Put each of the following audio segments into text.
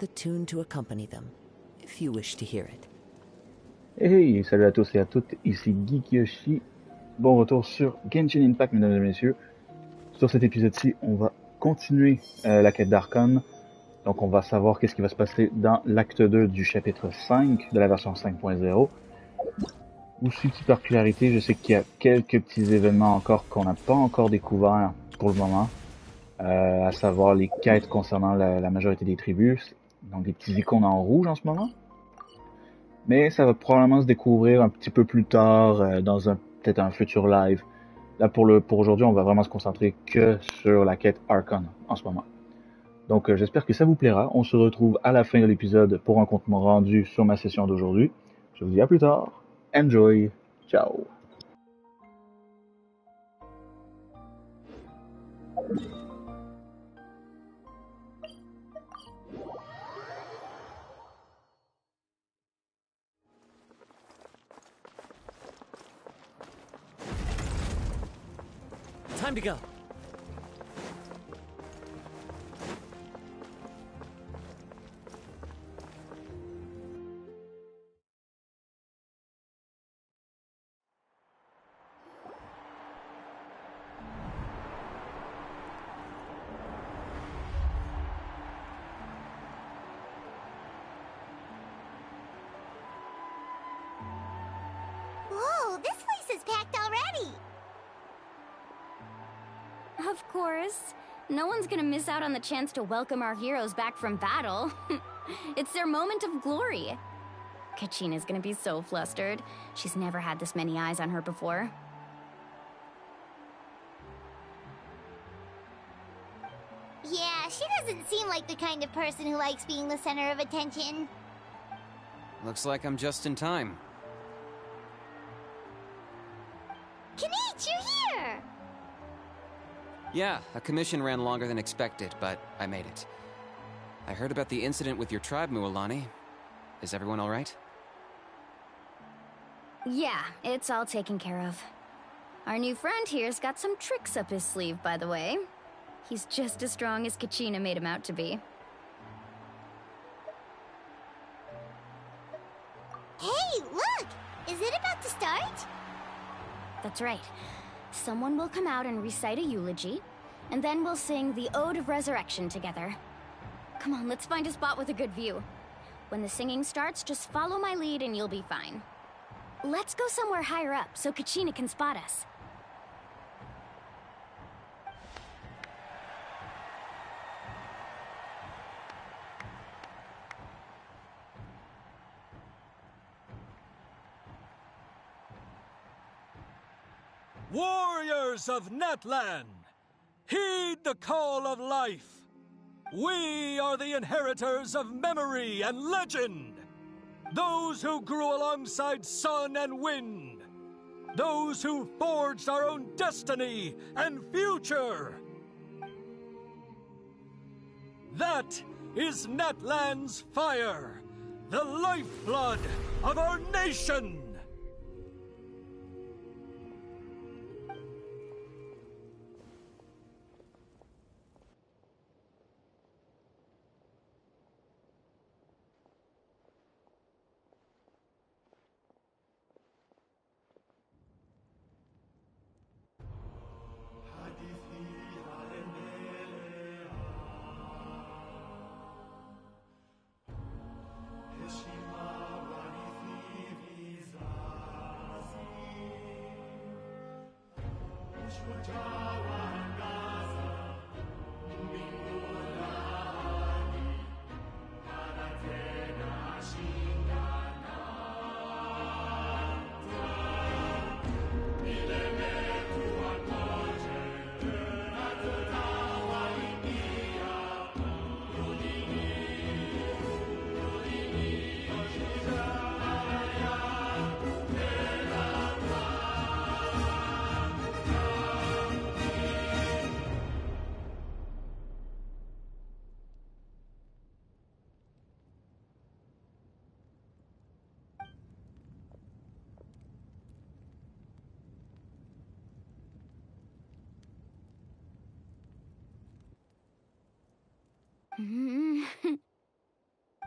the tune to accompany them, if you wish to hear it. Hey, salut à tous et à toutes, ici GeekYoshii. Bon retour sur Genshin Impact, mesdames et messieurs. Sur cet épisode-ci, on va continuer la quête d'Archon. Donc on va savoir qu'est-ce qui va se passer dans l'acte 2 du chapitre 5 de la version 5.0. Aussi, petite particularité, je sais qu'il y a quelques petits événements encore qu'on n'a pas encore découverts pour le moment. À savoir les quêtes concernant la majorité des tribus. Donc des petits icônes en rouge en ce moment. Mais ça va probablement se découvrir un petit peu plus tard dans peut-être un futur live. Là pour aujourd'hui, on va vraiment se concentrer que sur la quête Archon en ce moment. Donc j'espère que ça vous plaira. On se retrouve à la fin de l'épisode pour un compte rendu sur ma session d'aujourd'hui. Je vous dis à plus tard. Enjoy. Ciao. Time to go. Whoa, this place is packed already! Of course. No one's gonna miss out on the chance to welcome our heroes back from battle. It's their moment of glory. Kachina's gonna be so flustered. She's never had this many eyes on her before. Yeah, she doesn't seem like the kind of person who likes being the center of attention. Looks like I'm just in time. Kanich, you're here! Yeah, a commission ran longer than expected, but I made it. I heard about the incident with your tribe, Mualani. Is everyone all right? Yeah, it's all taken care of. Our new friend here's got some tricks up his sleeve, by the way. He's just as strong as Kachina made him out to be. Hey, look! Is it about to start? That's right. Someone will come out and recite a eulogy, and then we'll sing the Ode of Resurrection together. Come on, let's find a spot with a good view. When the singing starts, just follow my lead and you'll be fine. Let's go somewhere higher up so Kachina can spot us. Warriors of Natlan, heed the call of life. We are the inheritors of memory and legend. Those who grew alongside sun and wind. Those who forged our own destiny and future. That is Natlan's fire, the lifeblood of our nation.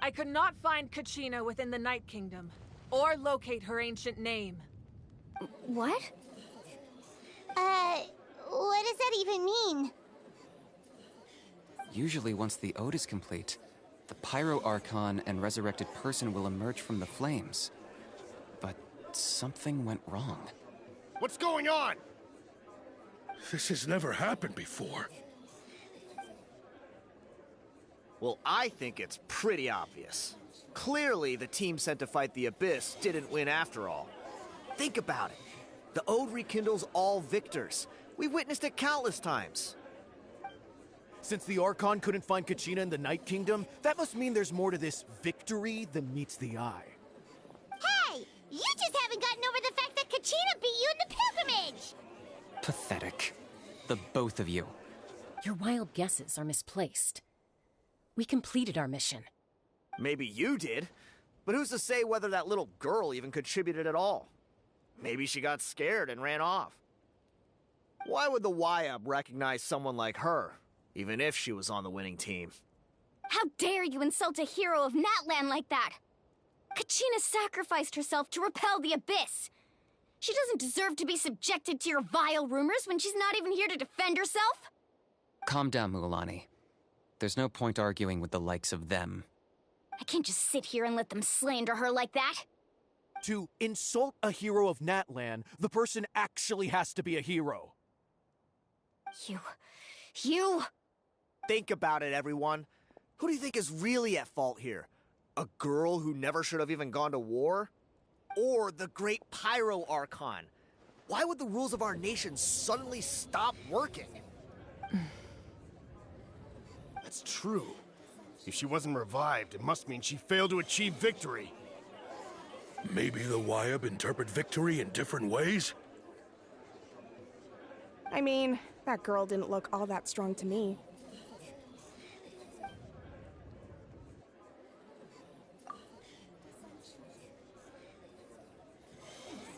I could not find Kachina within the Night Kingdom, or locate her ancient name. What? What does that even mean? Usually once the ode is complete, the Pyro Archon and resurrected person will emerge from the flames. But something went wrong. What's going on? This has never happened before. Well, I think it's pretty obvious. Clearly, the team sent to fight the Abyss didn't win after all. Think about it. The Ode rekindles all victors. We've witnessed it countless times. Since the Archon couldn't find Kachina in the Night Kingdom, that must mean there's more to this victory than meets the eye. Hey! You just haven't gotten over the fact that Kachina beat you in the pilgrimage! Pathetic. The both of you. Your wild guesses are misplaced. We completed our mission. Maybe you did, but who's to say whether that little girl even contributed at all? Maybe she got scared and ran off. Why would the YUB recognize someone like her, even if she was on the winning team? How dare you insult a hero of Natlan like that? Kachina sacrificed herself to repel the Abyss. She doesn't deserve to be subjected to your vile rumors when she's not even here to defend herself. Calm down, Mualani. There's no point arguing with the likes of them. I can't just sit here and let them slander her like that. To insult a hero of Natlan, the person actually has to be a hero. You... Think about it, everyone. Who do you think is really at fault here? A girl who never should have even gone to war? Or the great Pyro Archon? Why would the rules of our nation suddenly stop working? That's true. If she wasn't revived, it must mean she failed to achieve victory. Maybe the YUB interpret victory in different ways? I mean, that girl didn't look all that strong to me.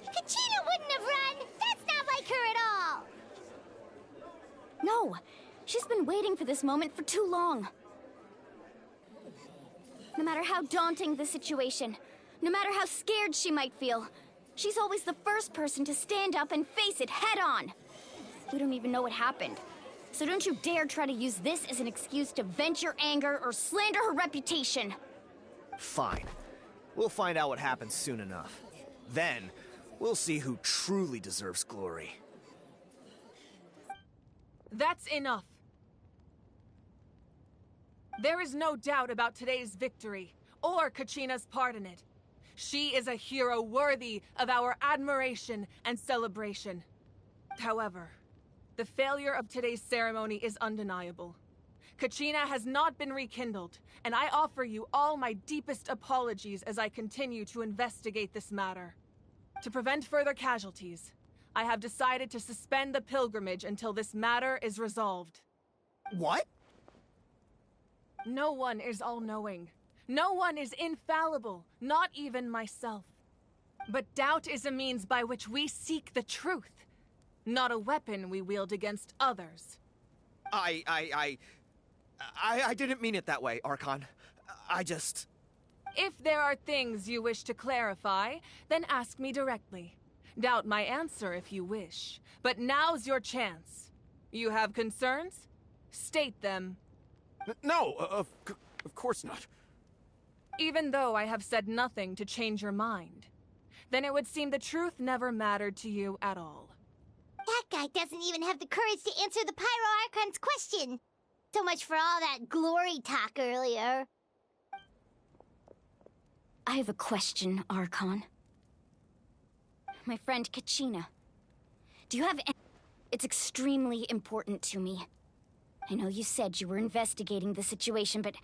Kachina wouldn't have run! That's not like her at all! No, she's been waiting for this moment for too long. No matter how daunting the situation, no matter how scared she might feel, she's always the first person to stand up and face it head on. We don't even know what happened, so don't you dare try to use this as an excuse to vent your anger or slander her reputation. Fine. We'll find out what happens soon enough. Then, we'll see who truly deserves glory. That's enough. There is no doubt about today's victory, or Kachina's part in it. She is a hero worthy of our admiration and celebration. However, the failure of today's ceremony is undeniable. Kachina has not been rekindled, and I offer you all my deepest apologies as I continue to investigate this matter. To prevent further casualties, I have decided to suspend the pilgrimage until this matter is resolved. What? No one is all-knowing. No one is infallible, not even myself. But doubt is a means by which we seek the truth, not a weapon we wield against others. I didn't mean it that way, Archon. I just... If there are things you wish to clarify, then ask me directly. Doubt my answer if you wish. But now's your chance. You have concerns? State them. No, of course not. Even though I have said nothing to change your mind, then it would seem the truth never mattered to you at all. That guy doesn't even have the courage to answer the Pyro Archon's question. So much for all that glory talk earlier. I have a question, Archon. My friend Kachina. Do you have any... It's extremely important to me. I know you said you were investigating the situation, but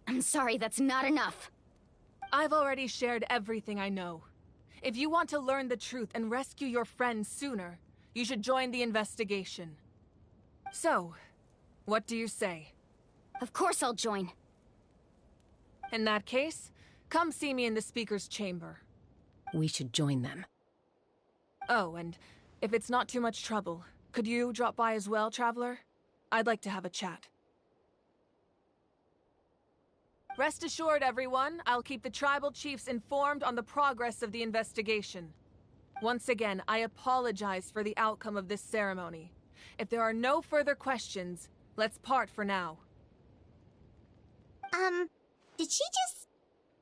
I'm sorry, that's not enough. I've already shared everything I know. If you want to learn the truth and rescue your friend sooner, you should join the investigation. So, what do you say? Of course I'll join. In that case, come see me in the speaker's chamber. We should join them. Oh, and if it's not too much trouble, could you drop by as well, Traveler? I'd like to have a chat. Rest assured, everyone, I'll keep the tribal chiefs informed on the progress of the investigation. Once again, I apologize for the outcome of this ceremony. If there are no further questions, let's part for now. Did she just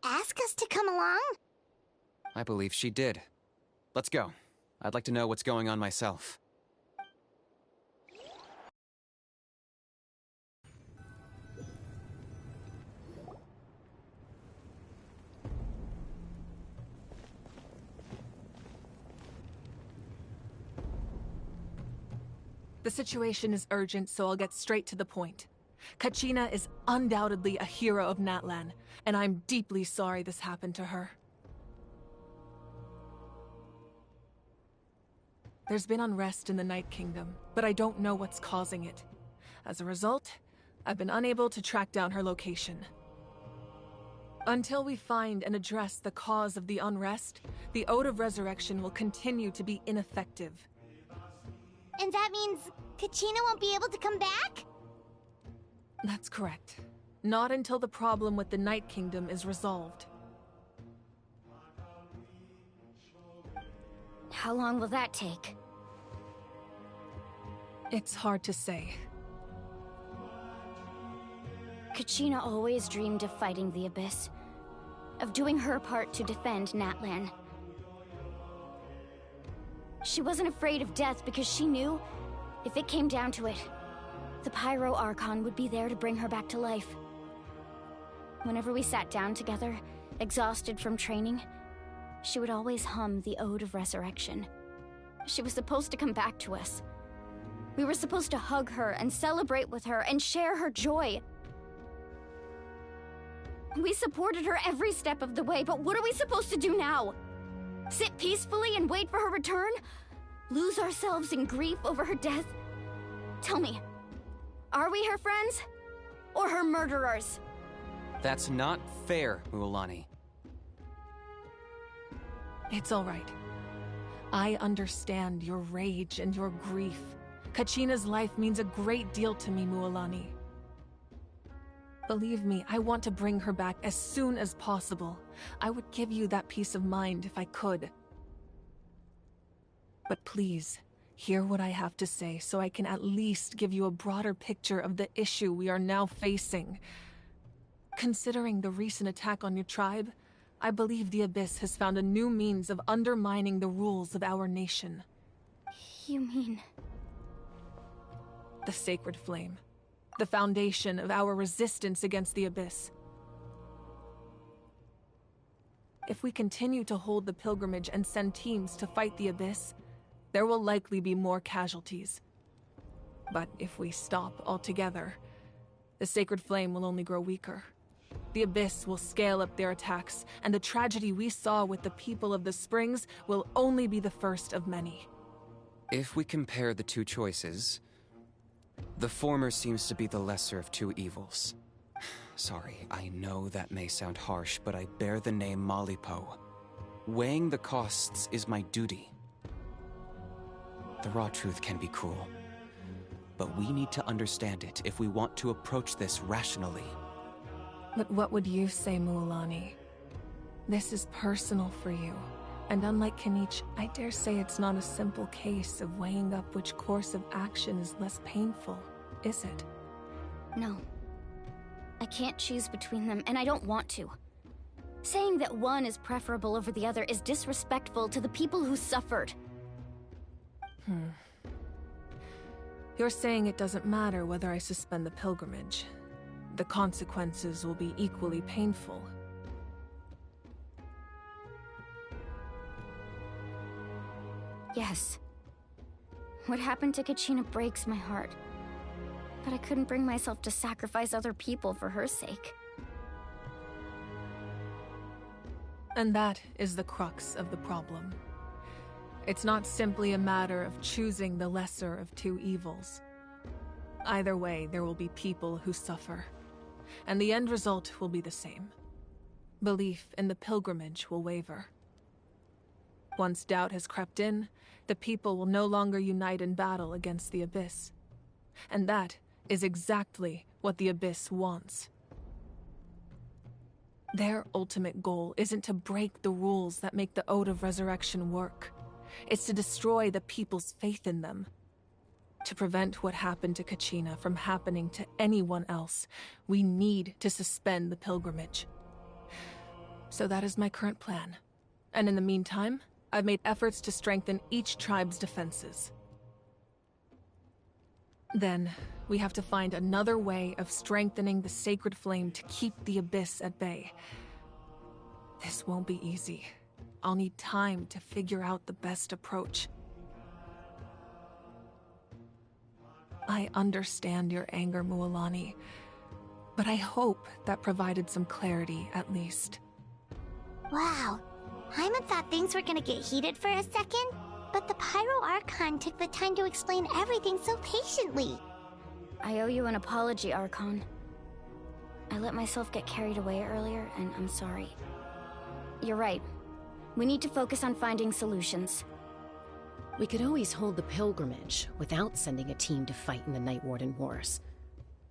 ask us to come along? I believe she did. Let's go. I'd like to know what's going on myself. The situation is urgent, so I'll get straight to the point. Kachina is undoubtedly a hero of Natlan, and I'm deeply sorry this happened to her. There's been unrest in the Night Kingdom, but I don't know what's causing it. As a result, I've been unable to track down her location. Until we find and address the cause of the unrest, the Ode of Resurrection will continue to be ineffective. And that means Kachina won't be able to come back? That's correct. Not until the problem with the Night Kingdom is resolved. How long will that take? It's hard to say. Kachina always dreamed of fighting the Abyss, of doing her part to defend Natlan. She wasn't afraid of death because she knew, if it came down to it, the Pyro Archon would be there to bring her back to life. Whenever we sat down together, exhausted from training, she would always hum the Ode of Resurrection. She was supposed to come back to us. We were supposed to hug her and celebrate with her and share her joy. We supported her every step of the way, but what are we supposed to do now? Sit peacefully and wait for her return? Lose ourselves in grief over her death? Tell me, are we her friends? Or her murderers? That's not fair, Mualani. It's all right. I understand your rage and your grief. Kachina's life means a great deal to me, Mualani. Believe me, I want to bring her back as soon as possible. I would give you that peace of mind if I could. But please, hear what I have to say so I can at least give you a broader picture of the issue we are now facing. Considering the recent attack on your tribe, I believe the Abyss has found a new means of undermining the rules of our nation. You mean... the Sacred Flame. The foundation of our resistance against the Abyss. If we continue to hold the pilgrimage and send teams to fight the Abyss, there will likely be more casualties. But if we stop altogether, the Sacred Flame will only grow weaker. The Abyss will scale up their attacks, and the tragedy we saw with the people of the Springs will only be the first of many. If we compare the two choices, the former seems to be the lesser of two evils. Sorry, I know that may sound harsh, but I bear the name Malipo. Weighing the costs is my duty. The raw truth can be cruel, but we need to understand it if we want to approach this rationally. But what would you say, Mualani? This is personal for you, and unlike Kinich, I dare say it's not a simple case of weighing up which course of action is less painful, is it? No. I can't choose between them, and I don't want to. Saying that one is preferable over the other is disrespectful to the people who suffered. You're saying it doesn't matter whether I suspend the pilgrimage. The consequences will be equally painful. Yes. What happened to Kachina breaks my heart. But I couldn't bring myself to sacrifice other people for her sake. And that is the crux of the problem. It's not simply a matter of choosing the lesser of two evils. Either way, there will be people who suffer. And the end result will be the same. Belief in the pilgrimage will waver. Once doubt has crept in, the people will no longer unite in battle against the Abyss. And that is exactly what the Abyss wants. Their ultimate goal isn't to break the rules that make the Ode of Resurrection work. It's to destroy the people's faith in them. To prevent what happened to Kachina from happening to anyone else, we need to suspend the pilgrimage. So that is my current plan. And in the meantime, I've made efforts to strengthen each tribe's defenses. Then, we have to find another way of strengthening the sacred flame to keep the Abyss at bay. This won't be easy. I'll need time to figure out the best approach. I understand your anger, Mualani, but I hope that provided some clarity, at least. Wow. Paimon thought things were gonna get heated for a second, but the Pyro Archon took the time to explain everything so patiently. I owe you an apology, Archon. I let myself get carried away earlier, and I'm sorry. You're right. We need to focus on finding solutions. We could always hold the pilgrimage without sending a team to fight in the Night Warden Wars.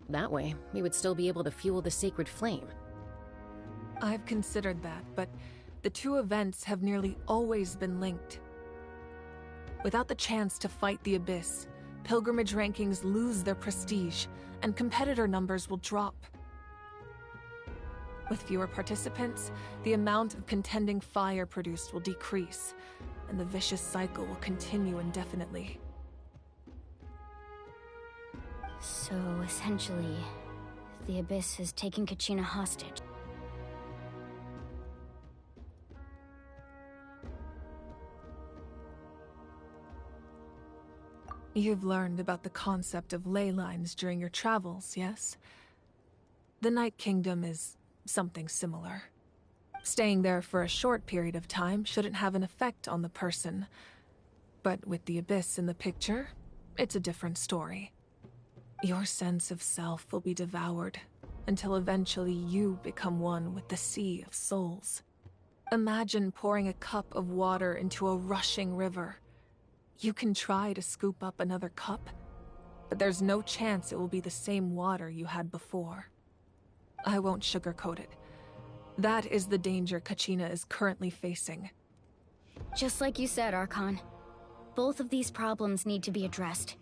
That way, we would still be able to fuel the sacred flame. I've considered that, but the two events have nearly always been linked. Without the chance to fight the Abyss, pilgrimage rankings lose their prestige, and competitor numbers will drop. With fewer participants, the amount of contending fire produced will decrease, and the vicious cycle will continue indefinitely. So, essentially, the Abyss is taking Kachina hostage. You've learned about the concept of ley lines during your travels, yes? The Night Kingdom is something similar. Staying there for a short period of time shouldn't have an effect on the person. But with the Abyss in the picture, it's a different story. Your sense of self will be devoured, until eventually you become one with the Sea of Souls. Imagine pouring a cup of water into a rushing river. You can try to scoop up another cup, but there's no chance it will be the same water you had before. I won't sugarcoat it. That is the danger Kachina is currently facing. Just like you said, Archon. Both of these problems need to be addressed.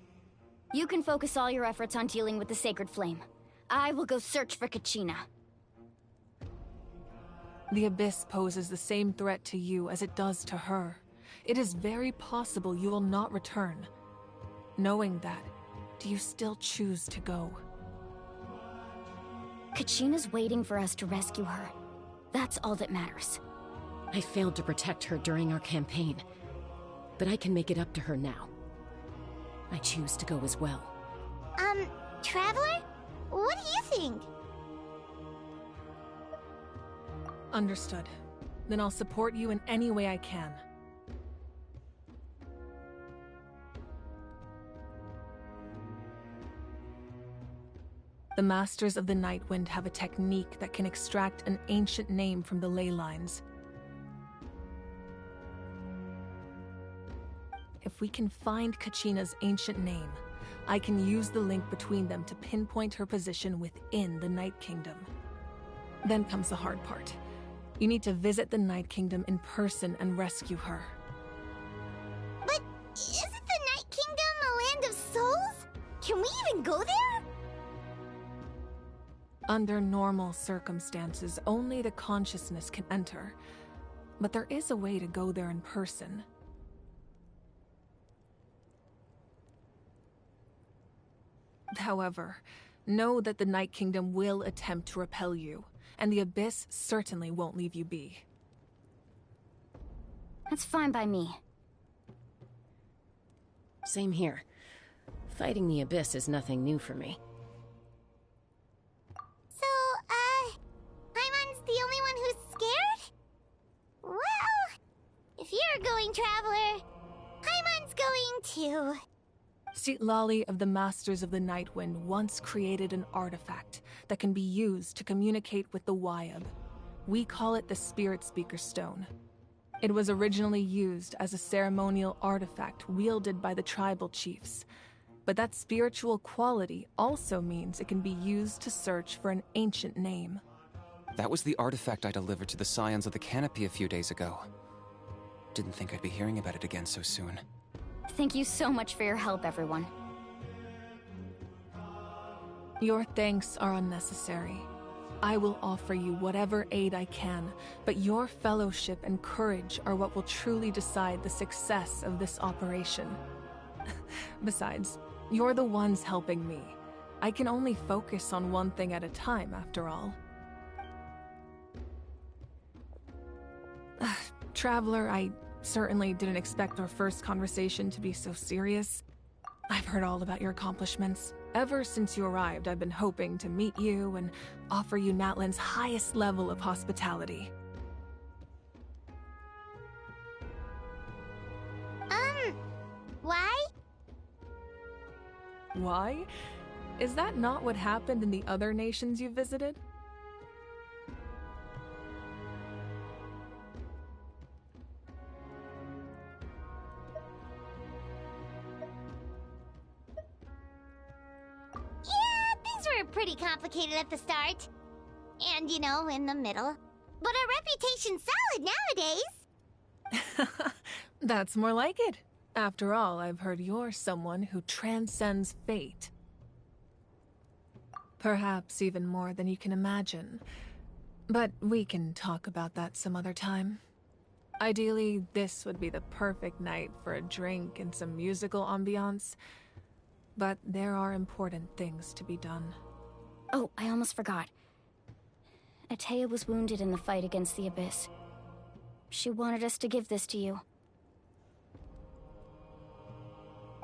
You can focus all your efforts on dealing with the Sacred Flame. I will go search for Kachina. The Abyss poses the same threat to you as it does to her. It is very possible you will not return. Knowing that, do you still choose to go? Kachina's waiting for us to rescue her. That's all that matters. I failed to protect her during our campaign, but I can make it up to her now. I choose to go as well. Traveler? What do you think? Understood. Then I'll support you in any way I can. The Masters of the Nightwind have a technique that can extract an ancient name from the ley lines. If we can find Kachina's ancient name, I can use the link between them to pinpoint her position within the Night Kingdom. Then comes the hard part. You need to visit the Night Kingdom in person and rescue her. But isn't the Night Kingdom a land of souls? Can we even go there? Under normal circumstances, only the consciousness can enter. But there is a way to go there in person. However, know that the Night Kingdom will attempt to repel you, and the Abyss certainly won't leave you be. That's fine by me. Same here. Fighting the Abyss is nothing new for me. So, Paimon's the only one who's scared? Well, if you're going, Traveler, Paimon's going too. Citlali of the Masters of the Nightwind once created an artifact that can be used to communicate with the Wyab. We call it the Spirit Speaker Stone. It was originally used as a ceremonial artifact wielded by the tribal chiefs, but that spiritual quality also means it can be used to search for an ancient name. That was the artifact I delivered to the Scions of the Canopy a few days ago. Didn't think I'd be hearing about it again so soon. Thank you so much for your help, everyone. Your thanks are unnecessary. I will offer you whatever aid I can, but your fellowship and courage are what will truly decide the success of this operation. Besides, you're the ones helping me. I can only focus on one thing at a time, after all. Traveler, I certainly didn't expect our first conversation to be so serious. I've heard all about your accomplishments. Ever since you arrived, I've been hoping to meet you and offer you Natlan's highest level of hospitality. Why? Why? Is that not what happened in the other nations you visited? Pretty complicated at the start. And, you know, in the middle. But our reputation's solid nowadays. That's more like it. After all, I've heard you're someone who transcends fate. Perhaps even more than you can imagine. But we can talk about that some other time. Ideally, this would be the perfect night for a drink and some musical ambiance. But there are important things to be done. Oh, I almost forgot. Atea was wounded in the fight against the Abyss. She wanted us to give this to you.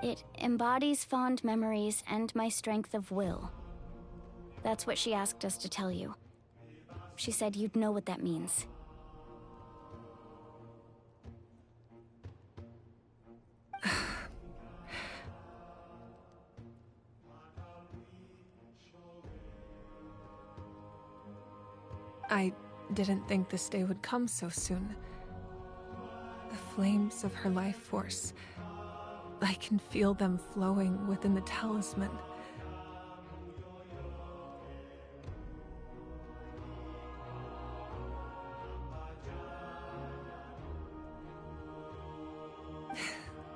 It embodies fond memories and my strength of will. That's what she asked us to tell you. She said you'd know what that means. I didn't think this day would come so soon. The flames of her life force. I can feel them flowing within the talisman.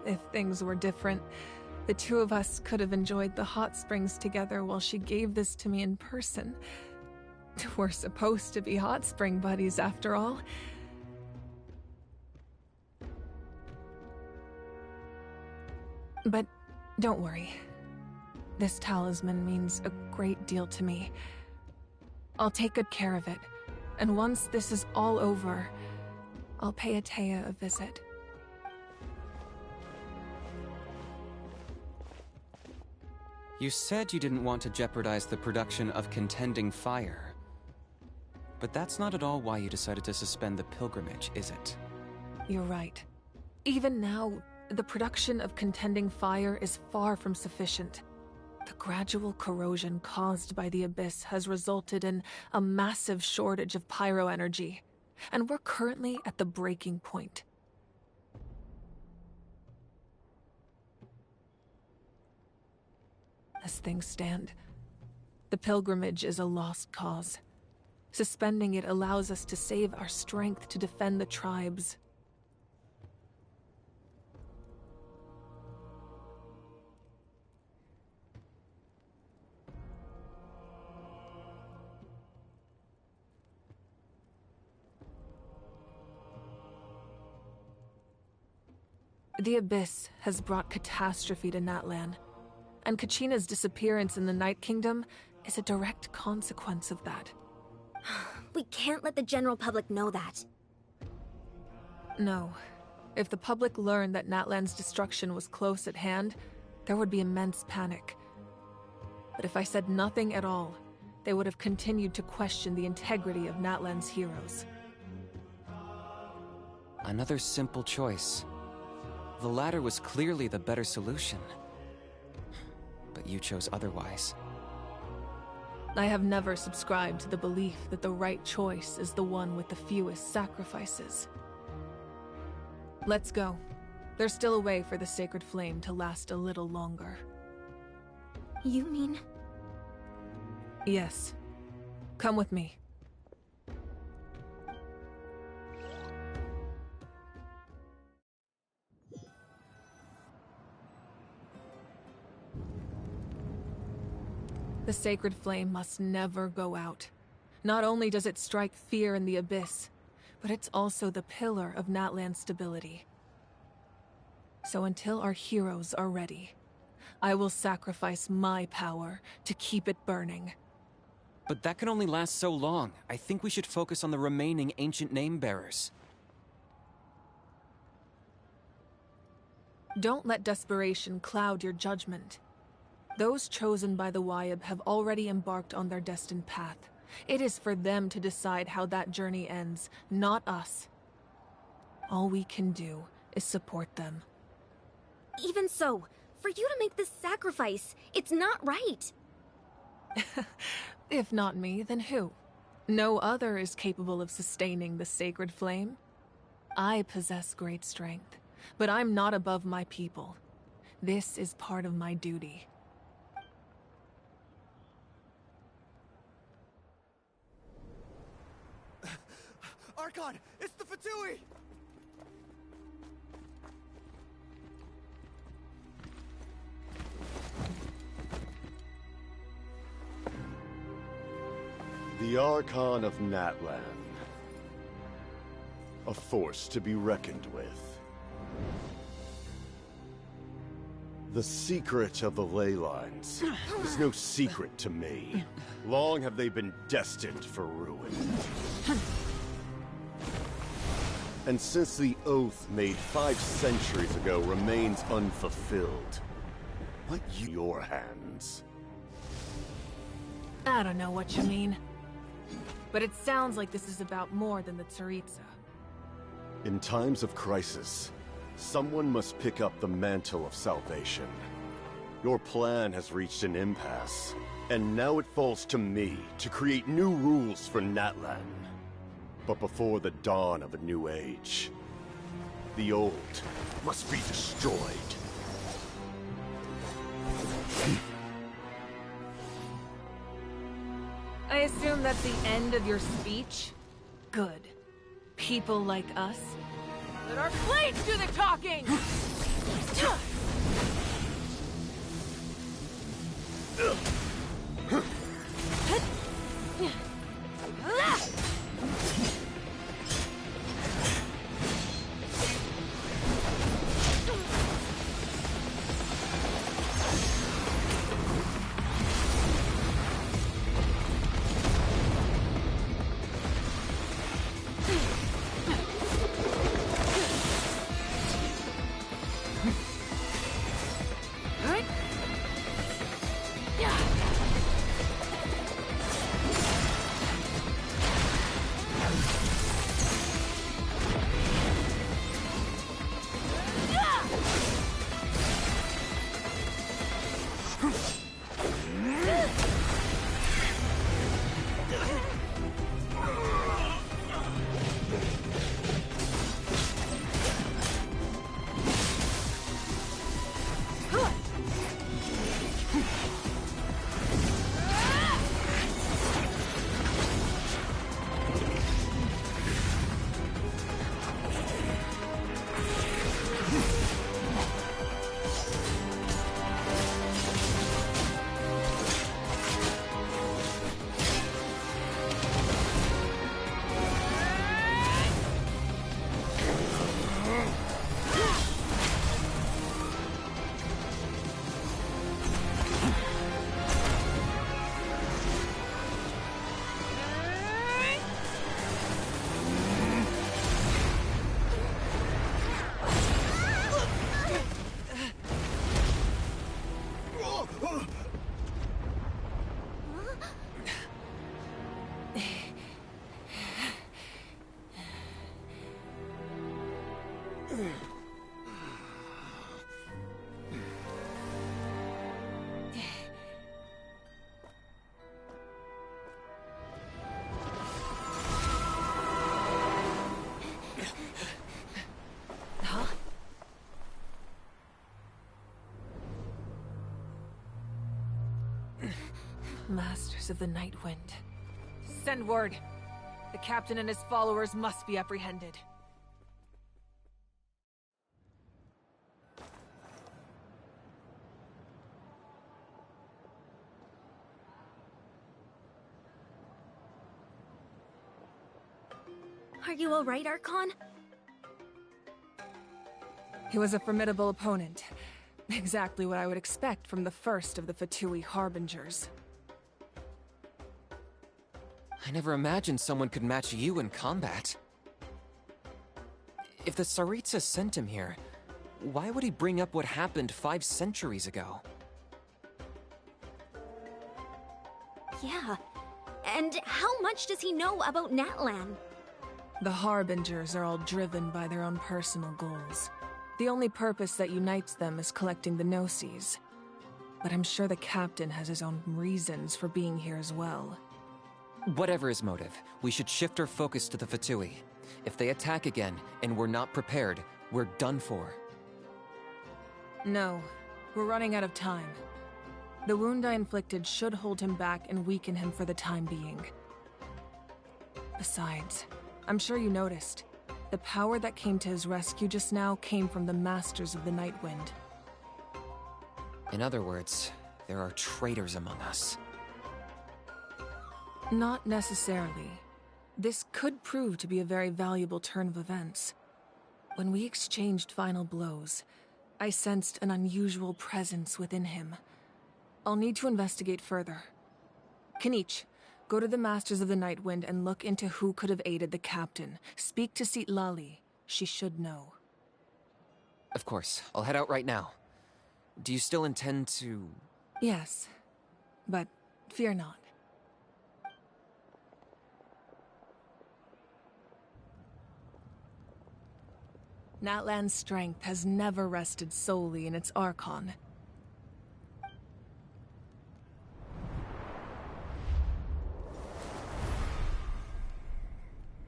If things were different, the two of us could have enjoyed the hot springs together while she gave this to me in person. We're supposed to be hot spring buddies, after all. But don't worry. This talisman means a great deal to me. I'll take good care of it, and once this is all over, I'll pay Atea a visit. You said you didn't want to jeopardize the production of contending fire. But that's not at all why you decided to suspend the pilgrimage, is it? You're right. Even now, the production of contending fire is far from sufficient. The gradual corrosion caused by the Abyss has resulted in a massive shortage of pyro energy, and we're currently at the breaking point. As things stand, the pilgrimage is a lost cause. Suspending it allows us to save our strength to defend the tribes. The Abyss has brought catastrophe to Natlan, and Kachina's disappearance in the Night Kingdom is a direct consequence of that. We can't let the general public know that. No. If the public learned that Natlan's destruction was close at hand, there would be immense panic. But if I said nothing at all, they would have continued to question the integrity of Natlan's heroes. Another simple choice. The latter was clearly the better solution. But you chose otherwise. I have never subscribed to the belief that the right choice is the one with the fewest sacrifices. Let's go. There's still a way for the sacred flame to last a little longer. You mean? Yes. Come with me. The sacred flame must never go out. Not only does it strike fear in the abyss, but it's also the pillar of Natlan's stability. So until our heroes are ready, I will sacrifice my power to keep it burning. But that can only last so long. I think we should focus on the remaining ancient name-bearers. Don't let desperation cloud your judgment. Those chosen by the Wyab have already embarked on their destined path. It is for them to decide how that journey ends, not us. All we can do is support them. Even so, for you to make this sacrifice, it's not right. If not me, then who? No other is capable of sustaining the sacred flame. I possess great strength, but I'm not above my people. This is part of my duty. Archon, it's the Fatui! The Archon of Natlan. A force to be reckoned with. The secret of the ley lines is no secret to me. Long have they been destined for ruin. And since the oath made 5 centuries ago remains unfulfilled, what your hands? I don't know what you mean. But it sounds like this is about more than the Tsaritsa. In times of crisis, someone must pick up the mantle of salvation. Your plan has reached an impasse, and now it falls to me to create new rules for Natlan. But before the dawn of a new age, the old must be destroyed. I assume that's the end of your speech? Good. People like us. Let our blades do the talking! Masters of the Night Wind. Send word. The captain and his followers must be apprehended. Are you alright, Archon? He was a formidable opponent. Exactly what I would expect from the first of the Fatui Harbingers. I never imagined someone could match you in combat. If the Tsaritsa sent him here, why would he bring up what happened 5 centuries ago? Yeah. And how much does he know about Natlan? The Harbingers are all driven by their own personal goals. The only purpose that unites them is collecting the Gnosis. But I'm sure the captain has his own reasons for being here as well. Whatever his motive, we should shift our focus to the Fatui. If they attack again, and we're not prepared, we're done for. No, we're running out of time. The wound I inflicted should hold him back and weaken him for the time being. Besides, I'm sure you noticed, the power that came to his rescue just now came from the Masters of the Nightwind. In other words, there are traitors among us. Not necessarily. This could prove to be a very valuable turn of events. When we exchanged final blows, I sensed an unusual presence within him. I'll need to investigate further. Kanich, go to the Masters of the Nightwind and look into who could have aided the captain. Speak to Citlali. She should know. Of course, I'll head out right now. Do you still intend to... Yes, but fear not. Natlan's strength has never rested solely in its Archon.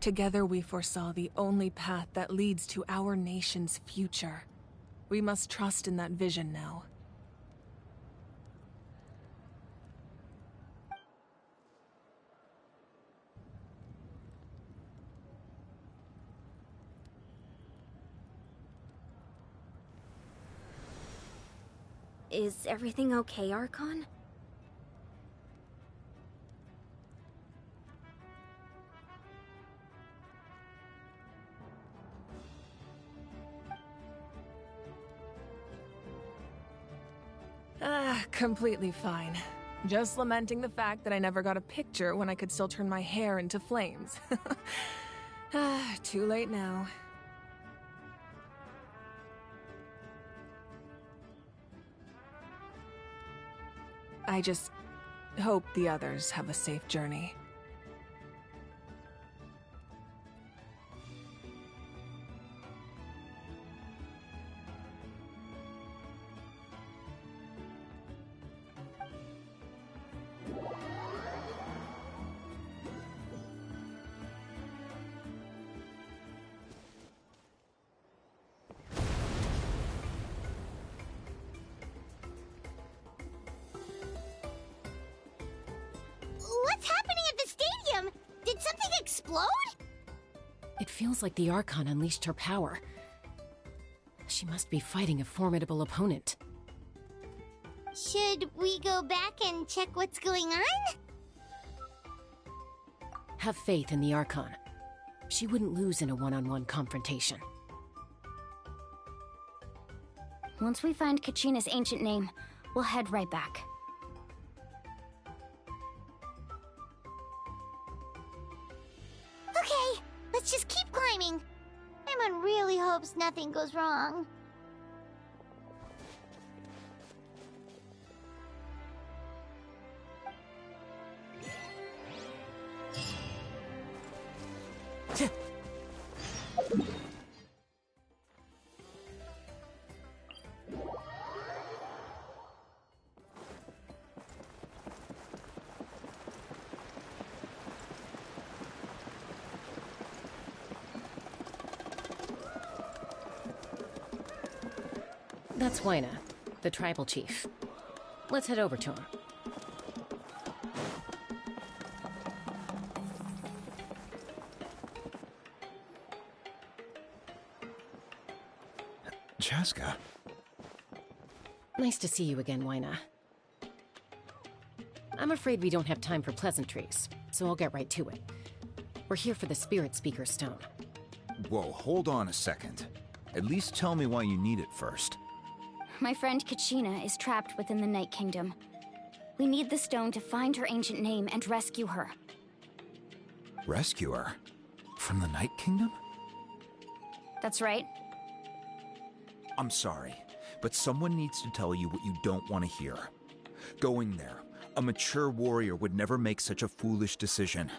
Together we foresaw the only path that leads to our nation's future. We must trust in that vision now. Is everything okay, Archon? Completely fine. Just lamenting the fact that I never got a picture when I could still turn my hair into flames. Too late now. I just hope the others have a safe journey. What's happening at the stadium? Did something explode? It feels like the Archon unleashed her power. She must be fighting a formidable opponent. Should we go back and check what's going on? Have faith in the Archon. She wouldn't lose in a one-on-one confrontation. Once we find Kachina's ancient name, we'll head right back. Okay, let's just keep climbing. Paimon really hopes nothing goes wrong. That's Waina, the tribal chief. Let's head over to him. Chaska. Nice to see you again, Waina. I'm afraid we don't have time for pleasantries, so I'll get right to it. We're here for the Spirit Speaker Stone. Whoa, hold on a second. At least tell me why you need it first. My friend Kachina is trapped within the Night Kingdom. We need the stone to find her ancient name and rescue her. Rescue her? From the Night Kingdom? That's right. I'm sorry, but someone needs to tell you what you don't want to hear. Going there, a mature warrior would never make such a foolish decision.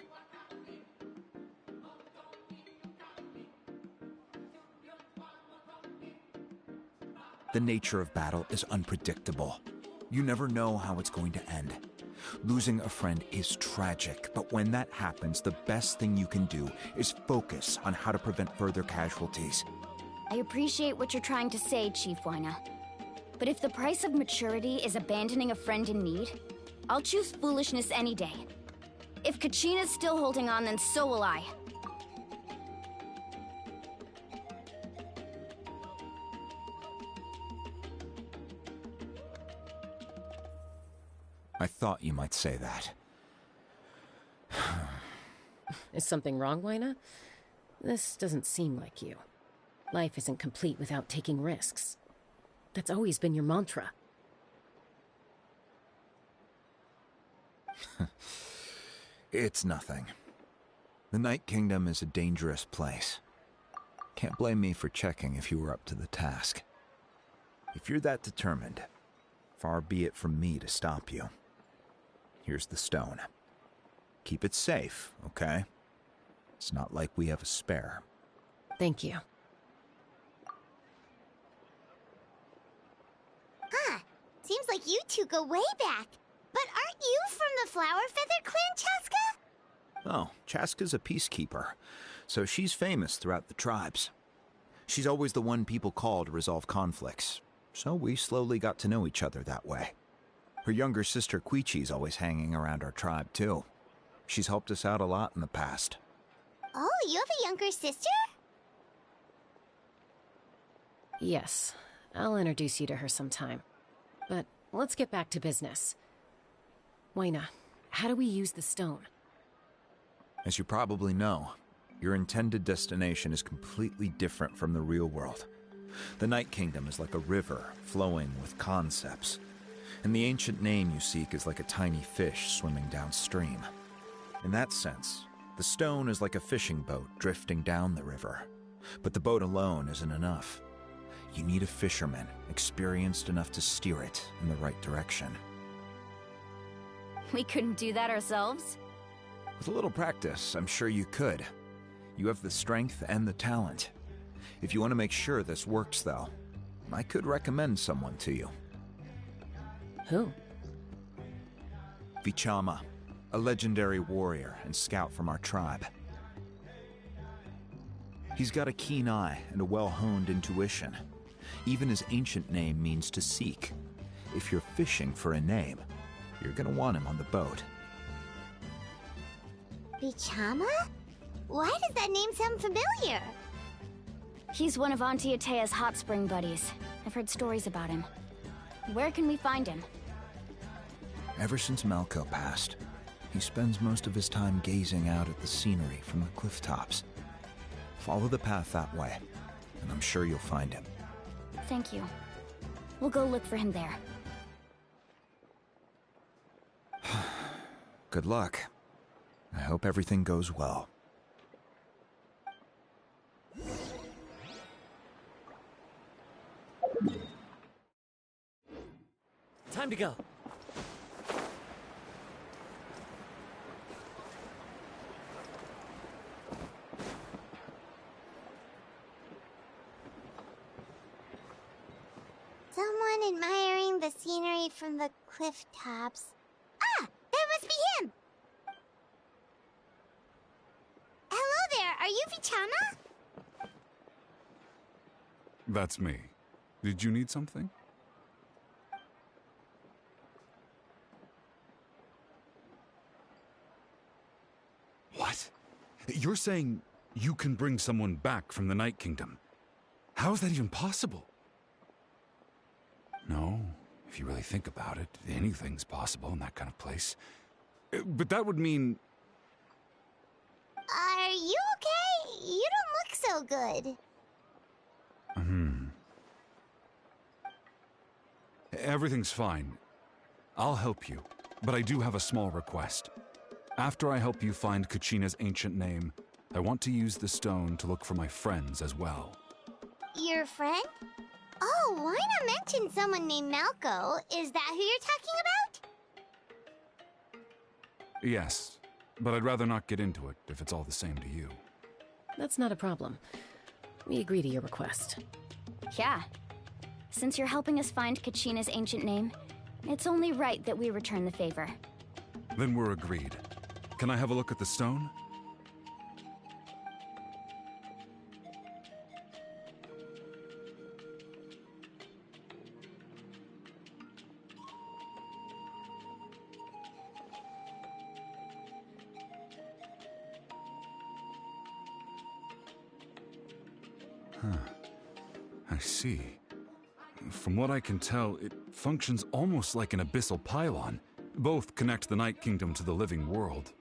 The nature of battle is unpredictable. You never know how it's going to end. Losing a friend is tragic, but when that happens, the best thing you can do is focus on how to prevent further casualties. I appreciate what you're trying to say, Chief Wyna. But if the price of maturity is abandoning a friend in need, I'll choose foolishness any day. If Kachina's still holding on, then so will I. I thought you might say that. Is something wrong, Wyna? This doesn't seem like you. Life isn't complete without taking risks. That's always been your mantra. It's nothing. The Night Kingdom is a dangerous place. Can't blame me for checking if you were up to the task. If you're that determined, far be it from me to stop you. Here's the stone. Keep it safe, okay? It's not like we have a spare. Thank you. Huh. Seems like you two go way back. But aren't you from the Flower Feather Clan, Chaska? Oh, Chaska's a peacekeeper, so she's famous throughout the tribes. She's always the one people call to resolve conflicts, so we slowly got to know each other that way. Her younger sister Quichi's always hanging around our tribe, too. She's helped us out a lot in the past. Oh, you have a younger sister? Yes, I'll introduce you to her sometime. But let's get back to business. Wyna, how do we use the stone? As you probably know, your intended destination is completely different from the real world. The Night Kingdom is like a river flowing with concepts, and the ancient name you seek is like a tiny fish swimming downstream. In that sense, the stone is like a fishing boat drifting down the river, but the boat alone isn't enough. You need a fisherman experienced enough to steer it in the right direction. We couldn't do that ourselves? With a little practice, I'm sure you could. You have the strength and the talent. If you want to make sure this works, though, I could recommend someone to you. Who? Vichama, a legendary warrior and scout from our tribe. He's got a keen eye and a well-honed intuition. Even his ancient name means to seek. If you're fishing for a name, you're gonna want him on the boat. Vichama? Why does that name sound familiar? He's one of Auntie Atea's hot spring buddies. I've heard stories about him. Where can we find him? Ever since Malko passed, he spends most of his time gazing out at the scenery from the cliff tops. Follow the path that way, and I'm sure you'll find him. Thank you. We'll go look for him there. Good luck. I hope everything goes well. Time to go. Someone admiring the scenery from the cliff tops. Ah! That must be him! Hello there, are you Vichama? That's me. Did you need something? What? You're saying you can bring someone back from the Night Kingdom? How is that even possible? No, if you really think about it, anything's possible in that kind of place. But that would mean... Are you okay? You don't look so good. Everything's fine. I'll help you, but I do have a small request. After I help you find Kachina's ancient name, I want to use the stone to look for my friends as well. Your friend? Oh, why not mention someone named Malco? Is that who you're talking about? Yes, but I'd rather not get into it if it's all the same to you. That's not a problem. We agree to your request. Yeah. Since you're helping us find Kachina's ancient name, it's only right that we return the favor. Then we're agreed. Can I have a look at the stone? I see. From what I can tell, it functions almost like an abyssal pylon. Both connect the Night Kingdom to the living world.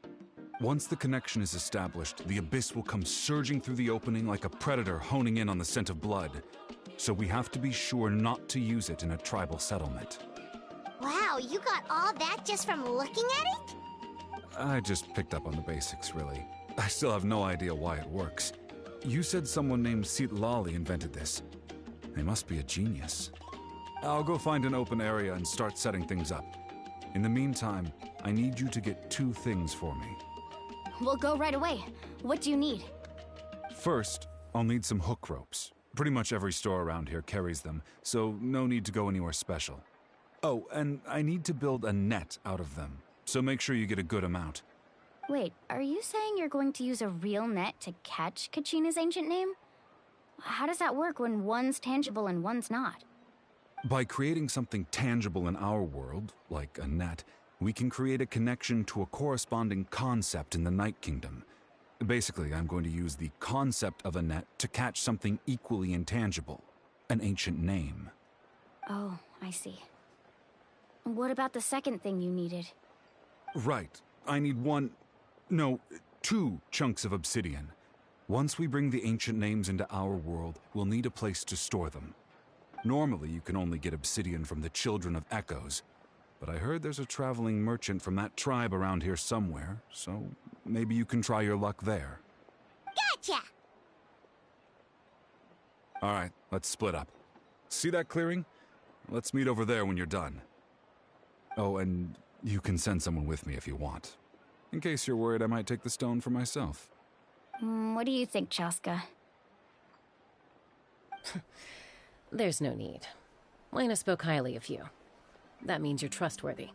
Once the connection is established, the abyss will come surging through the opening like a predator honing in on the scent of blood. So we have to be sure not to use it in a tribal settlement. Wow, you got all that just from looking at it? I just picked up on the basics, really. I still have no idea why it works. You said someone named Lali invented this. They must be a genius. I'll go find an open area and start setting things up. In the meantime, I need you to get 2 things for me. We'll go right away. What do you need? First, I'll need some hook ropes. Pretty much every store around here carries them, so no need to go anywhere special. Oh, and I need to build a net out of them, so make sure you get a good amount. Wait, are you saying you're going to use a real net to catch Kachina's ancient name? How does that work when one's tangible and one's not? By creating something tangible in our world, like a net, we can create a connection to a corresponding concept in the Night Kingdom. Basically, I'm going to use the concept of a net to catch something equally intangible, an ancient name. Oh, I see. What about the second thing you needed? Right. I need 2 chunks of obsidian. Once we bring the ancient names into our world, we'll need a place to store them. Normally, you can only get obsidian from the Children of Echoes, but I heard there's a traveling merchant from that tribe around here somewhere, so maybe you can try your luck there. Gotcha! Alright, let's split up. See that clearing? Let's meet over there when you're done. Oh, and you can send someone with me if you want. In case you're worried I might take the stone for myself. What do you think, Chaska? There's no need. Lena spoke highly of you. That means you're trustworthy.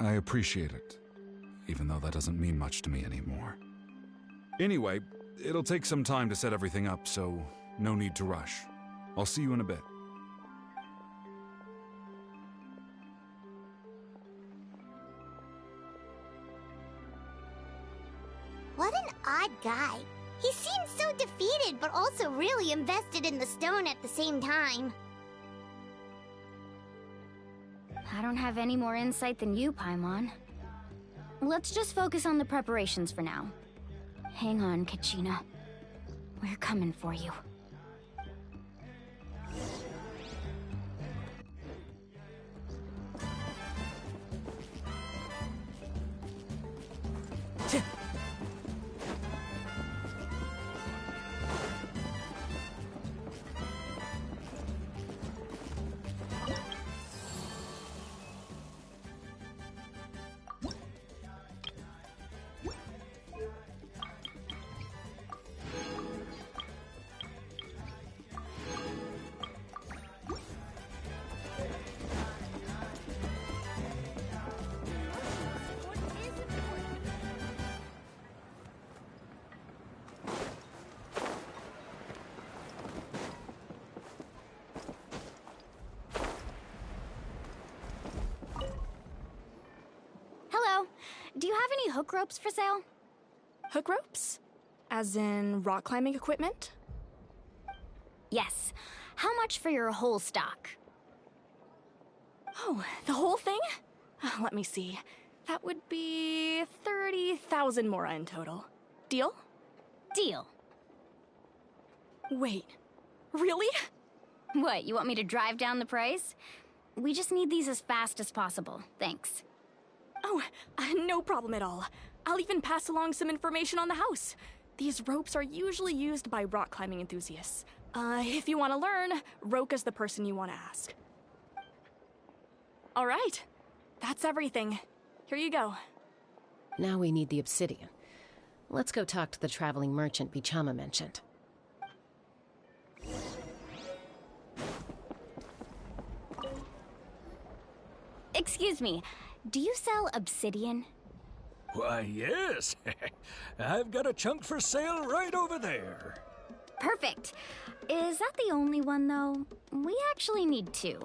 I appreciate it, even though that doesn't mean much to me anymore. Anyway, it'll take some time to set everything up, so no need to rush. I'll see you in a bit. What an odd guy. He seems so defeated, but also really invested in the stone at the same time. I don't have any more insight than you, Paimon. Let's just focus on the preparations for now. Hang on, Kachina. We're coming for you. Do you have any hook ropes for sale? Hook ropes? As in rock climbing equipment? Yes. How much for your whole stock? Oh, the whole thing? Let me see. That would be 30,000 mora in total. Deal? Deal. Wait, really? What, you want me to drive down the price? We just need these as fast as possible, thanks. Oh, no problem at all. I'll even pass along some information on the house. These ropes are usually used by rock climbing enthusiasts. If you want to learn, Roka's the person you want to ask. All right, that's everything. Here you go. Now we need the obsidian. Let's go talk to the traveling merchant Vichama mentioned. Excuse me, do you sell obsidian? Why, yes. I've got a chunk for sale right over there. Perfect. Is that the only one, though? We actually need two.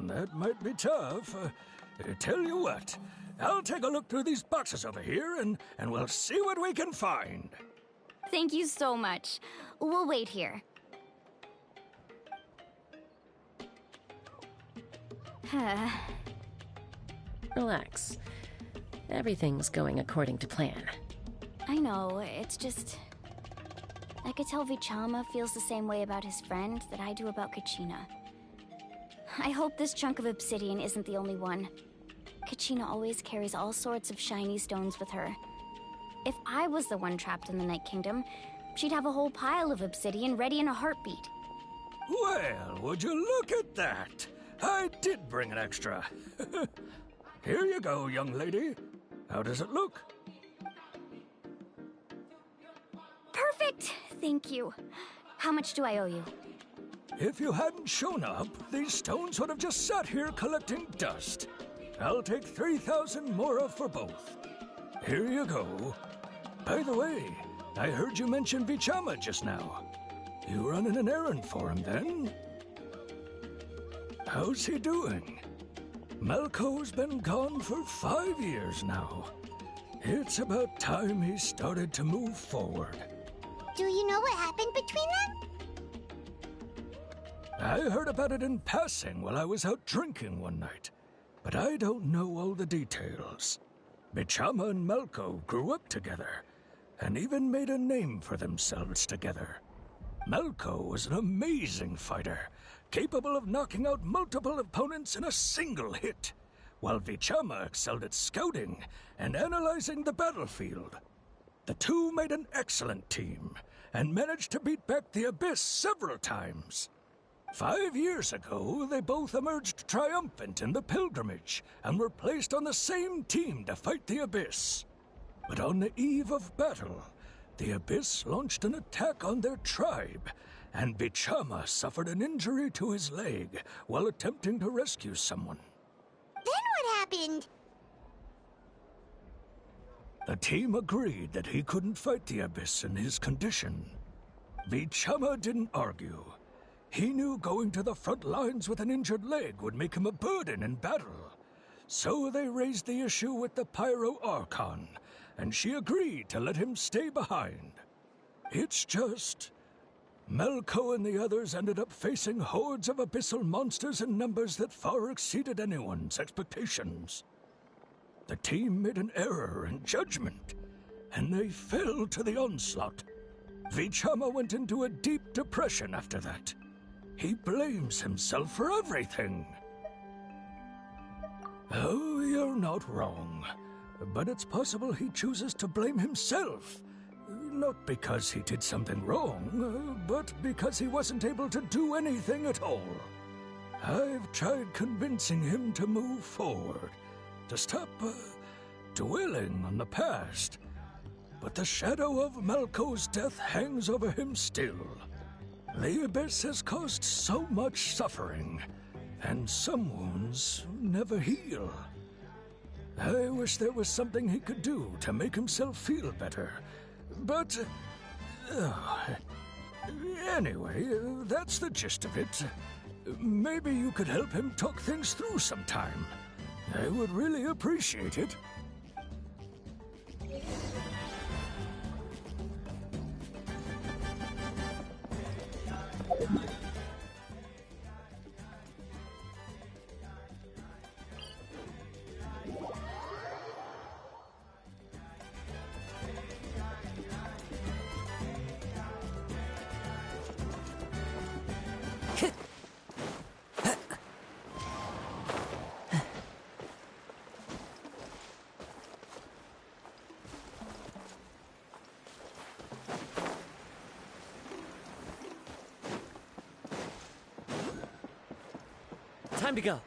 That might be tough. Tell you what, I'll take a look through these boxes over here, and we'll see what we can find. Thank you so much. We'll wait here. Relax. Everything's going according to plan. I know, it's just... I could tell Vichama feels the same way about his friend that I do about Kachina. I hope this chunk of obsidian isn't the only one. Kachina always carries all sorts of shiny stones with her. If I was the one trapped in the Night Kingdom, she'd have a whole pile of obsidian ready in a heartbeat. Well, would you look at that? I did bring an extra. Here you go, young lady. How does it look? Perfect! Thank you. How much do I owe you? If you hadn't shown up, these stones would have just sat here collecting dust. I'll take 3,000 mora for both. Here you go. By the way, I heard you mention Vichama just now. You running an errand for him, then? How's he doing? Malko's been gone for 5 years now. It's about time he started to move forward. Do you know what happened between them? I heard about it in passing while I was out drinking one night, but I don't know all the details. Vichama and Malko grew up together, and even made a name for themselves together. Malko was an amazing fighter, capable of knocking out multiple opponents in a single hit, while Vichama excelled at scouting and analyzing the battlefield. The two made an excellent team, and managed to beat back the Abyss several times. 5 years ago, they both emerged triumphant in the pilgrimage, and were placed on the same team to fight the Abyss. But on the eve of battle, the Abyss launched an attack on their tribe, and Vichama suffered an injury to his leg while attempting to rescue someone. Then what happened? The team agreed that he couldn't fight the Abyss in his condition. Vichama didn't argue. He knew going to the front lines with an injured leg would make him a burden in battle. So they raised the issue with the Pyro Archon, and she agreed to let him stay behind. It's just... Malko and the others ended up facing hordes of abyssal monsters in numbers that far exceeded anyone's expectations. The team made an error in judgment, and they fell to the onslaught. Vichama went into a deep depression after that. He blames himself for everything. Oh, you're not wrong. But it's possible he chooses to blame himself. Not because he did something wrong, but because he wasn't able to do anything at all. I've tried convincing him to move forward, to stop dwelling on the past. But the shadow of Malko's death hangs over him still. The Abyss has caused so much suffering, and some wounds never heal. I wish there was something he could do to make himself feel better. But... anyway, that's the gist of it. Maybe you could help him talk things through sometime. I would really appreciate it. Time to go.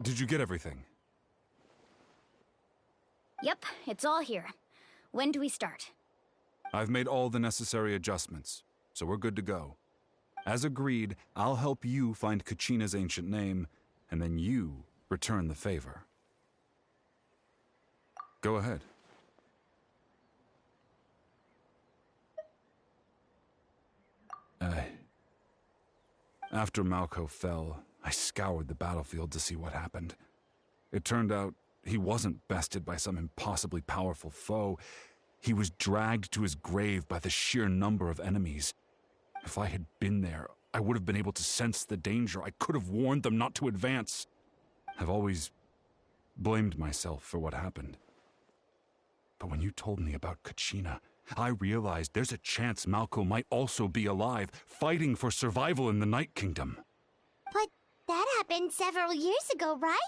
Did you get everything? Yep, it's all here. When do we start? I've made all the necessary adjustments, so we're good to go. As agreed, I'll help you find Kachina's ancient name, and then you return the favor. Go ahead. After Malko fell, I scoured the battlefield to see what happened. It turned out he wasn't bested by some impossibly powerful foe. He was dragged to his grave by the sheer number of enemies. If I had been there, I would have been able to sense the danger. I could have warned them not to advance. I've always blamed myself for what happened. But when you told me about Kachina, I realized there's a chance Malko might also be alive, fighting for survival in the Night Kingdom. But that happened several years ago, right?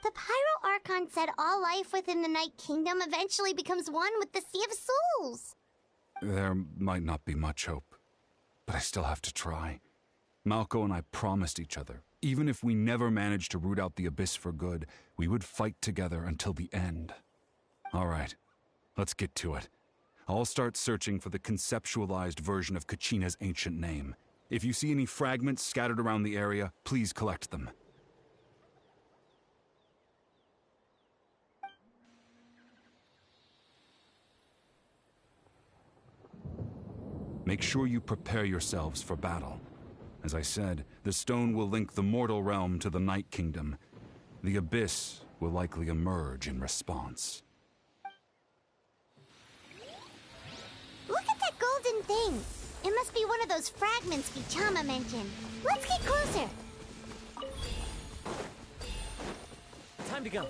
The Pyro Archon said all life within the Night Kingdom eventually becomes one with the Sea of Souls. There might not be much hope, but I still have to try. Malko and I promised each other, even if we never managed to root out the Abyss for good, we would fight together until the end. All right, let's get to it. I'll start searching for the conceptualized version of Kachina's ancient name. If you see any fragments scattered around the area, please collect them. Make sure you prepare yourselves for battle. As I said, the stone will link the mortal realm to the Night Kingdom. The Abyss will likely emerge in response. Look at that golden thing. It must be one of those fragments Vichama mentioned. Let's get closer. Time to go.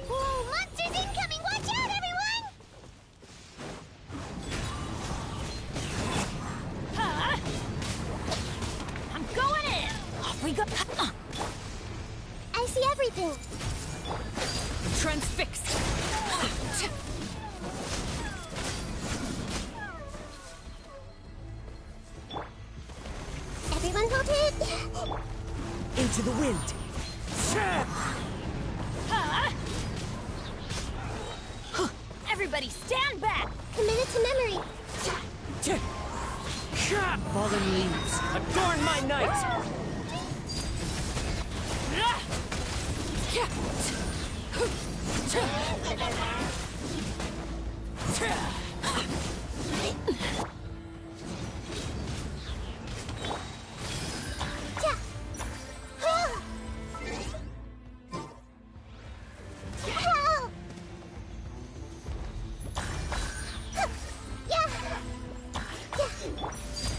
Whoa, monsters incoming! Watch out, everyone! I'm going in! Off we go! I see everything. Transfixed! Everyone hold it! Into the wind! Everybody stand back! Commit it to memory. Fallen leaves, adorn my night!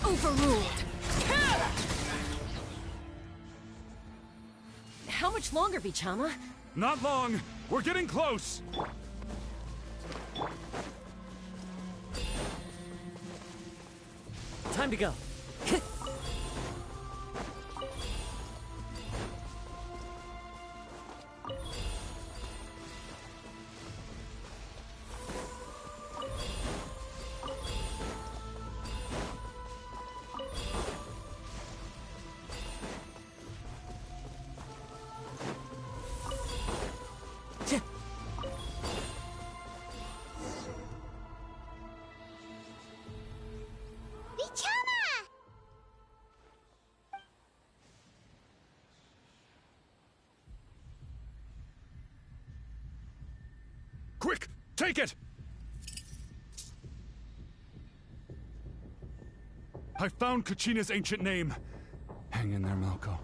Overruled! much longer, Vichama? Not long. We're getting close. Time to go. Quick! Take it! I found Kachina's ancient name. Hang in there, Malko.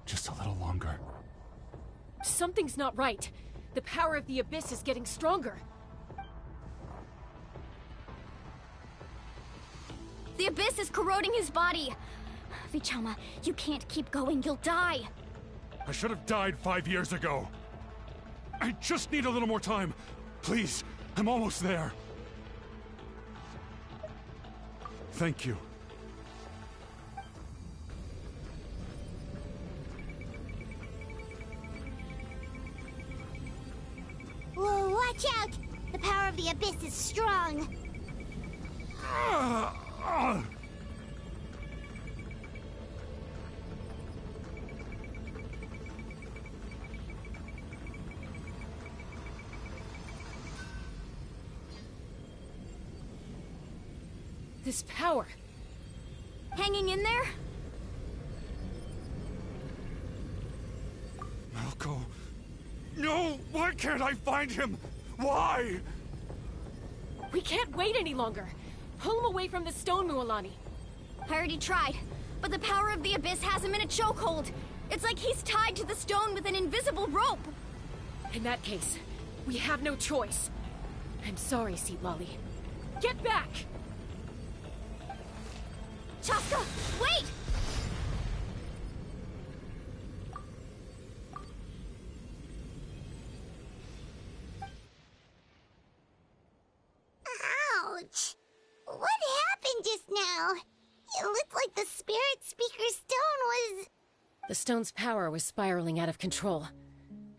Just a little longer. Something's not right. The power of the Abyss is getting stronger. The Abyss is corroding his body. Vichama, you can't keep going. You'll die. I should have died 5 years ago. I just need a little more time. Please, I'm almost there. Thank you. Whoa, watch out! The power of the Abyss is strong. This power. Hanging in there? Malko. No! Why can't I find him? Why? We can't wait any longer. Pull him away from the stone, Mualani. I already tried, but the power of the Abyss has him in a chokehold. It's like he's tied to the stone with an invisible rope. In that case, we have no choice. I'm sorry, Seat Lolly. Get back! Chaska, wait! Ouch! What happened just now? It looked like the Spirit Speaker's stone was... The stone's power was spiraling out of control.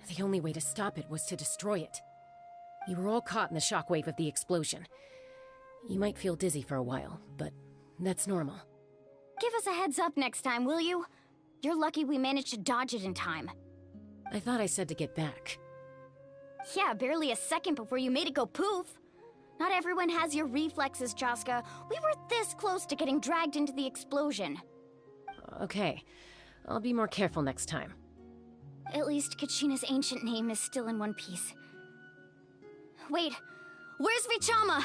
The only way to stop it was to destroy it. You were all caught in the shockwave of the explosion. You might feel dizzy for a while, but that's normal. Give us a heads up next time, will you? You're lucky we managed to dodge it in time. I thought I said to get back. Yeah, barely a second before you made it go poof. Not everyone has your reflexes, Chaska. We were this close to getting dragged into the explosion. Okay, I'll be more careful next time. At least Kachina's ancient name is still in one piece. Wait, where's Vichama?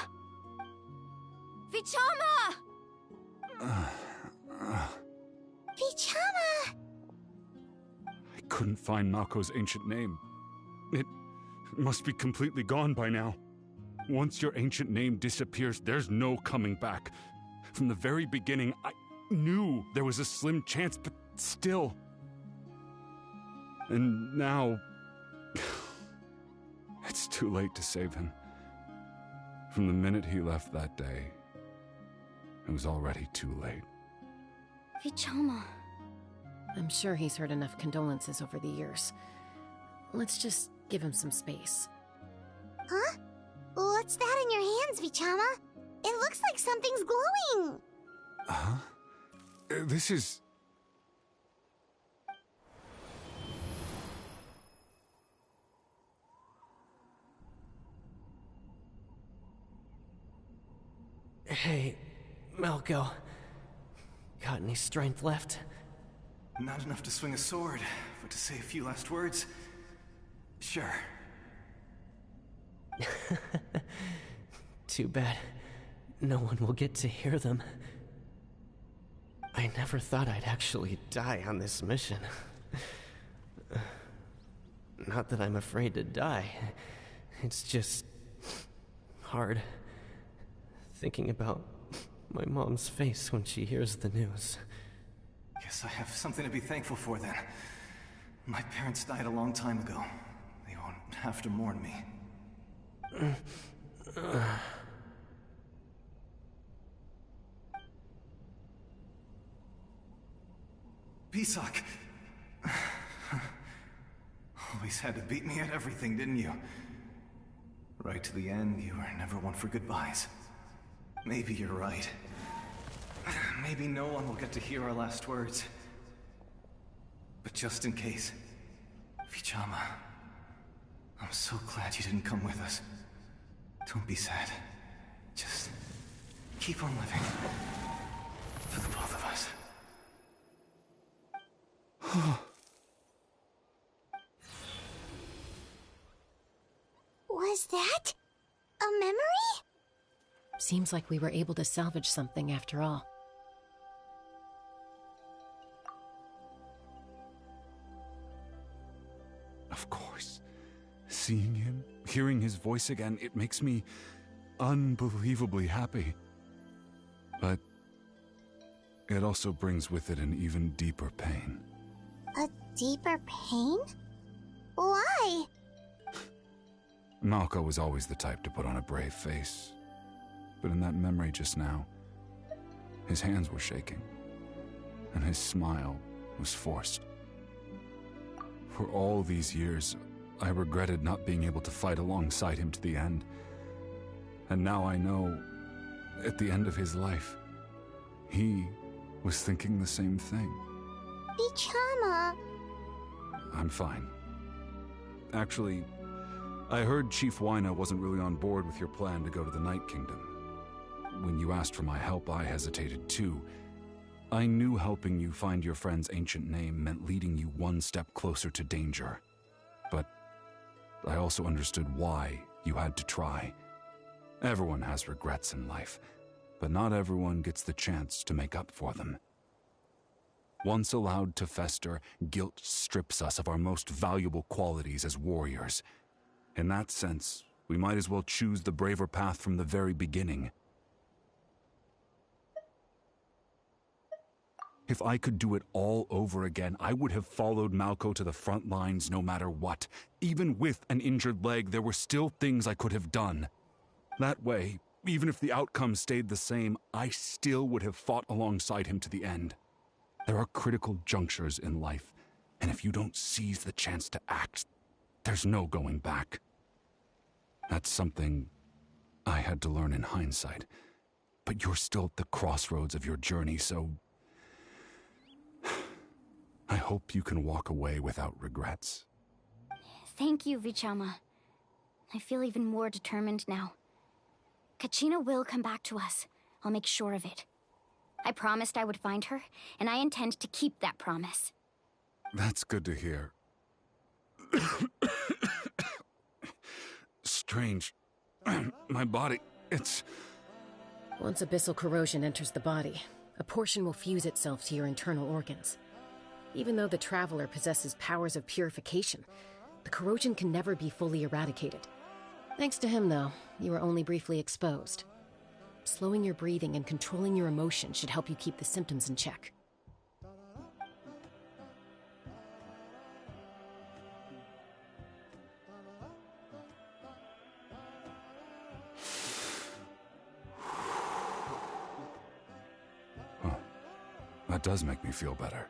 Vichama! Vichama! I couldn't find Malko's ancient name. It must be completely gone by now. Once your ancient name disappears, there's no coming back. From the very beginning, I knew there was a slim chance, but still. And now... it's too late to save him. From the minute he left that day, it was already too late. Vichama. I'm sure he's heard enough condolences over the years. Let's just give him some space. Huh? What's that in your hands, Vichama? It looks like something's glowing! Huh? This is... Hey, Malko. Got any strength left? Not enough to swing a sword, but to say a few last words? Sure. Too bad. No one will get to hear them. I never thought I'd actually die on this mission. Not that I'm afraid to die. It's just... hard. Thinking about my mom's face when she hears the news. Guess I have something to be thankful for then. My parents died a long time ago. They won't have to mourn me. Pisak! Always had to beat me at everything, didn't you? Right to the end, you were never one for goodbyes. Maybe you're right. Maybe no one will get to hear our last words. But just in case, Vichama, I'm so glad you didn't come with us. Don't be sad. Just keep on living. For the both of us. Was that a memory? Seems like we were able to salvage something after all. Of course. Seeing him, hearing his voice again, it makes me unbelievably happy. But it also brings with it an even deeper pain. A deeper pain? Why? Malko was always the type to put on a brave face. But in that memory just now, his hands were shaking, and his smile was forced. For all these years, I regretted not being able to fight alongside him to the end. And now I know, at the end of his life, he was thinking the same thing. Vichama. I'm fine. Actually, I heard Chief Wyna wasn't really on board with your plan to go to the Night Kingdom. When you asked for my help, I hesitated too. I knew helping you find your friend's ancient name meant leading you one step closer to danger. But I also understood why you had to try. Everyone has regrets in life, but not everyone gets the chance to make up for them. Once allowed to fester, guilt strips us of our most valuable qualities as warriors. In that sense, we might as well choose the braver path from the very beginning. If I could do it all over again, I would have followed Malko to the front lines no matter what. Even with an injured leg, there were still things I could have done. That way, even if the outcome stayed the same, I still would have fought alongside him to the end. There are critical junctures in life, and if you don't seize the chance to act, there's no going back. That's something I had to learn in hindsight. But you're still at the crossroads of your journey, so I hope you can walk away without regrets. Thank you, Vichama. I feel even more determined now. Kachina will come back to us. I'll make sure of it. I promised I would find her, and I intend to keep that promise. That's good to hear. Strange. My body, it's... Once abyssal corrosion enters the body, a portion will fuse itself to your internal organs. Even though the Traveler possesses powers of purification, the corrosion can never be fully eradicated. Thanks to him, though, you were only briefly exposed. Slowing your breathing and controlling your emotions should help you keep the symptoms in check. That does make me feel better.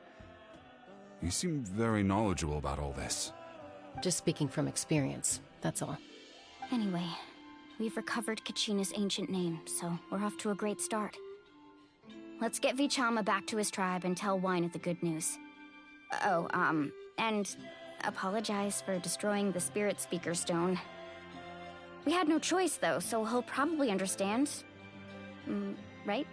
You seem very knowledgeable about all this. Just speaking from experience, that's all. Anyway, we've recovered Kachina's ancient name, so we're off to a great start. Let's get Vichama back to his tribe and tell Wyna the good news. Oh, and apologize for destroying the Spirit Speaker Stone. We had no choice, though, so he'll probably understand. Right?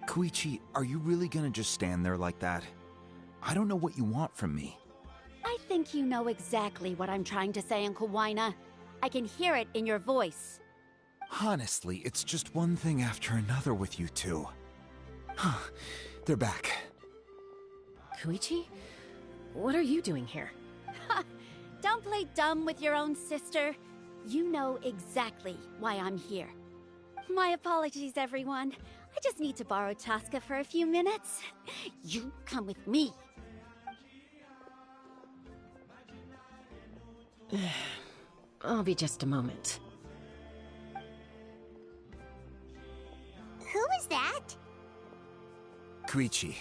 Koichi, are you really gonna just stand there like that? I don't know what you want from me. I think you know exactly what I'm trying to say, Uncle Wyna. I can hear it in your voice. Honestly, it's just one thing after another with you two. They're back. Koichi? What are you doing here? Don't play dumb with your own sister. You know exactly why I'm here. My apologies, everyone. I just need to borrow Chaska for a few minutes. You come with me. I'll be just a moment. Who was that? QUÉTE,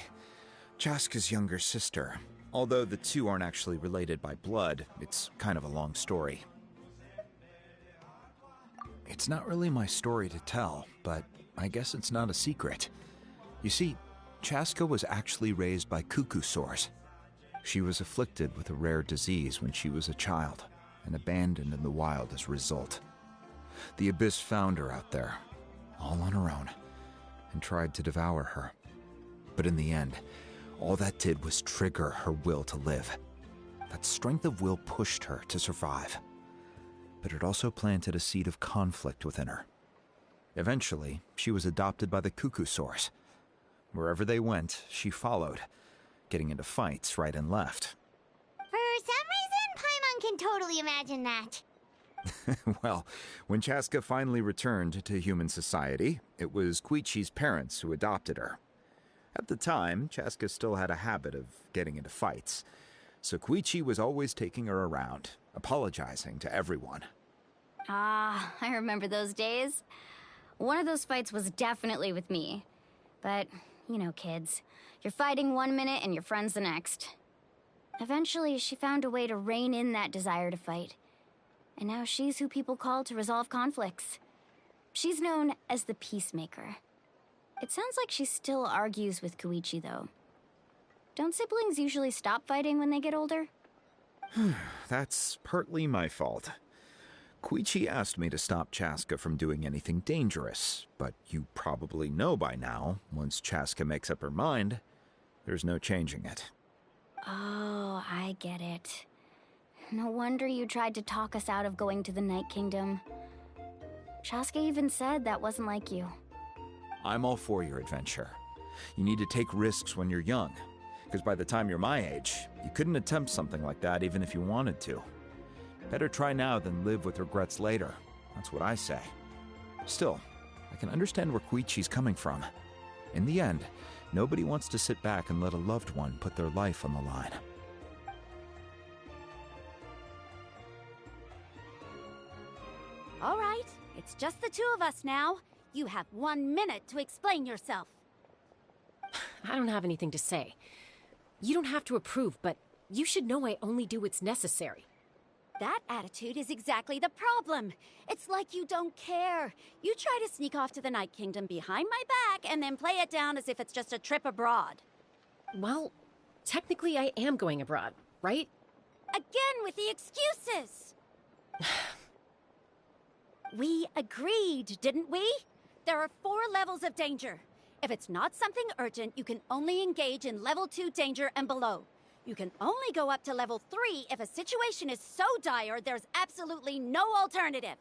Chaska's younger sister. Although the two aren't actually related by blood, it's kind of a long story. It's not really my story to tell, but I guess it's not a secret. You see, Chaska was actually raised by cuckoo sores. She was afflicted with a rare disease when she was a child, and abandoned in the wild as a result. The Abyss found her out there, all on her own, and tried to devour her. But in the end, all that did was trigger her will to live. That strength of will pushed her to survive. But it also planted a seed of conflict within her. Eventually, she was adopted by the cuckoo sores. Wherever they went, she followed, getting into fights right and left. For some reason, Paimon can totally imagine that. Well, when Chaska finally returned to human society, it was QUÉTE's parents who adopted her. At the time, Chaska still had a habit of getting into fights, so QUÉTE was always taking her around, apologizing to everyone. Ah, I remember those days. One of those fights was definitely with me. But, you know, kids. You're fighting one minute and your friend's the next. Eventually, she found a way to rein in that desire to fight. And now she's who people call to resolve conflicts. She's known as the Peacemaker. It sounds like she still argues with QUÉTE, though. Don't siblings usually stop fighting when they get older? That's partly my fault. QUÉTE asked me to stop Chaska from doing anything dangerous, but you probably know by now, once Chaska makes up her mind, there's no changing it. Oh, I get it. No wonder you tried to talk us out of going to the Night Kingdom. Chaska even said that wasn't like you. I'm all for your adventure. You need to take risks when you're young, because by the time you're my age, you couldn't attempt something like that even if you wanted to. Better try now than live with regrets later. That's what I say. Still, I can understand where QUÉTE's coming from. In the end, nobody wants to sit back and let a loved one put their life on the line. All right, it's just the two of us now. You have 1 minute to explain yourself. I don't have anything to say. You don't have to approve, but you should know I only do what's necessary. That attitude is exactly the problem. It's like you don't care. You try to sneak off to the Night Kingdom behind my back and then play it down as if it's just a trip abroad. Well, technically I am going abroad, right? Again with the excuses! We agreed, didn't we? There are 4 levels of danger. If it's not something urgent, you can only engage in level 2 danger and below. You can only go up to level 3 if a situation is so dire there's absolutely no alternative.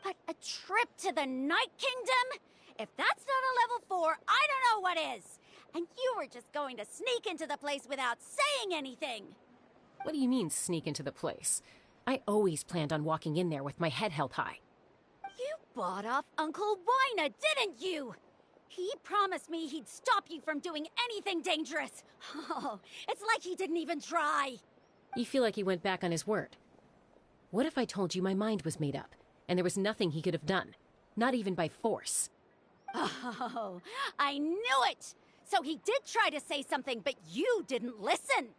But a trip to the Night Kingdom? If that's not a level 4, I don't know what is. And you were just going to sneak into the place without saying anything. What do you mean, sneak into the place? I always planned on walking in there with my head held high. You bought off Uncle Wina, didn't you? He promised me he'd stop you from doing anything dangerous. Oh, it's like he didn't even try. You feel like he went back on his word. What if I told you my mind was made up, and there was nothing he could have done? Not even by force. Oh, I knew it! So he did try to say something, but you didn't listen.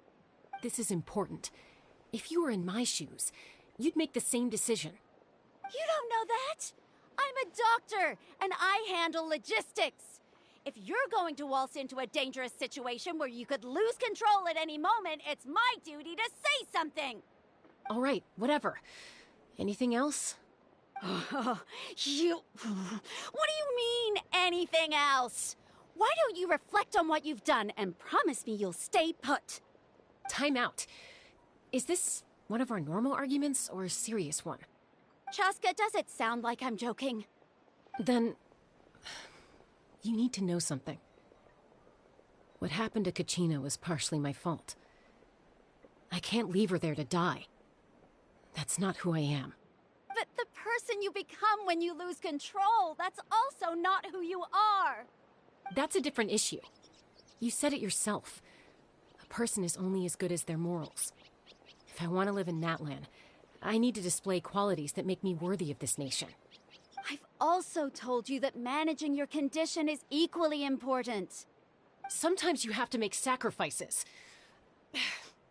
This is important. If you were in my shoes, you'd make the same decision. You don't know that? I'm a doctor, and I handle logistics. If you're going to waltz into a dangerous situation where you could lose control at any moment, it's my duty to say something. All right, whatever. Anything else? What do you mean, anything else? Why don't you reflect on what you've done and promise me you'll stay put? Time out. Is this one of our normal arguments or a serious one? Chaska, does it sound like I'm joking? Then, you need to know something. What happened to Kachina was partially my fault. I can't leave her there to die. That's not who I am. But the person you become when you lose control, that's also not who you are. That's a different issue. You said it yourself. A person is only as good as their morals. If I want to live in Natlan, I need to display qualities that make me worthy of this nation. I've also told you that managing your condition is equally important. Sometimes you have to make sacrifices.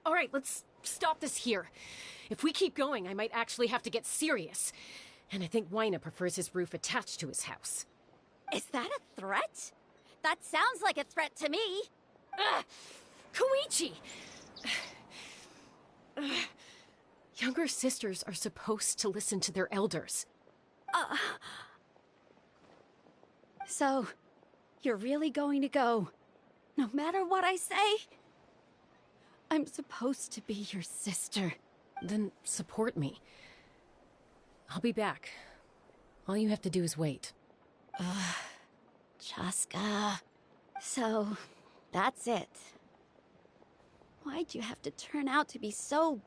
All right, let's stop this here. If we keep going, I might actually have to get serious. And I think Weina prefers his roof attached to his house. Is that a threat? That sounds like a threat to me. Koichi! Younger sisters are supposed to listen to their elders. So, you're really going to go, no matter what I say? I'm supposed to be your sister. Then support me. I'll be back. All you have to do is wait. Chaska. So, that's it. Why'd you have to turn out to be so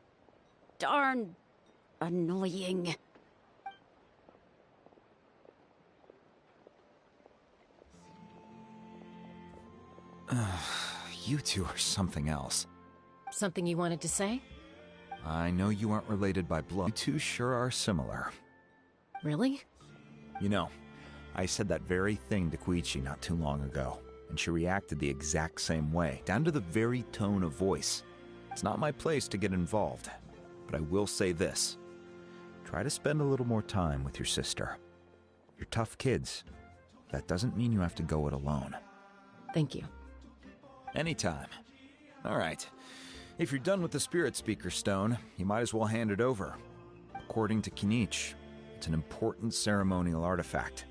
darn annoying? You two are something else. Something you wanted to say? I know you aren't related by blood. You two sure are similar. Really? You know, I said that very thing to Koichi not too long ago, and she reacted the exact same way, down to the very tone of voice. It's not my place to get involved, but I will say this. Try to spend a little more time with your sister. You're tough kids. That doesn't mean you have to go it alone. Thank you. Anytime. All right. If you're done with the Spirit Speaker Stone, you might as well hand it over. According to Kinich, it's an important ceremonial artifact,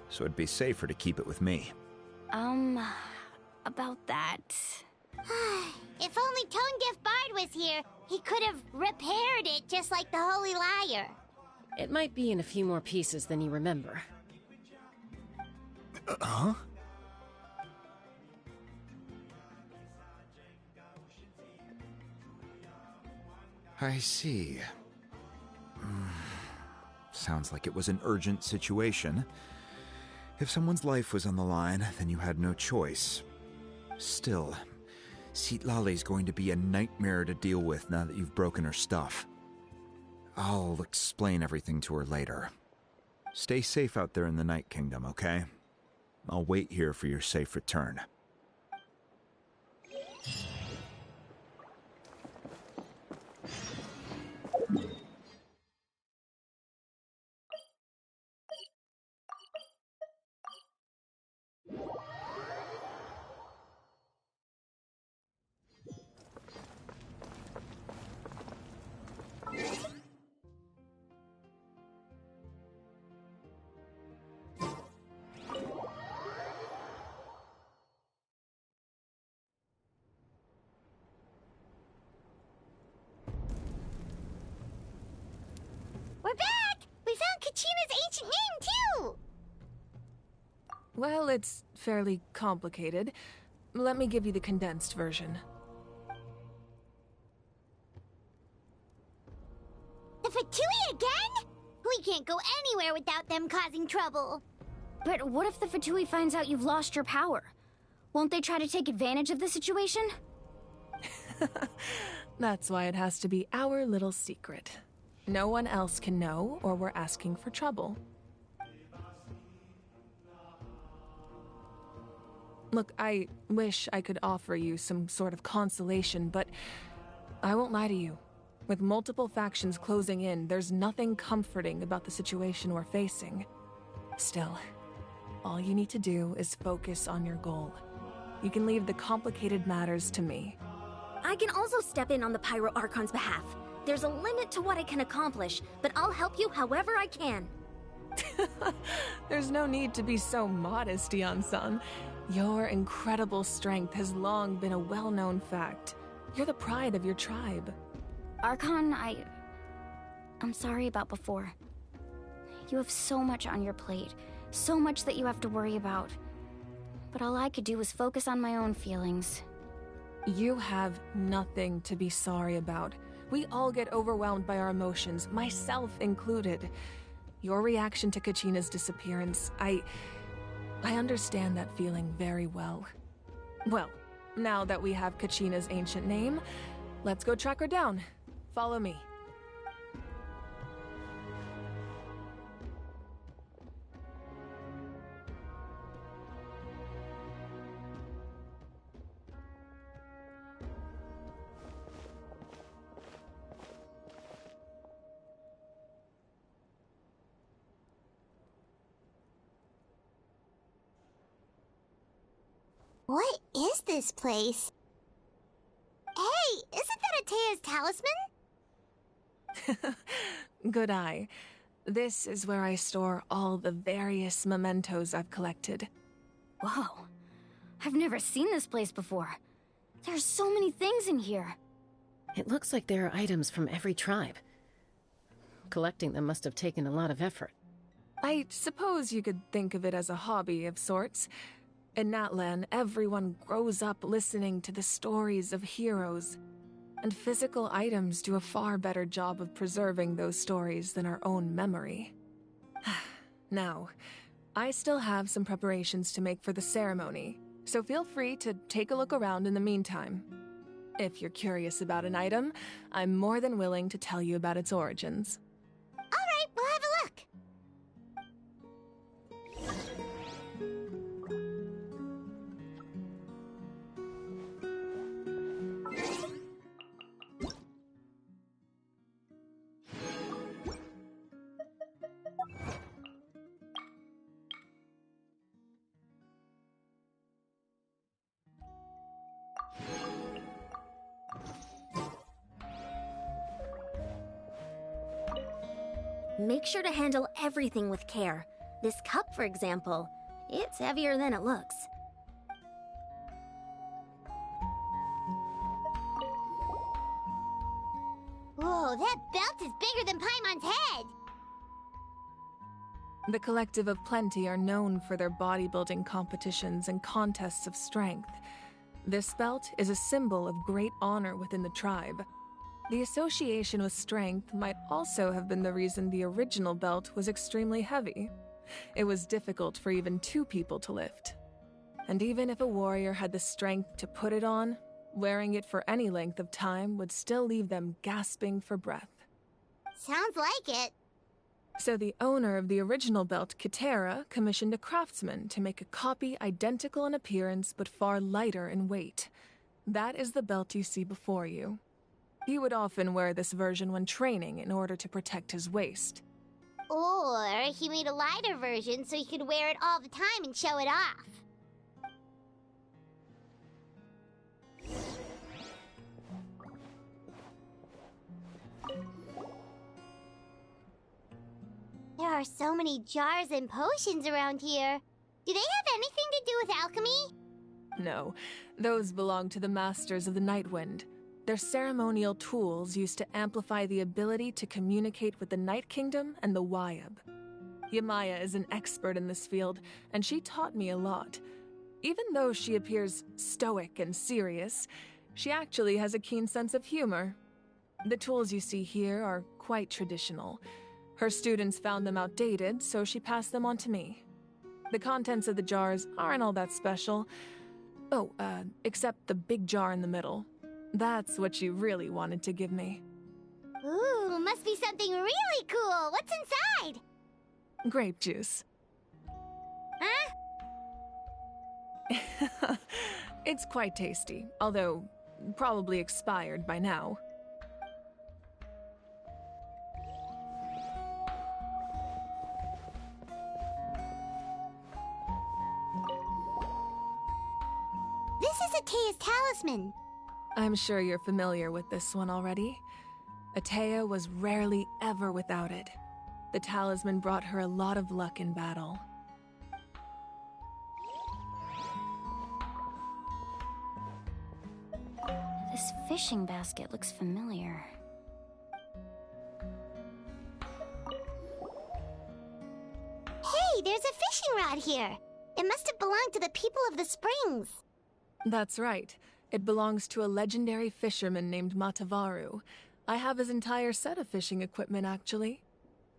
so it'd be safer to keep it with me. About that... If only Tone-Deaf Bard was here, he could have repaired it just like the Holy Liar. It might be in a few more pieces than you remember. Huh? I see. Sounds like it was an urgent situation. If someone's life was on the line, then you had no choice. Still, Citlali's going to be a nightmare to deal with now that you've broken her stuff. I'll explain everything to her later. Stay safe out there in the Night Kingdom, okay? I'll wait here for your safe return. We're back! We found Kachina's ancient name, too! Well, it's fairly complicated. Let me give you the condensed version. The Fatui again? We can't go anywhere without them causing trouble. But what if the Fatui finds out you've lost your power? Won't they try to take advantage of the situation? That's why it has to be our little secret. No one else can know, or we're asking for trouble. Look, I wish I could offer you some sort of consolation, but I won't lie to you. With multiple factions closing in, there's nothing comforting about the situation we're facing. Still, all you need to do is focus on your goal. You can leave the complicated matters to me. I can also step in on the Pyro Archon's behalf. There's a limit to what I can accomplish, but I'll help you however I can. There's no need to be so modest, Yan-san. Your incredible strength has long been a well-known fact. You're the pride of your tribe. Archon, I'm sorry about before. You have so much on your plate, so much that you have to worry about. But all I could do was focus on my own feelings. You have nothing to be sorry about. We all get overwhelmed by our emotions, myself included. Your reaction to Kachina's disappearance, I understand that feeling very well. Well, now that we have Kachina's ancient name, let's go track her down. Follow me. What is this place? Hey, isn't that Atea's talisman? Good eye. This is where I store all the various mementos I've collected. Whoa. I've never seen this place before. There's so many things in here. It looks like there are items from every tribe. Collecting them must have taken a lot of effort. I suppose you could think of it as a hobby of sorts. In Natlan, everyone grows up listening to the stories of heroes, and physical items do a far better job of preserving those stories than our own memory. Now, I still have some preparations to make for the ceremony, so feel free to take a look around in the meantime. If you're curious about an item, I'm more than willing to tell you about its origins. All right, we'll have a look. Make sure to handle everything with care. This cup, for example, it's heavier than it looks. Whoa, that belt is bigger than Paimon's head! The Collective of Plenty are known for their bodybuilding competitions and contests of strength. This belt is a symbol of great honor within the tribe. The association with strength might also have been the reason the original belt was extremely heavy. It was difficult for even 2 people to lift. And even if a warrior had the strength to put it on, wearing it for any length of time would still leave them gasping for breath. Sounds like it. So the owner of the original belt, Kitera, commissioned a craftsman to make a copy identical in appearance but far lighter in weight. That is the belt you see before you. He would often wear this version when training in order to protect his waist. Or he made a lighter version so he could wear it all the time and show it off. There are so many jars and potions around here. Do they have anything to do with alchemy? No, those belong to the Masters of the Nightwind. They're ceremonial tools used to amplify the ability to communicate with the Night Kingdom and the Wyab. Yamaya is an expert in this field, and she taught me a lot. Even though she appears stoic and serious, she actually has a keen sense of humor. The tools you see here are quite traditional. Her students found them outdated, so she passed them on to me. The contents of the jars aren't all that special. Oh, except the big jar in the middle. That's what she really wanted to give me. Ooh, must be something really cool. What's inside? Grape juice. Huh? It's quite tasty, although probably expired by now. This is Atea's talisman. I'm sure you're familiar with this one already. Atea was rarely ever without it. The talisman brought her a lot of luck in battle. This fishing basket looks familiar. Hey, there's a fishing rod here. It must have belonged to the people of the springs. That's right. It belongs to a legendary fisherman named Matavaru. I have his entire set of fishing equipment, actually.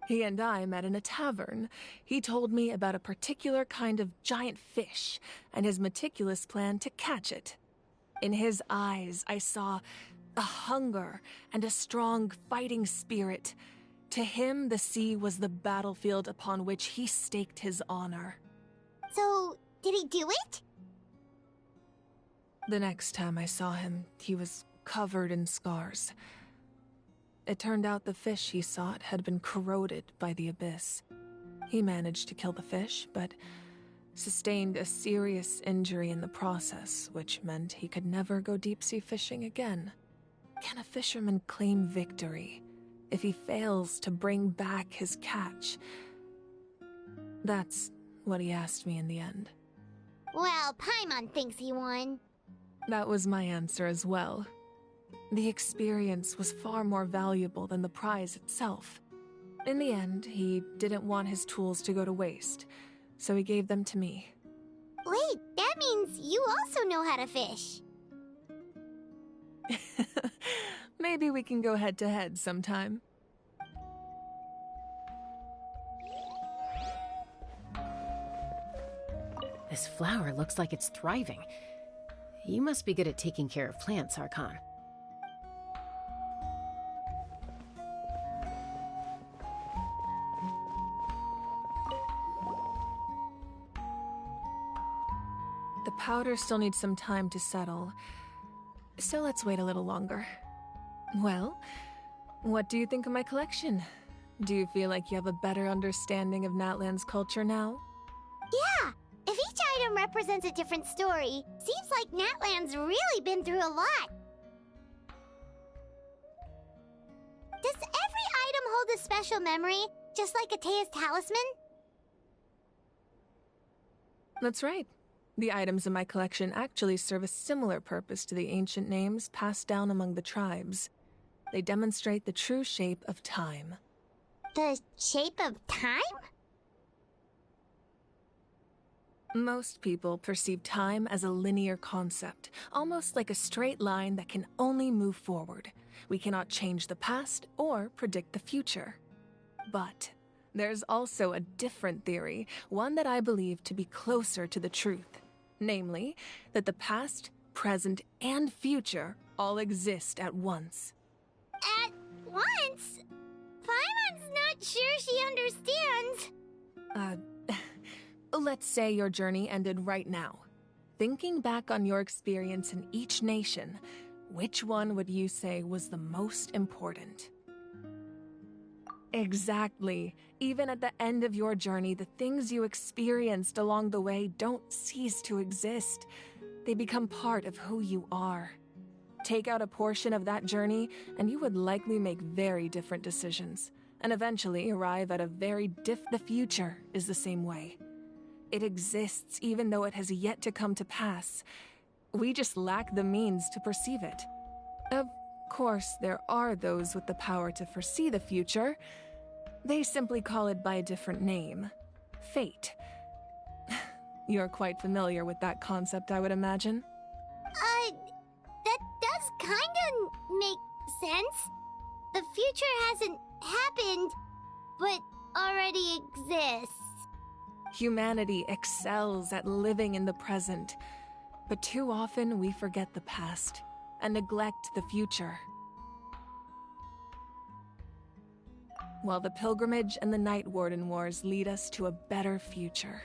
He and I met in a tavern. He told me about a particular kind of giant fish and his meticulous plan to catch it. In his eyes, I saw a hunger and a strong fighting spirit. To him, the sea was the battlefield upon which he staked his honor. So, did he do it? The next time I saw him, he was covered in scars. It turned out the fish he sought had been corroded by the abyss. He managed to kill the fish, but sustained a serious injury in the process, which meant he could never go deep-sea fishing again. Can a fisherman claim victory if he fails to bring back his catch? That's what he asked me in the end. Well, Paimon thinks he won. That was my answer as well. The experience was far more valuable than the prize itself. In the end, he didn't want his tools to go to waste, so he gave them to me. Wait, that means you also know how to fish. Maybe we can go head-to-head sometime. This flower looks like it's thriving. You must be good at taking care of plants, Archon. The powder still needs some time to settle, so let's wait a little longer. Well, what do you think of my collection? Do you feel like you have a better understanding of Natlan's culture now? Yeah! If each item represents a different story, seems like Natlan's really been through a lot. Does every item hold a special memory, just like Atea's talisman? That's right. The items in my collection actually serve a similar purpose to the ancient names passed down among the tribes. They demonstrate the true shape of time. The shape of time? Most people perceive time as a linear concept, almost like a straight line that can only move forward. We cannot change the past or predict the future. But there's also a different theory, one that I believe to be closer to the truth. Namely, that the past, present, and future all exist at once. At once? Paimon's not sure she understands. Let's say your journey ended right now. Thinking back on your experience in each nation, which one would you say was the most important? Exactly. Even at the end of your journey, the things you experienced along the way don't cease to exist. They become part of who you are. Take out a portion of that journey, and you would likely make very different decisions, and eventually arrive at a very The future is the same way. It exists even though it has yet to come to pass. We just lack the means to perceive it. Of course, there are those with the power to foresee the future. They simply call it by a different name. Fate. You're quite familiar with that concept, I would imagine. That does kinda make sense. The future hasn't happened, but already exists. Humanity excels at living in the present, but too often we forget the past and neglect the future. While the pilgrimage and the Night Warden Wars lead us to a better future.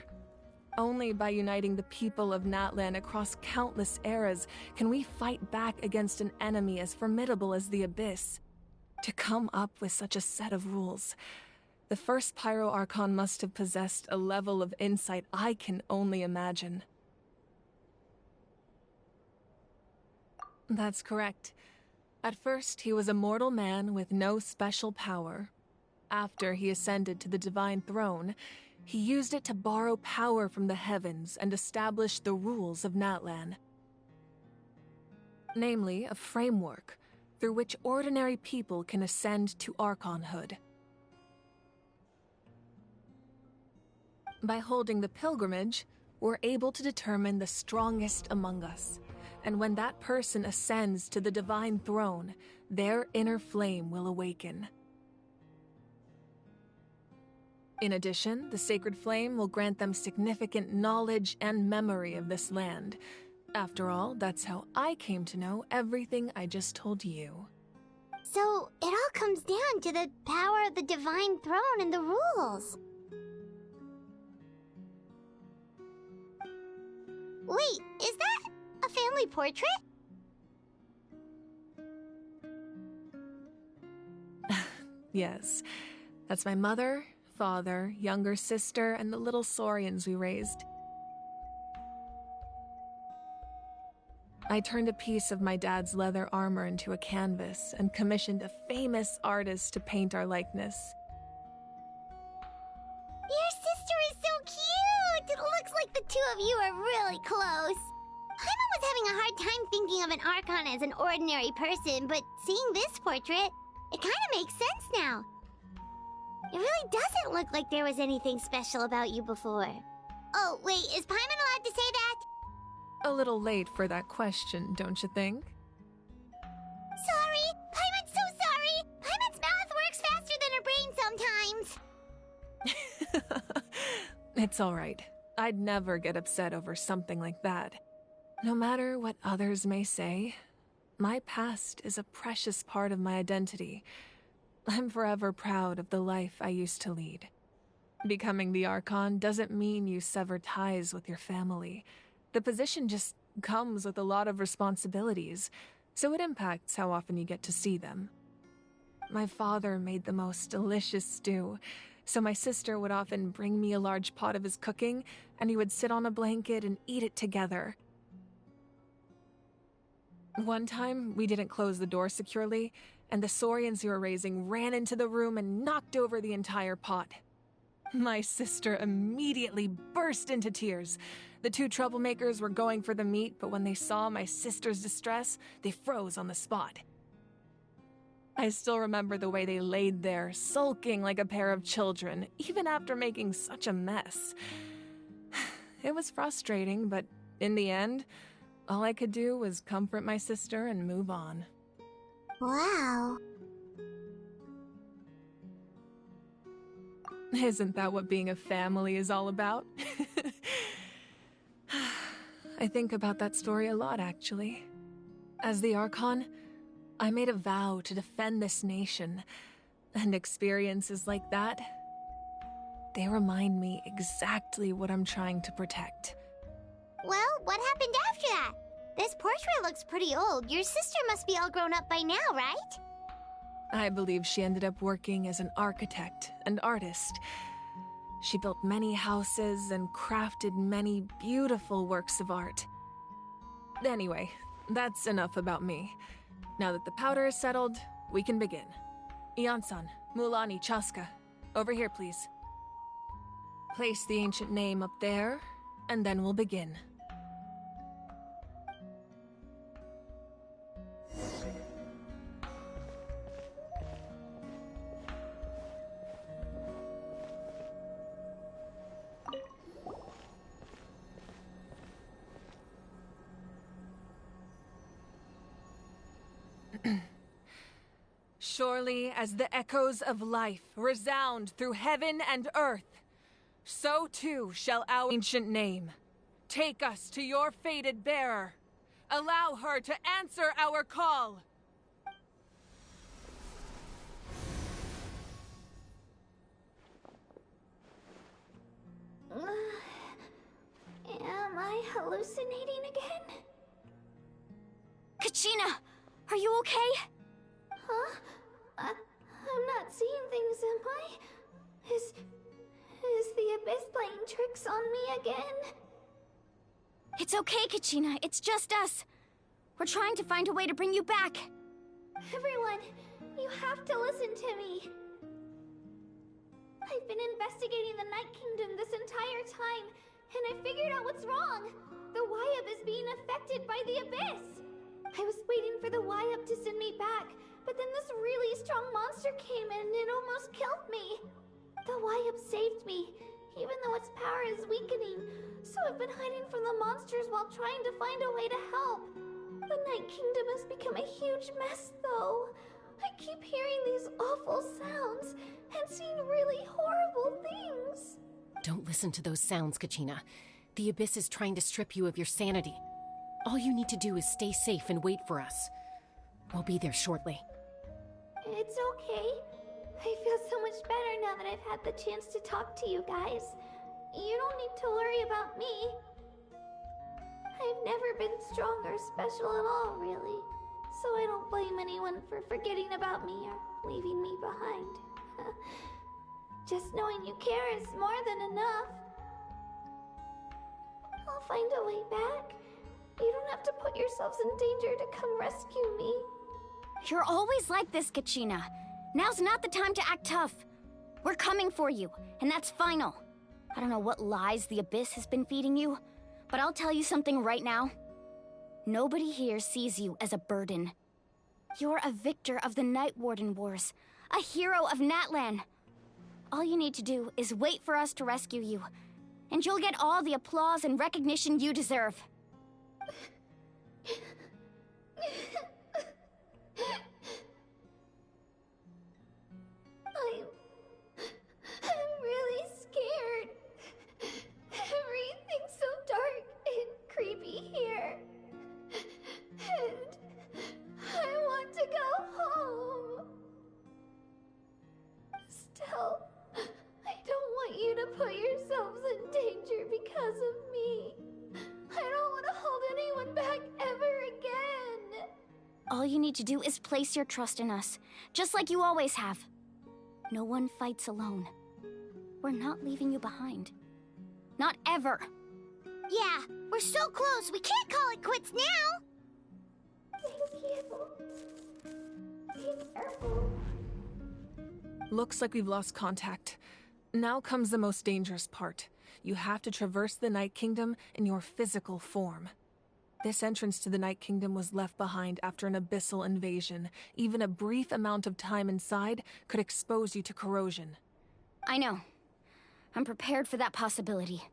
Only by uniting the people of Natlan across countless eras can we fight back against an enemy as formidable as the Abyss. To come up with such a set of rules, the first Pyro Archon must have possessed a level of insight I can only imagine. That's correct. At first, he was a mortal man with no special power. After he ascended to the divine throne, he used it to borrow power from the heavens and establish the rules of Natlan. Namely, a framework through which ordinary people can ascend to Archonhood. By holding the pilgrimage, we're able to determine the strongest among us, And when that person ascends to the divine throne, their inner flame will awaken. In addition, the sacred flame will grant them significant knowledge and memory of this land. After all, that's how I came to know everything I just told you. So, it all comes down to the power of the divine throne and the rules. Wait, is that a family portrait? Yes, that's my mother, father, younger sister, and the little saurians we raised. I turned a piece of my dad's leather armor into a canvas and commissioned a famous artist to paint our likeness. Your sister is so cute! It looks like the two of you are really close. Paimon was having a hard time thinking of an Archon as an ordinary person, but seeing this portrait, it kind of makes sense now. It really doesn't look like there was anything special about you before. Oh, wait, is Paimon allowed to say that? A little late for that question, don't you think? Sorry! Paimon's so sorry! Paimon's mouth works faster than her brain sometimes! It's alright. I'd never get upset over something like that. No matter what others may say, my past is a precious part of my identity. I'm forever proud of the life I used to lead. Becoming the Archon doesn't mean you sever ties with your family. The position just comes with a lot of responsibilities, so it impacts how often you get to see them. My father made the most delicious stew, so my sister would often bring me a large pot of his cooking, and we would sit on a blanket and eat it together. One time, we didn't close the door securely, and the saurians we were raising ran into the room and knocked over the entire pot. My sister immediately burst into tears. The two troublemakers were going for the meat, but when they saw my sister's distress, they froze on the spot. I still remember the way they laid there, sulking like a pair of children, even after making such a mess. It was frustrating, but in the end, all I could do was comfort my sister and move on. Wow. Isn't that what being a family is all about? I think about that story a lot, actually. As the Archon, I made a vow to defend this nation, and experiences like that, they remind me exactly what I'm trying to protect. Well, what happened after that? This portrait looks pretty old. Your sister must be all grown up by now, right? I believe she ended up working as an architect and artist. She built many houses and crafted many beautiful works of art. Anyway, that's enough about me. Now that the powder is settled, we can begin. Ian-san, Mulani, Chaska, over here please. Place the ancient name up there, and then we'll begin. Surely as the echoes of life resound through heaven and earth, so too shall our ancient name. Take us to your fated bearer. Allow her to answer our call. Am I hallucinating again? Kachina, are you okay? Huh? I'm not seeing things, am I? Is the Abyss playing tricks on me again? It's okay, Kachina. It's just us. We're trying to find a way to bring you back. Everyone, you have to listen to me. I've been investigating the Night Kingdom this entire time, and I figured out what's wrong. The Wyab is being affected by the Abyss. I was waiting for the Wyab to send me back, but then this really strong monster came in and it almost killed me. The Wyab saved me, even though its power is weakening, so I've been hiding from the monsters while trying to find a way to help. The Night Kingdom has become a huge mess, though. I keep hearing these awful sounds and seeing really horrible things. Don't listen to those sounds, Kachina. The Abyss is trying to strip you of your sanity. All you need to do is stay safe and wait for us. We'll be there shortly. It's okay. I feel so much better now that I've had the chance to talk to you guys. You don't need to worry about me. I've never been strong or special at all, really. So I don't blame anyone for forgetting about me or leaving me behind. Just knowing you care is more than enough. I'll find a way back. You don't have to put yourselves in danger to come rescue me. You're always like this, Kachina. Now's not the time to act tough. We're coming for you, and that's final. I don't know what lies the Abyss has been feeding you, but I'll tell you something right now. Nobody here sees you as a burden. You're a victor of the Night Warden Wars, a hero of Natlan. All you need to do is wait for us to rescue you, and you'll get all the applause and recognition you deserve. I'm really scared. Everything's so dark and creepy here. And I want to go home. Still, I don't want you to put yourselves in danger because of me. I don't want to hold anyone back ever again. All you need to do is place your trust in us, just like you always have. No one fights alone. We're not leaving you behind. Not ever. Yeah, we're so close, we can't call it quits now! Thank you. Be careful. Looks like we've lost contact. Now comes the most dangerous part. You have to traverse the Night Kingdom in your physical form. This entrance to the Night Kingdom was left behind after an abyssal invasion. Even a brief amount of time inside could expose you to corrosion. I know. I'm prepared for that possibility.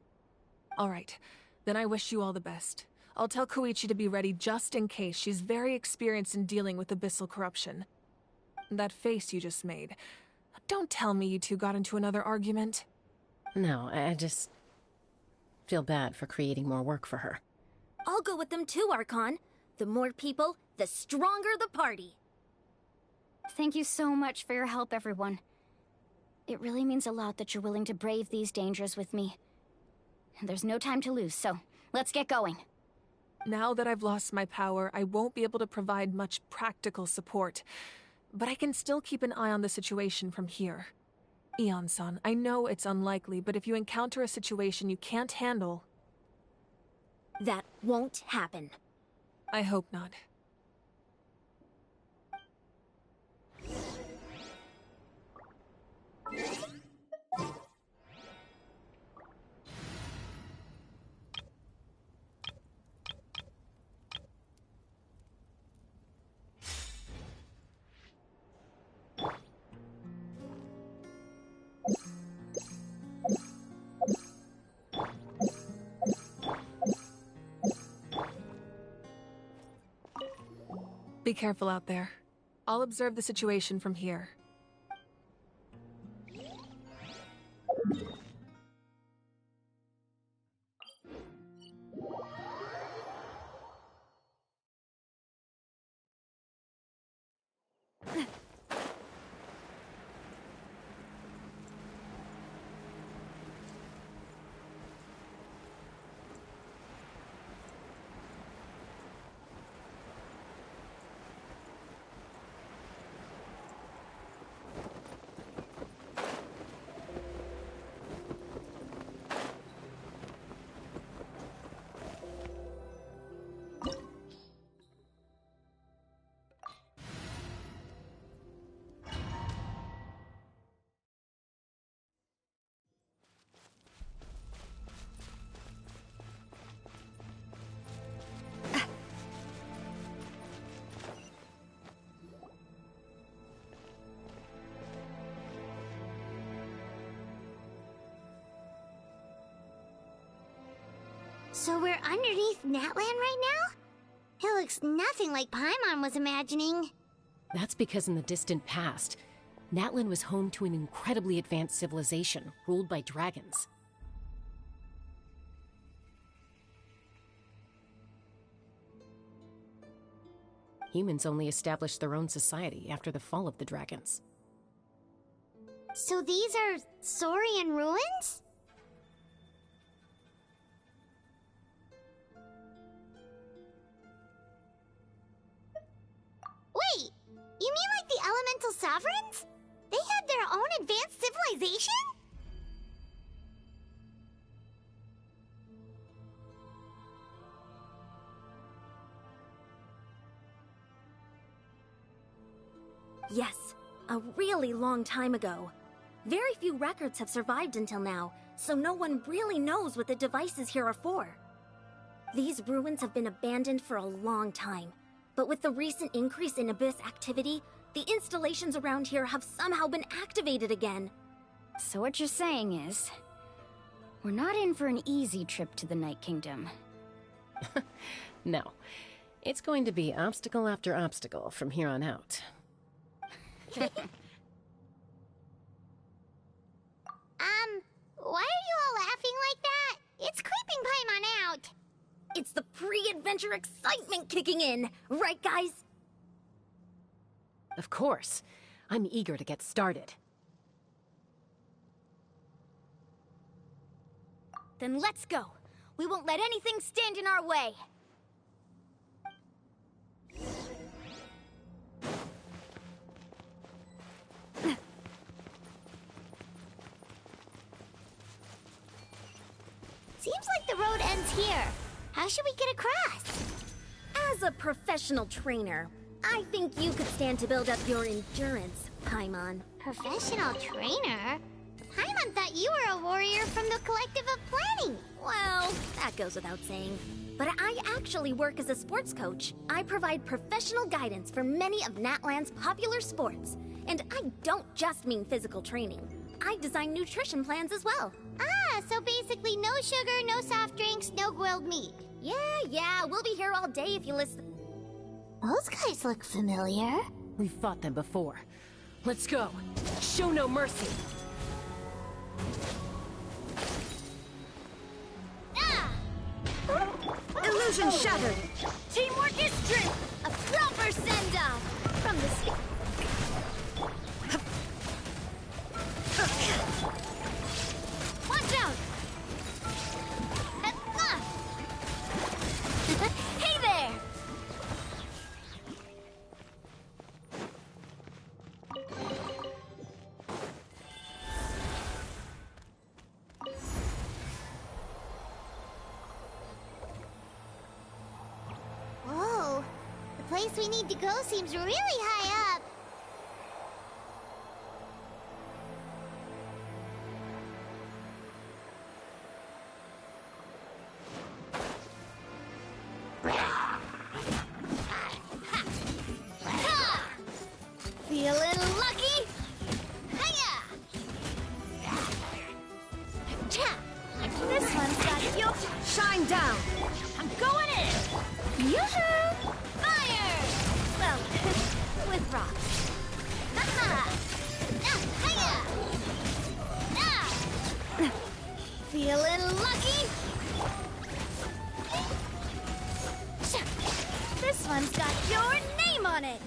All right, then I wish you all the best. I'll tell Koichi to be ready just in case. She's very experienced in dealing with abyssal corruption. That face you just made. Don't tell me you two got into another argument. No, I just feel bad for creating more work for her. I'll go with them too, Archon. The more people, the stronger the party. Thank you so much for your help, everyone. It really means a lot that you're willing to brave these dangers with me. And there's no time to lose, so let's get going. Now that I've lost my power, I won't be able to provide much practical support. But I can still keep an eye on the situation from here. Eon-san, I know it's unlikely, but if you encounter a situation you can't handle... That won't happen. I hope not. Be careful out there. I'll observe the situation from here. So we're underneath Natlan right now? It looks nothing like Paimon was imagining. That's because in the distant past, Natlan was home to an incredibly advanced civilization ruled by dragons. Humans only established their own society after the fall of the dragons. So these are Saurian ruins? Wait, you mean like the elemental sovereigns? They had their own advanced civilization? Yes, a really long time ago. Very few records have survived until now, so no one really knows what the devices here are for. These ruins have been abandoned for a long time, but with the recent increase in Abyss activity, the installations around here have somehow been activated again. So what you're saying is, we're not in for an easy trip to the Night Kingdom. No. It's going to be obstacle after obstacle from here on out. Why are you all laughing like that? It's creeping Paimon out. It's the pre-adventure excitement kicking in, right guys? Of course. I'm eager to get started. Then let's go. We won't let anything stand in our way. Seems like the road ends here. How should we get across? As a professional trainer, I think you could stand to build up your endurance, Paimon. Professional trainer? Paimon thought you were a warrior from the Collective of Planning. Well, that goes without saying. But I actually work as a sports coach. I provide professional guidance for many of Natlan's popular sports. And I don't just mean physical training. I design nutrition plans as well. Ah, so basically no sugar, no soft drinks, no grilled meat. Yeah, we'll be here all day if you listen. Those guys look familiar. We've fought them before. Let's go. Show no mercy. Illusion shattered. Teamwork is strength. A proper send-off from the sky. Watch out! Hey there! Whoa, the place we need to go seems really high up. Feeling lucky? Hiya! This one's got you. Shine down. I'm going in. Yoo-hoo! Fire! Well, with rocks. Ha-ha! Hiya! Feeling lucky? This one's got your name on it.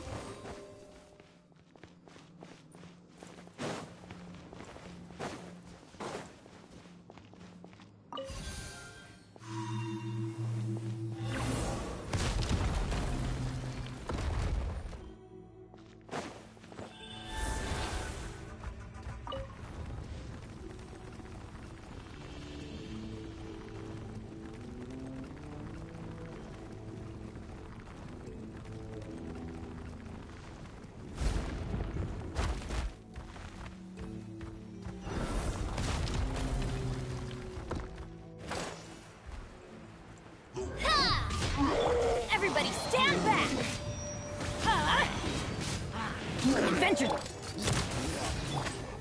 Everybody stand back! Adventure!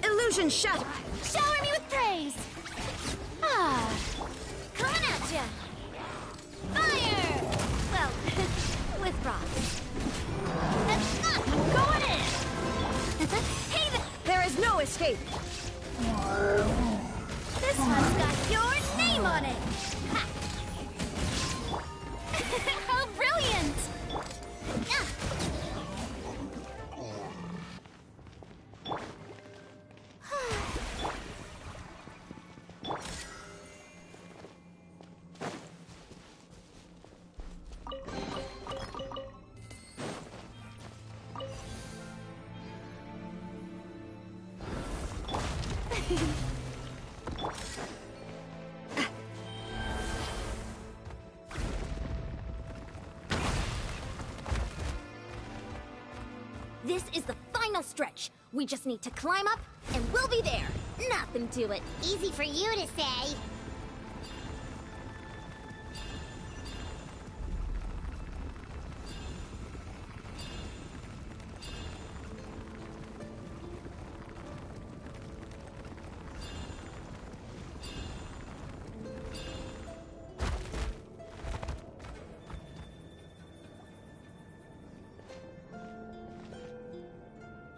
Illusion shattered! Shower me with praise! Coming at ya! Fire! Well, rough. Going in! Hey there! There is no escape! This one's got your name on it! Ha. How brilliant! This is the final stretch. We just need to climb up, and we'll be there. Nothing to it. Easy for you to say.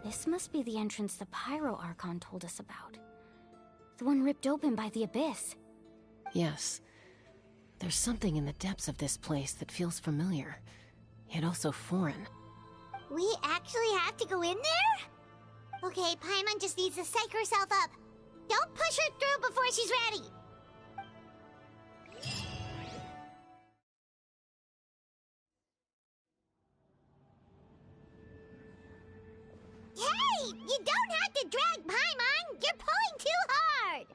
This must be the entrance the Pyro Archon told us about. The one ripped open by the Abyss. Yes. There's something in the depths of this place that feels familiar, yet also foreign. We actually have to go in there? Okay, Paimon just needs to psych herself up. Don't push her through before she's ready. Hey! You don't have to drag Paimon! You're pulling too hard!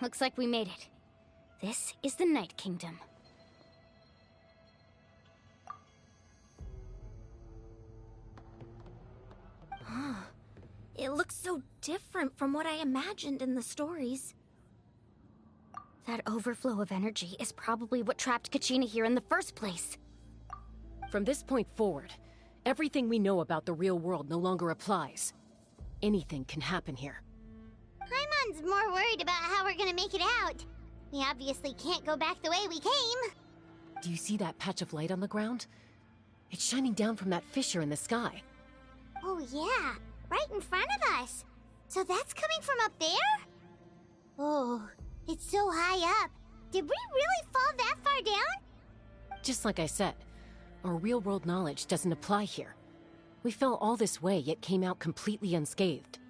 Looks like we made it. This is the Night Kingdom. It looks so different from what I imagined in the stories. That overflow of energy is probably what trapped Kachina here in the first place. From this point forward, everything we know about the real world no longer applies. Anything can happen here. Paimon's more worried about how we're gonna make it out. We obviously can't go back the way we came. Do you see that patch of light on the ground? It's shining down from that fissure in the sky. Oh yeah, right in front of us. So that's coming from up there? Oh, it's so high up. Did we really fall that far down? Just like I said, our real-world knowledge doesn't apply here. We fell all this way, yet came out completely unscathed.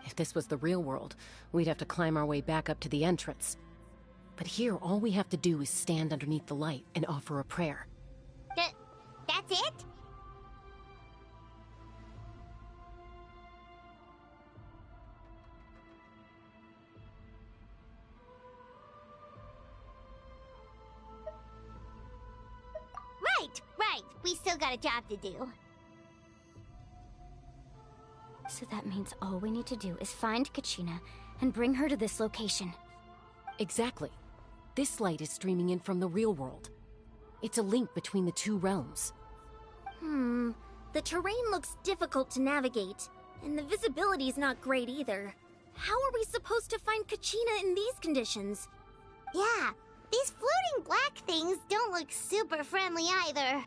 If this was the real world, we'd have to climb our way back up to the entrance. But here, all we have to do is stand underneath the light and offer a prayer. That's it? Right. We still got a job to do. So that means all we need to do is find Kachina and bring her to this location. Exactly. This light is streaming in from the real world. It's a link between the two realms. The terrain looks difficult to navigate, and the visibility's not great either. How are we supposed to find Kachina in these conditions? Yeah, these floating black things don't look super friendly either.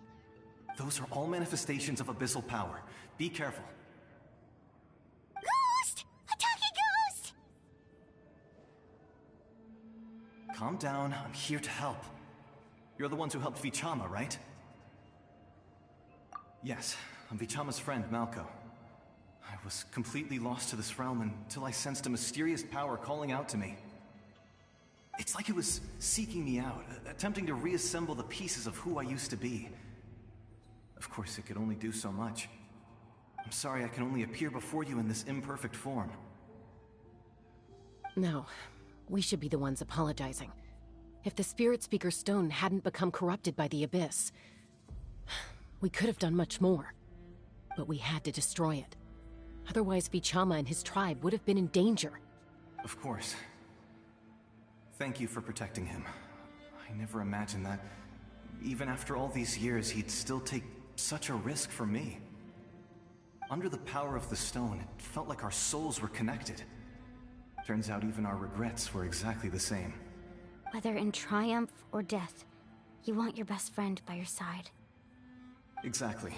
Those are all manifestations of abyssal power. Be careful. Ghost! A talking ghost! Calm down, I'm here to help. You're the ones who helped Vichama, right? Yes, I'm Vichama's friend, Malko. I was completely lost to this realm until I sensed a mysterious power calling out to me. It's like it was seeking me out, attempting to reassemble the pieces of who I used to be. Of course, it could only do so much. I'm sorry I can only appear before you in this imperfect form. No, we should be the ones apologizing. If the Spirit Speaker Stone hadn't become corrupted by the Abyss, we could have done much more. But we had to destroy it. Otherwise, Vichama and his tribe would have been in danger. Of course. Thank you for protecting him. I never imagined that, even after all these years, he'd still take such a risk for me. Under the power of the stone, it felt like our souls were connected. Turns out even our regrets were exactly the same. Whether in triumph or death, you want your best friend by your side. Exactly.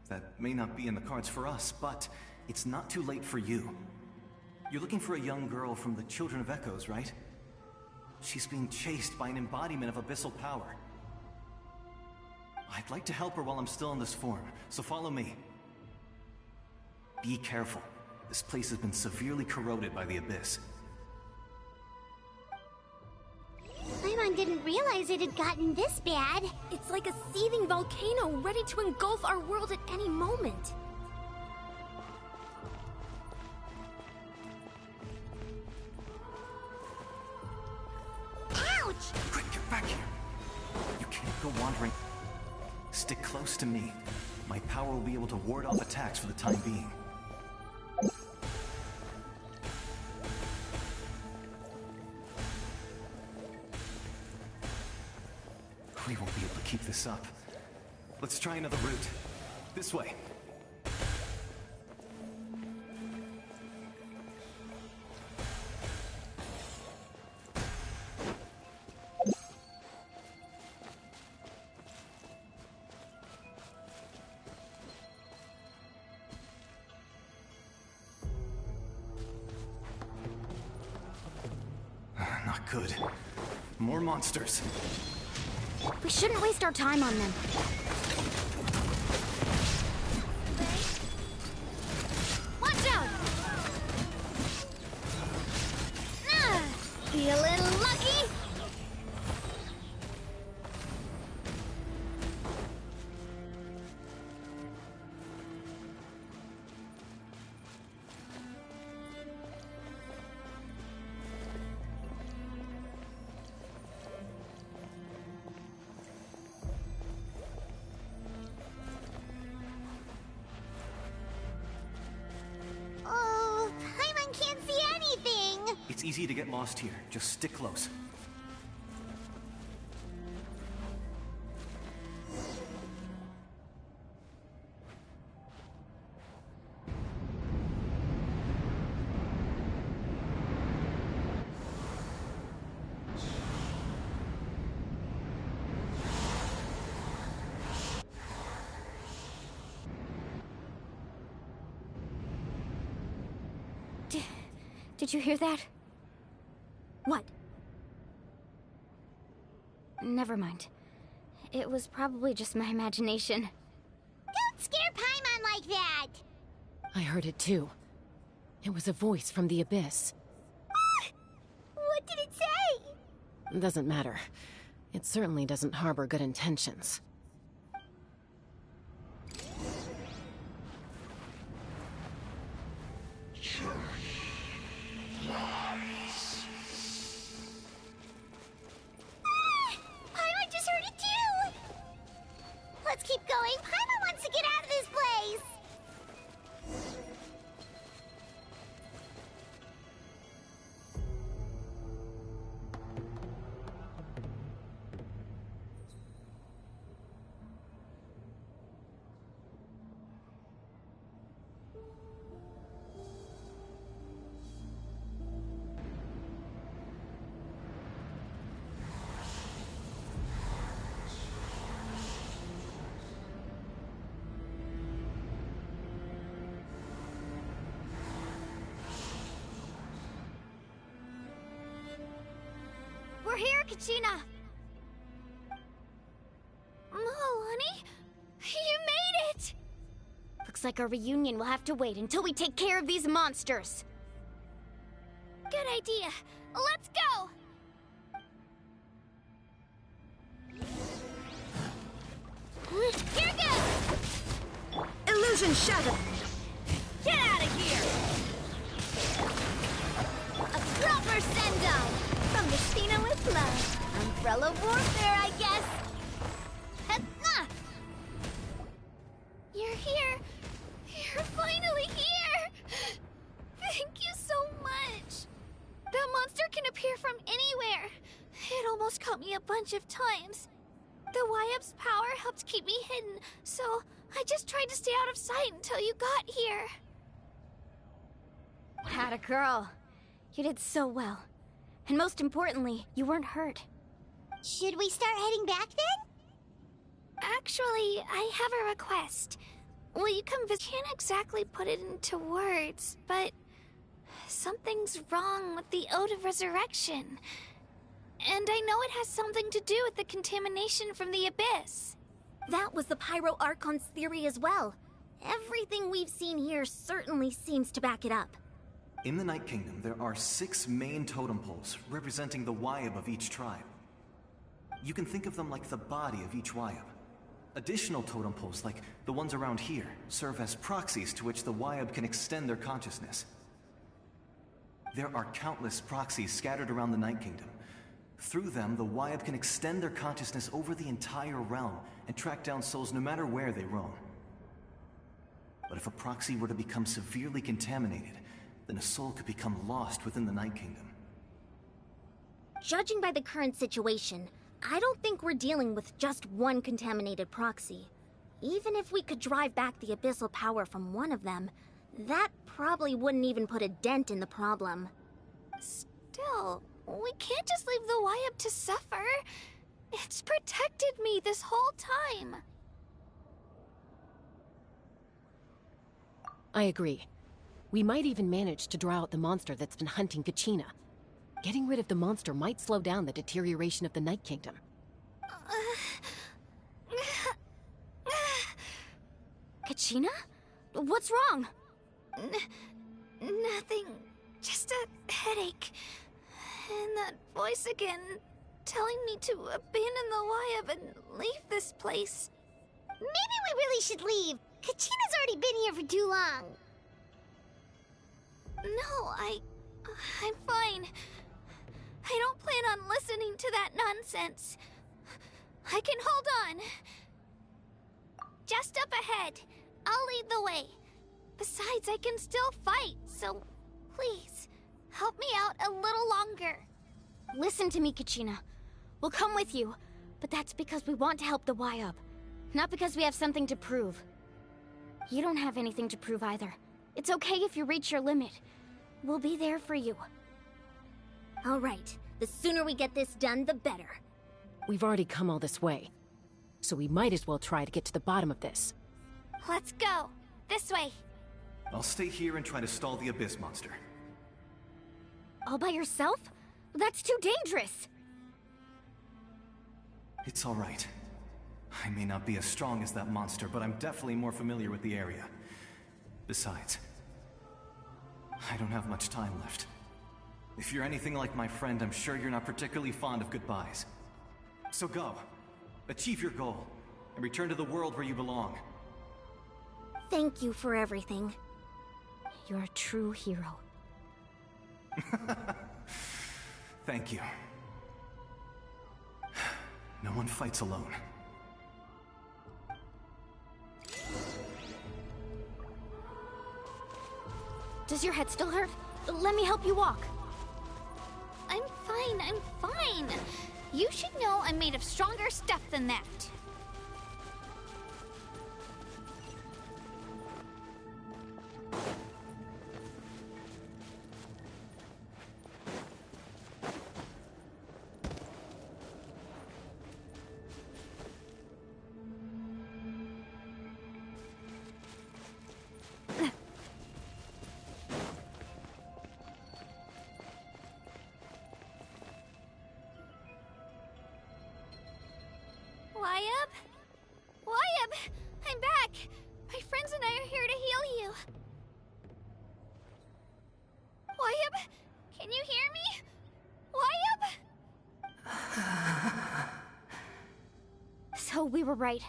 That may not be in the cards for us, but it's not too late for you. You're looking for a young girl from the Children of Echoes, right? She's being chased by an embodiment of abyssal power. I'd like to help her while I'm still in this form, so follow me. Be careful. This place has been severely corroded by the abyss. Paimon didn't realize it had gotten this bad. It's like a seething volcano ready to engulf our world at any moment. Ouch! Quick, get back here! You can't go wandering. Stick close to me. My power will be able to ward off attacks for the time being. We won't be able to keep this up. Let's try another route. This way. Not good. More monsters. We shouldn't waste our time on them. Watch out! Feeling lucky? Oh, Paimon can't see anything! It's easy to get lost here. Just stick close. Did you hear that? What? Never mind. It was probably just my imagination. Don't scare Paimon like that! I heard it too. It was a voice from the abyss. What did it say? Doesn't matter. It certainly doesn't harbor good intentions. Paimon just heard it too! Let's keep going. Paimon wants to get out of this place! We're here, Kachina! Oh, honey? You made it! Looks like our reunion will have to wait until we take care of these monsters. Good idea. Let's go! Here goes! Illusion shattered! Get out of here! A proper send-off! From Destino with love. Umbrella warfare, I guess. You're here. You're finally here. Thank you so much. That monster can appear from anywhere. It almost caught me a bunch of times. The YF's power helped keep me hidden, so I just tried to stay out of sight until you got here. Atta girl. You did so well. And most importantly, you weren't hurt. Should we start heading back then? Actually, I have a request. Will you come visit? Can't exactly put it into words, but something's wrong with the Ode of Resurrection. And I know it has something to do with the contamination from the Abyss. That was the Pyro Archon's theory as well. Everything we've seen here certainly seems to back it up. In the Night Kingdom, there are 6 main totem poles representing the Wyab of each tribe. You can think of them like the body of each Wyab. Additional totem poles, like the ones around here, serve as proxies to which the Wyab can extend their consciousness. There are countless proxies scattered around the Night Kingdom. Through them, the Wyab can extend their consciousness over the entire realm and track down souls no matter where they roam. But if a proxy were to become severely contaminated, then a soul could become lost within the Night Kingdom. Judging by the current situation, I don't think we're dealing with just one contaminated proxy. Even if we could drive back the abyssal power from one of them, that probably wouldn't even put a dent in the problem. Still, we can't just leave the Wyab to suffer. It's protected me this whole time. I agree. We might even manage to draw out the monster that's been hunting Kachina. Getting rid of the monster might slow down the deterioration of the Night Kingdom. Kachina? What's wrong? Nothing. Just a headache. And that voice again, telling me to abandon the Wyab and leave this place. Maybe we really should leave. Kachina's already been here for too long. No, I'm fine. I don't plan on listening to that nonsense. I can hold on. Just up ahead. I'll lead the way. Besides, I can still fight, so please, help me out a little longer. Listen to me, Kachina. We'll come with you, but that's because we want to help the Wyab, not because we have something to prove. You don't have anything to prove either. It's okay if you reach your limit. We'll be there for you. All right. The sooner we get this done, the better. We've already come all this way, so we might as well try to get to the bottom of this. Let's go. This way. I'll stay here and try to stall the Abyss monster. All by yourself? That's too dangerous. It's all right. I may not be as strong as that monster, but I'm definitely more familiar with the area. Besides, I don't have much time left. If you're anything like my friend, I'm sure you're not particularly fond of goodbyes. So go. Achieve your goal, and return to the world where you belong. Thank you for everything. You're a true hero. Thank you. No one fights alone. Does your head still hurt? Let me help you walk. I'm fine. You should know I'm made of stronger stuff than that. Wyab! I'm back! My friends and I are here to heal you. Wyab, can you hear me? Wyab? So we were right.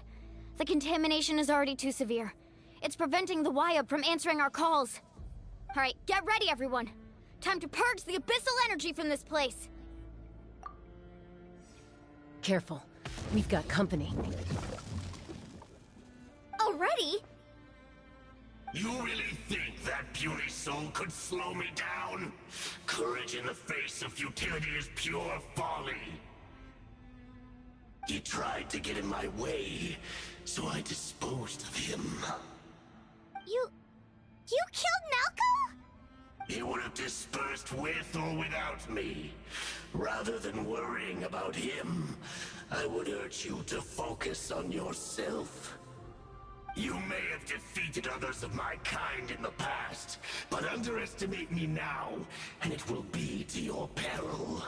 The contamination is already too severe. It's preventing the Wyab from answering our calls. Alright, get ready everyone. Time to purge the abyssal energy from this place. Careful. We've got company. Already? You really think that puny soul could slow me down? Courage in the face of futility is pure folly. He tried to get in my way, so I disposed of him. You killed Malco? he would have dispersed with or without me. Rather than worrying about him, I would urge you to focus on yourself. You may have defeated others of my kind in the past, but underestimate me now, and it will be to your peril.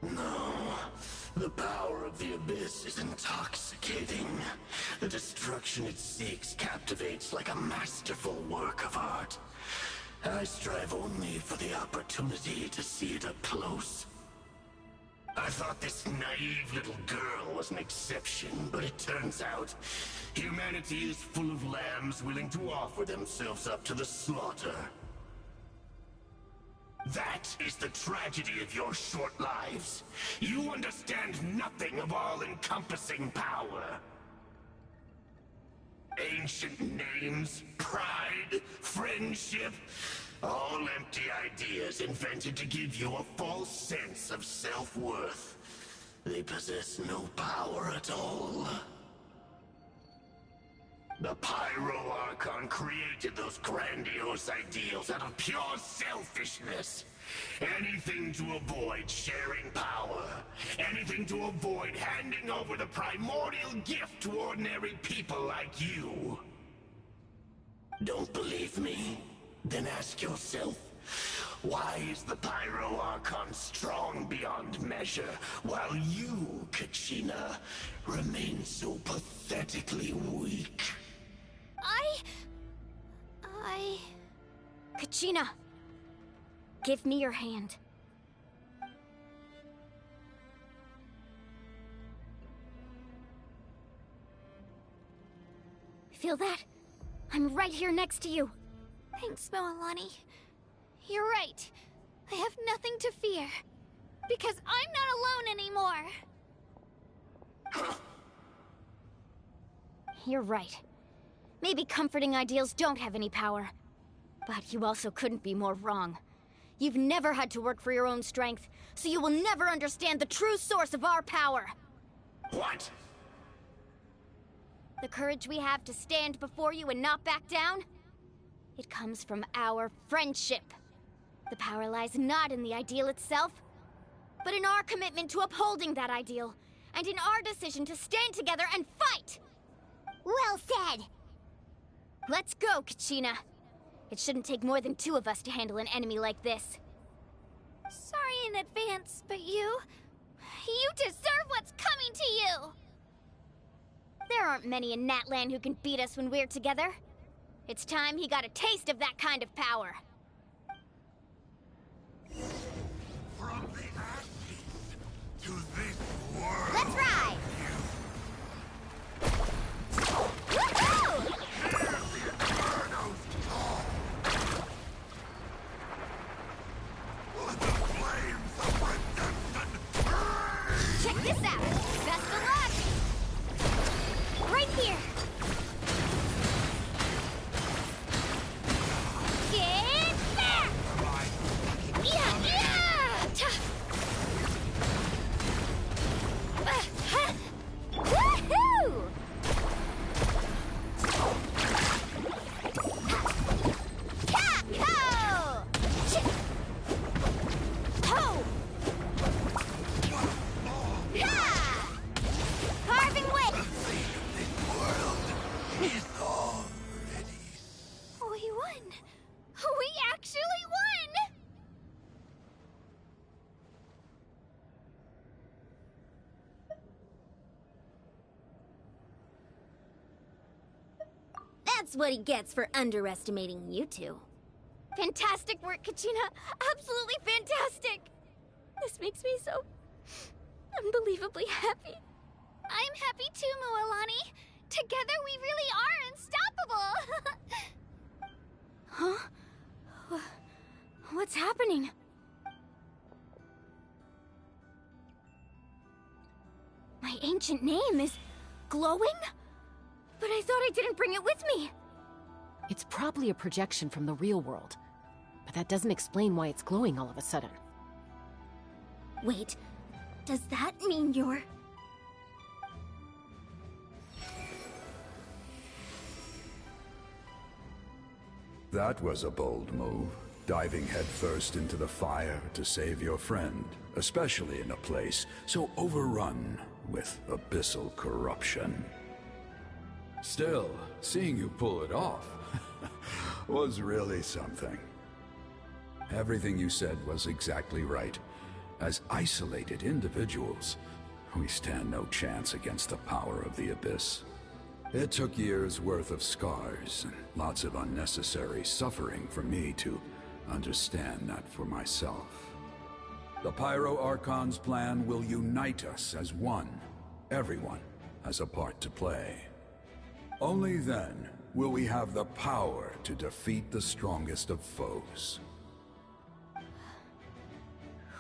No, the power of the Abyss is intoxicating. The destruction it seeks captivates like a masterful work of art. I strive only for the opportunity to see it up close. I thought this naive little girl was an exception, but it turns out humanity is full of lambs willing to offer themselves up to the slaughter. That is the tragedy of your short lives. You understand nothing of all-encompassing power. Ancient names, pride, friendship, all empty ideas invented to give you a false sense of self-worth. They possess no power at all. The Pyro Archon created those grandiose ideals out of pure selfishness. Anything to avoid sharing power. Anything to avoid handing over the primordial gift to ordinary people like you. Don't believe me? Then ask yourself, why is the Pyro Archon strong beyond measure, while you, Kachina, remain so pathetically weak? Kachina, give me your hand. Feel that? I'm right here next to you. Thanks, Moalani. You're right. I have nothing to fear. Because I'm not alone anymore. You're right. Maybe comforting ideals don't have any power. But you also couldn't be more wrong. You've never had to work for your own strength, so you will never understand the true source of our power. What? The courage we have to stand before you and not back down? It comes from our friendship. The power lies not in the ideal itself, but in our commitment to upholding that ideal, and in our decision to stand together and fight! Well said! Let's go, Kachina. It shouldn't take more than 2 of us to handle an enemy like this. Sorry in advance, but you deserve what's coming to you! There aren't many in Natlan who can beat us when we're together. It's time he got a taste of that kind of power. From the ashes to this world. Let's ride! Woohoo! Check this out! Best of luck! Right here! Get back! Yeah, yeah! Woohoo! Ka-ko! Ho! Ha! Carving wit! We won! We actually won! That's what he gets for underestimating you two. Fantastic work, Kachina! Absolutely fantastic! This makes me so unbelievably happy. I'm happy too, Moalani. Together we really are unstoppable! Huh? What's happening? My ancient name is glowing? But I thought I didn't bring it with me. It's probably a projection from the real world, but that doesn't explain why it's glowing all of a sudden. Wait, does that mean you're... That was a bold move, diving headfirst into the fire to save your friend, especially in a place so overrun with abyssal corruption. Still, seeing you pull it off was really something. Everything you said was exactly right. As isolated individuals, we stand no chance against the power of the Abyss. It took years' worth of scars and lots of unnecessary suffering for me to understand that for myself. The Pyro Archon's plan will unite us as one. Everyone has a part to play. Only then will we have the power to defeat the strongest of foes.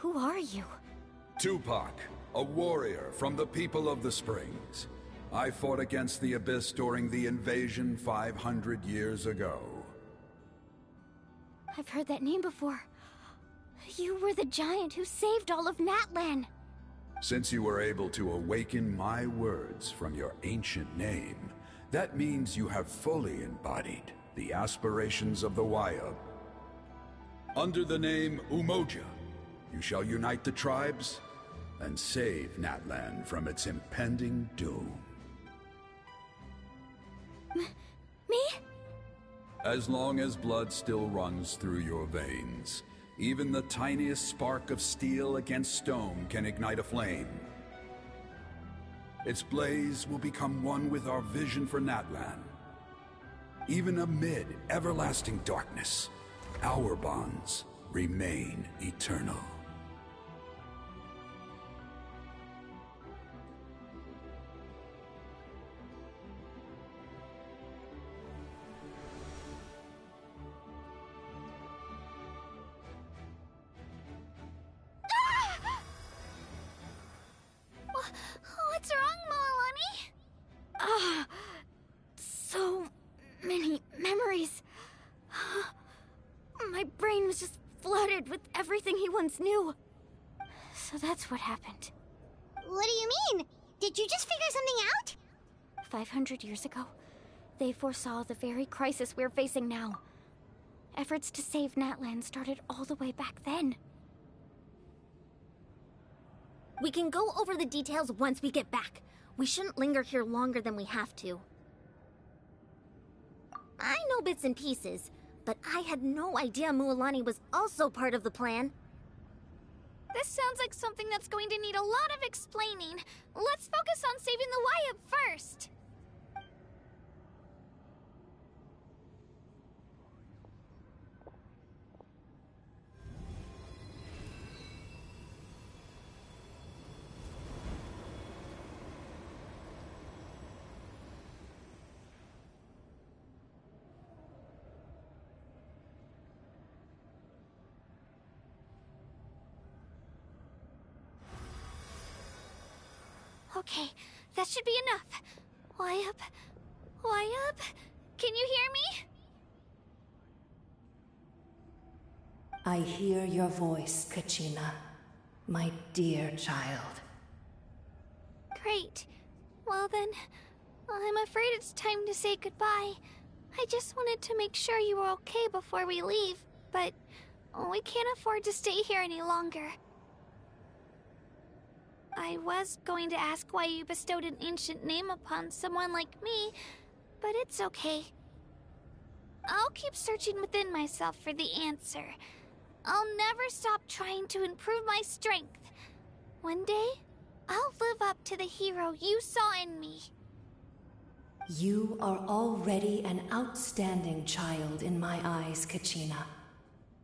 Who are you? Tupac, a warrior from the people of the Springs. I fought against the Abyss during the invasion 500 years ago. I've heard that name before. You were the giant who saved all of Natlan. Since you were able to awaken my words from your ancient name, that means you have fully embodied the aspirations of the Wayab. Under the name Umoja, you shall unite the tribes and save Natlan from its impending doom. Me? As long as blood still runs through your veins, even the tiniest spark of steel against stone can ignite a flame. Its blaze will become one with our vision for Natlan. Even amid everlasting darkness, our bonds remain eternal. What's wrong, Mililani? So many memories. My brain was just flooded with everything he once knew. So that's what happened. What do you mean? Did you just figure something out? 500 years ago, they foresaw the very crisis we're facing now. Efforts to save Natlan started all the way back then. We can go over the details once we get back. We shouldn't linger here longer than we have to. I know bits and pieces, but I had no idea Mualani was also part of the plan. This sounds like something that's going to need a lot of explaining. Let's focus on saving the Wayab first. Okay, that should be enough. Wayab? Wayab? Can you hear me? I hear your voice, Kachina, my dear child. Great. Well then, I'm afraid it's time to say goodbye. I just wanted to make sure you were okay before we leave, but we can't afford to stay here any longer. I was going to ask why you bestowed an ancient name upon someone like me, but it's okay. I'll keep searching within myself for the answer. I'll never stop trying to improve my strength. One day, I'll live up to the hero you saw in me. You are already an outstanding child in my eyes, Kachina.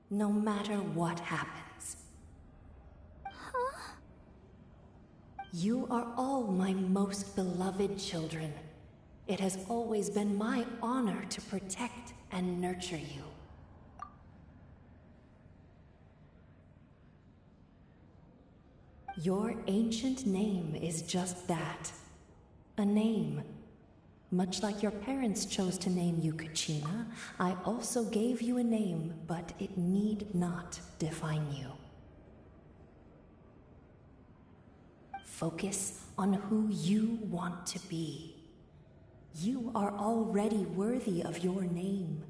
No matter what happens. Huh? You are all my most beloved children. It has always been my honor to protect and nurture you. Your ancient name is just that. A name. Much like your parents chose to name you Kachina, I also gave you a name, but it need not define you. Focus on who you want to be. You are already worthy of your name.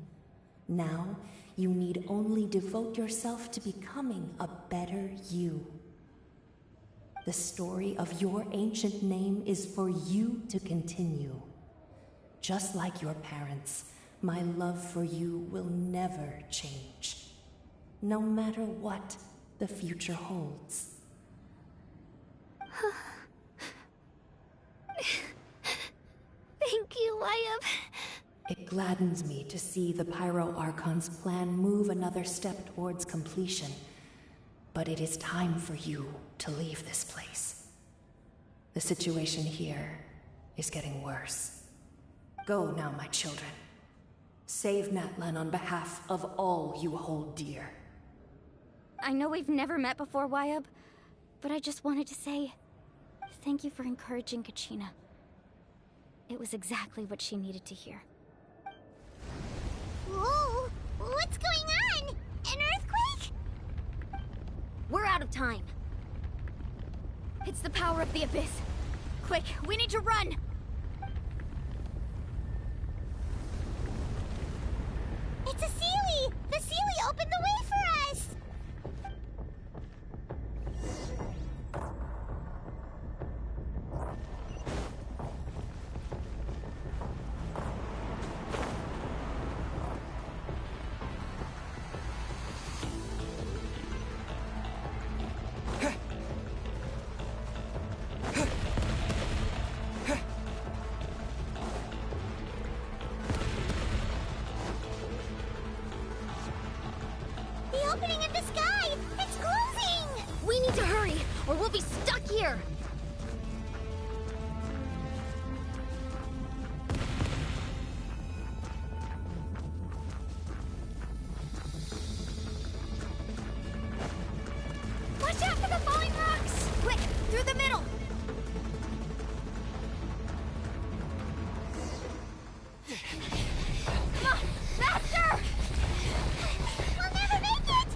Now, you need only devote yourself to becoming a better you. The story of your ancient name is for you to continue. Just like your parents, my love for you will never change, no matter what the future holds. Thank you, Wyatt. It gladdens me to see the Pyro Archon's plan move another step towards completion. But it is time for you to leave this place. The situation here is getting worse. Go now, my children. Save Natlan on behalf of all you hold dear. I know we've never met before, Wyatt, but I just wanted to say thank you for encouraging Kachina. It was exactly what she needed to hear. Whoa! What's going on? An earthquake? We're out of time. It's the power of the Abyss. Quick, we need to run! It's a Seelie! The Seelie opened the way for us! Or we'll be stuck here! Watch out for the falling rocks! Quick, through the middle! Come on, faster! We'll never make it!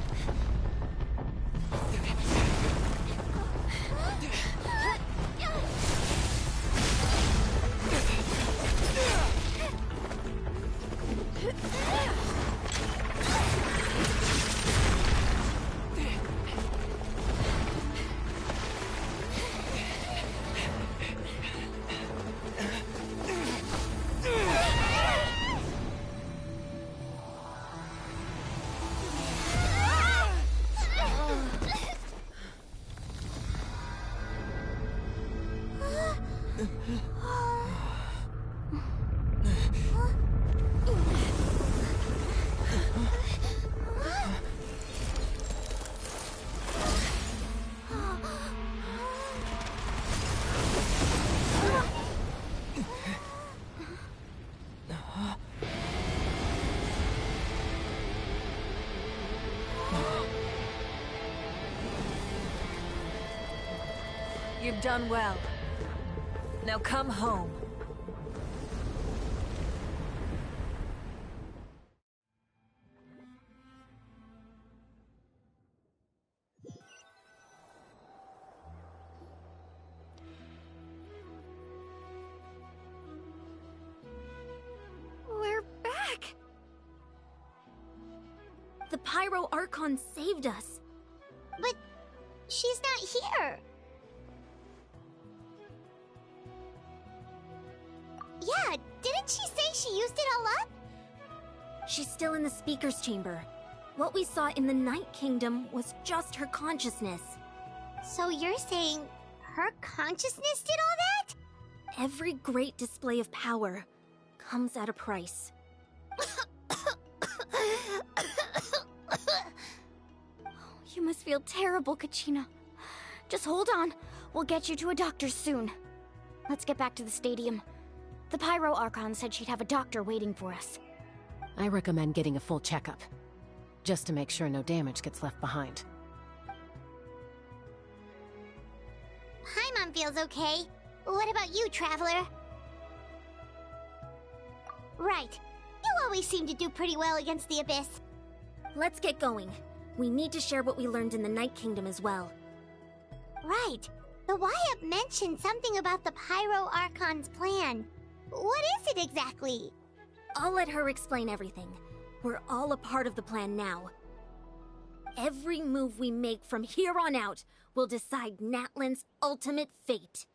You've done well. Now come home. We're back! The Pyro Archon saved us. But she's not here. Yeah, didn't she say she used it all up? She's still in the Speaker's Chamber. What we saw in the Night Kingdom was just her consciousness. So you're saying her consciousness did all that? Every great display of power comes at a price. You must feel terrible, Kachina. Just hold on. We'll get you to a doctor soon. Let's get back to the stadium. The Pyro Archon said she'd have a doctor waiting for us. I recommend getting a full checkup, just to make sure no damage gets left behind. Paimon feels okay. What about you, Traveler? Right. You always seem to do pretty well against the Abyss. Let's get going. We need to share what we learned in the Night Kingdom as well. Right. The Wyatt mentioned something about the Pyro Archon's plan. What is it exactly? I'll let her explain everything. We're all a part of the plan now. Every move we make from here on out will decide Natlan's ultimate fate.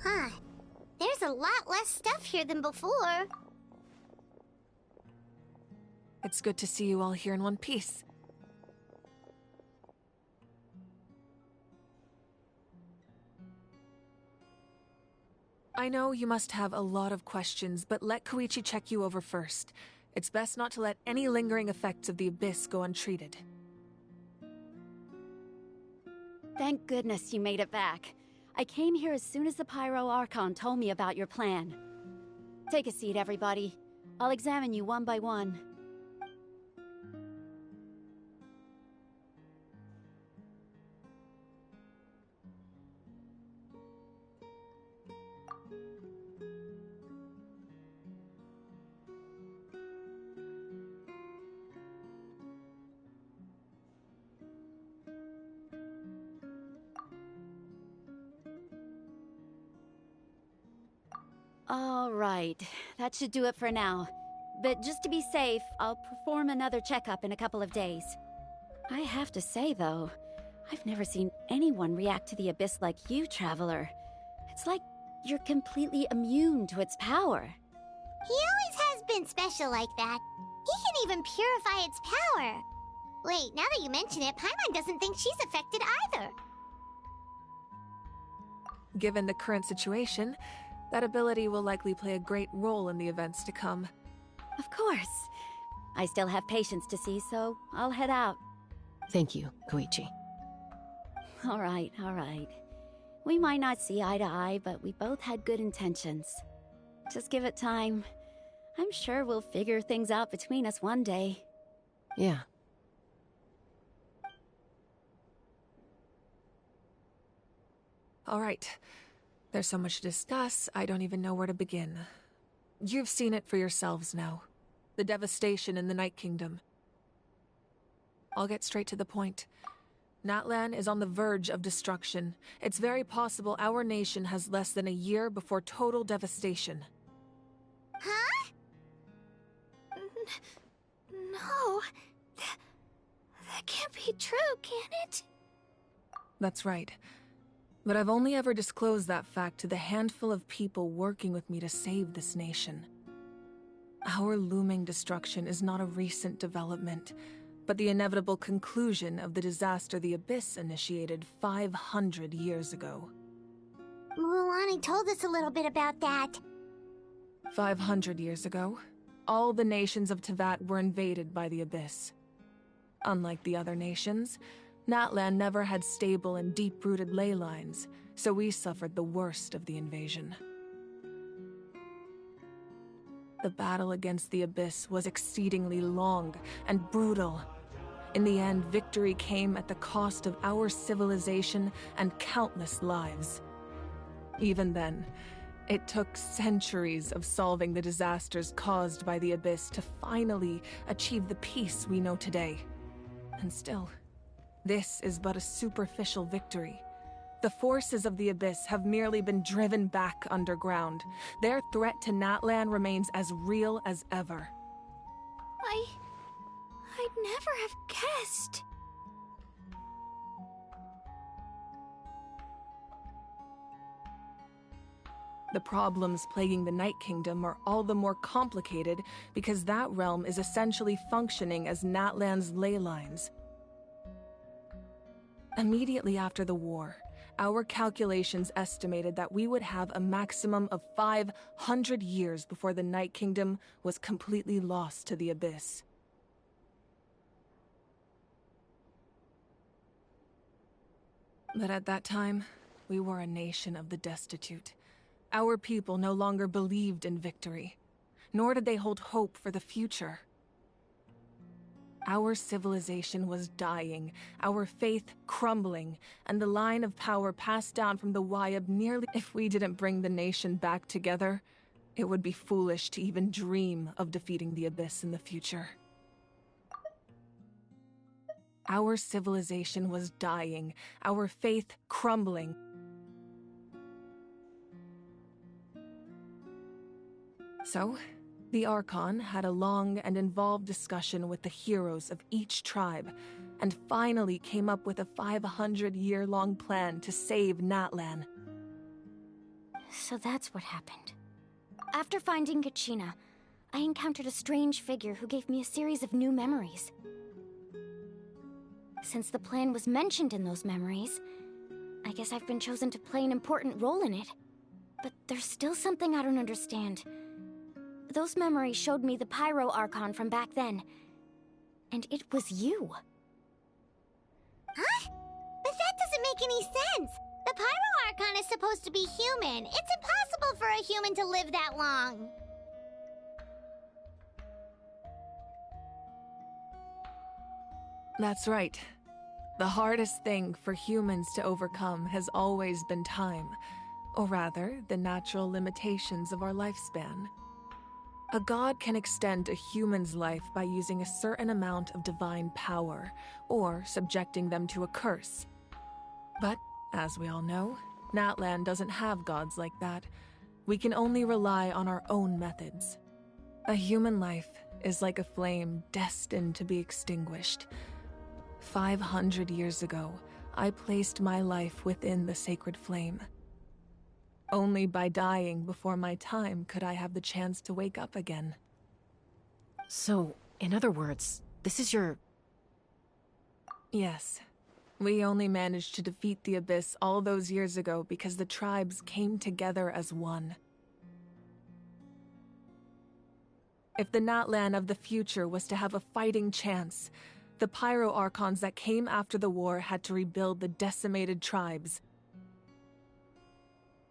Huh. There's a lot less stuff here than before. It's good to see you all here in one piece. I know you must have a lot of questions, but let Koichi check you over first. It's best not to let any lingering effects of the Abyss go untreated. Thank goodness you made it back. I came here as soon as the Pyro Archon told me about your plan. Take a seat, everybody. I'll examine you one by one. All right, that should do it for now. But just to be safe, I'll perform another checkup in a couple of days. I have to say, though, I've never seen anyone react to the Abyss like you, Traveler. It's like you're completely immune to its power. He always has been special like that. He can even purify its power. Wait, now that you mention it, Paimon doesn't think she's affected either. Given the current situation, that ability will likely play a great role in the events to come. Of course. I still have patients to see, so I'll head out. Thank you, Koichi. All right, all right. We might not see eye to eye, but we both had good intentions. Just give it time. I'm sure we'll figure things out between us one day. Yeah. All right. There's so much to discuss, I don't even know where to begin. You've seen it for yourselves now. The devastation in the Night Kingdom. I'll get straight to the point. Natlan is on the verge of destruction. It's very possible our nation has less than a year before total devastation. Huh? No. That can't be true, can it? That's right. But I've only ever disclosed that fact to the handful of people working with me to save this nation. Our looming destruction is not a recent development, but the inevitable conclusion of the disaster the Abyss initiated 500 years ago. Mualani told us a little bit about that. 500 years ago, all the nations of Teyvat were invaded by the Abyss. Unlike the other nations, Natlan never had stable and deep-rooted ley lines, so we suffered the worst of the invasion. The battle against the Abyss was exceedingly long and brutal. In the end, victory came at the cost of our civilization and countless lives. Even then, it took centuries of solving the disasters caused by the Abyss to finally achieve the peace we know today. And still, this is but a superficial victory. The forces of the Abyss have merely been driven back underground. Their threat to Natlan remains as real as ever. I'd never have guessed. The problems plaguing the Night Kingdom are all the more complicated because that realm is essentially functioning as Natlan's ley lines. Immediately after the war, our calculations estimated that we would have a maximum of 500 years before the Night Kingdom was completely lost to the Abyss. But at that time, we were a nation of the destitute. Our people no longer believed in victory, nor did they hold hope for the future. Our civilization was dying, our faith crumbling, and the line of power passed down from the Wyab nearly— If we didn't bring the nation back together, it would be foolish to even dream of defeating the Abyss in the future. Our civilization was dying, our faith crumbling. So, the Archon had a long and involved discussion with the heroes of each tribe, and finally came up with a 500-year-long plan to save Natlan. So that's what happened. After finding Kachina, I encountered a strange figure who gave me a series of new memories. Since the plan was mentioned in those memories, I guess I've been chosen to play an important role in it. But there's still something I don't understand. Those memories showed me the Pyro Archon from back then. And it was you. Huh? But that doesn't make any sense. The Pyro Archon is supposed to be human. It's impossible for a human to live that long. That's right. The hardest thing for humans to overcome has always been time, or rather, the natural limitations of our lifespan. A god can extend a human's life by using a certain amount of divine power, or subjecting them to a curse. But, as we all know, Natlan doesn't have gods like that. We can only rely on our own methods. A human life is like a flame destined to be extinguished. 500 years ago, I placed my life within the sacred flame. Only by dying before my time could I have the chance to wake up again. So, in other words, this is your... Yes. We only managed to defeat the Abyss all those years ago because the tribes came together as one. If the Natlan of the future was to have a fighting chance, the Pyro Archons that came after the war had to rebuild the decimated tribes.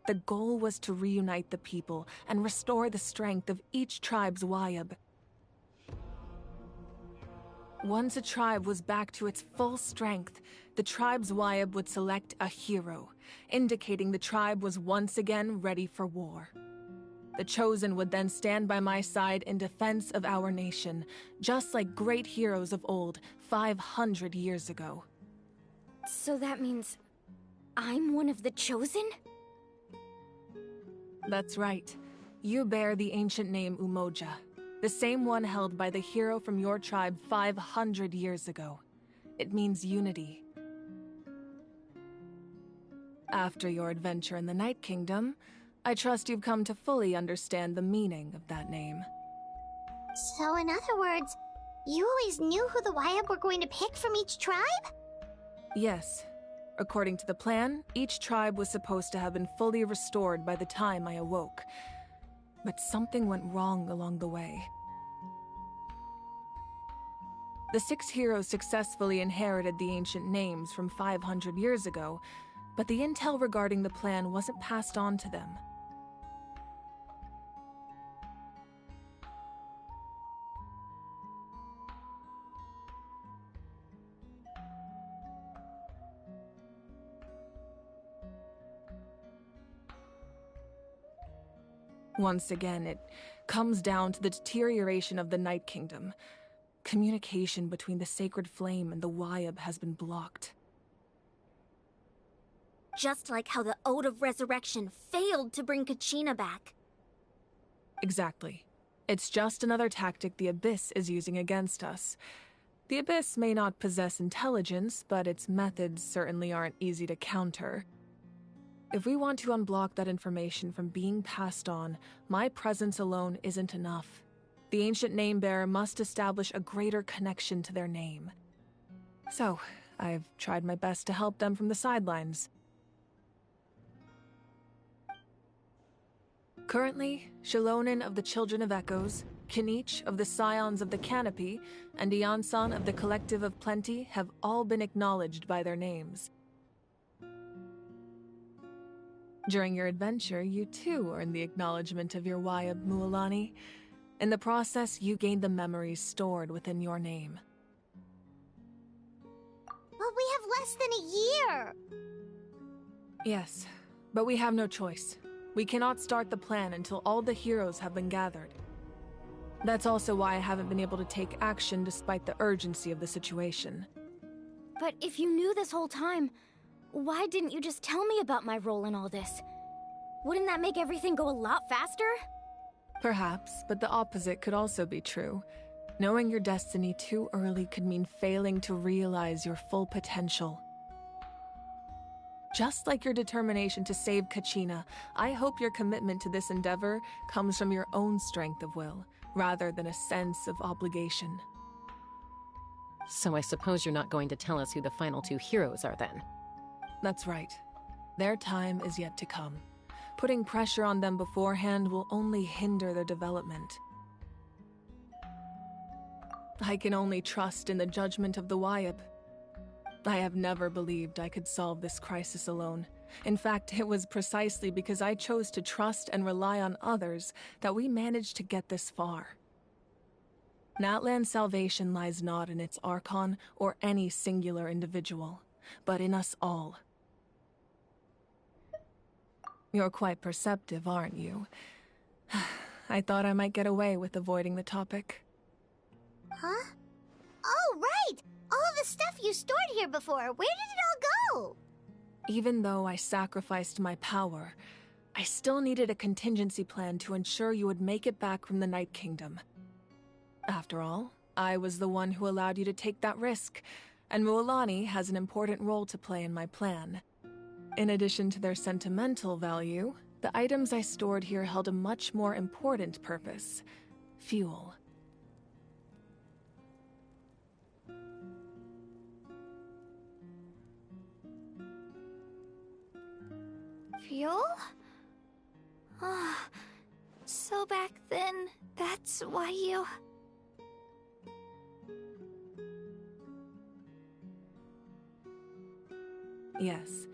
The goal was to reunite the people and restore the strength of each tribe's Wyab. Once a tribe was back to its full strength, the tribe's Wyab would select a hero, indicating the tribe was once again ready for war. The Chosen would then stand by my side in defense of our nation, just like great heroes of old 500 years ago. So that means I'm one of the Chosen? That's right. You bear the ancient name Umoja, the same one held by the hero from your tribe 500 years ago. It means unity. After your adventure in the Night Kingdom, I trust you've come to fully understand the meaning of that name. So in other words, you always knew who the Wyab were going to pick from each tribe? Yes. According to the plan, each tribe was supposed to have been fully restored by the time I awoke. But something went wrong along the way. The 6 heroes successfully inherited the ancient names from 500 years ago, but the intel regarding the plan wasn't passed on to them. Once again, it comes down to the deterioration of the Night Kingdom. Communication between the Sacred Flame and the Wyab has been blocked. Just like how the Ode of Resurrection failed to bring Kachina back. Exactly. It's just another tactic the Abyss is using against us. The Abyss may not possess intelligence, but its methods certainly aren't easy to counter. If we want to unblock that information from being passed on, my presence alone isn't enough. The ancient name-bearer must establish a greater connection to their name. So, I've tried my best to help them from the sidelines. Currently, Shilonen of the Children of Echoes, Kinich of the Scions of the Canopy, and Iansan of the Collective of Plenty have all been acknowledged by their names. During your adventure, you too earned the acknowledgement of your Wayab Mualani. In the process, you gained the memories stored within your name. But we have less than a year! Yes, but we have no choice. We cannot start the plan until all the heroes have been gathered. That's also why I haven't been able to take action despite the urgency of the situation. But if you knew this whole time, why didn't you just tell me about my role in all this? Wouldn't that make everything go a lot faster? Perhaps, but the opposite could also be true. Knowing your destiny too early could mean failing to realize your full potential. Just like your determination to save Kachina, I hope your commitment to this endeavor comes from your own strength of will, rather than a sense of obligation. So I suppose you're not going to tell us who the final two heroes are then? That's right. Their time is yet to come. Putting pressure on them beforehand will only hinder their development. I can only trust in the judgment of the Wayab. I have never believed I could solve this crisis alone. In fact, it was precisely because I chose to trust and rely on others that we managed to get this far. Natlan's salvation lies not in its Archon or any singular individual, but in us all. You're quite perceptive, aren't you? I thought I might get away with avoiding the topic. Huh? Oh, right! All of the stuff you stored here before, where did it all go? Even though I sacrificed my power, I still needed a contingency plan to ensure you would make it back from the Night Kingdom. After all, I was the one who allowed you to take that risk, and Mualani has an important role to play in my plan. In addition to their sentimental value, the items I stored here held a much more important purpose: fuel. Fuel? Ah, so back then, that's why you... Yes.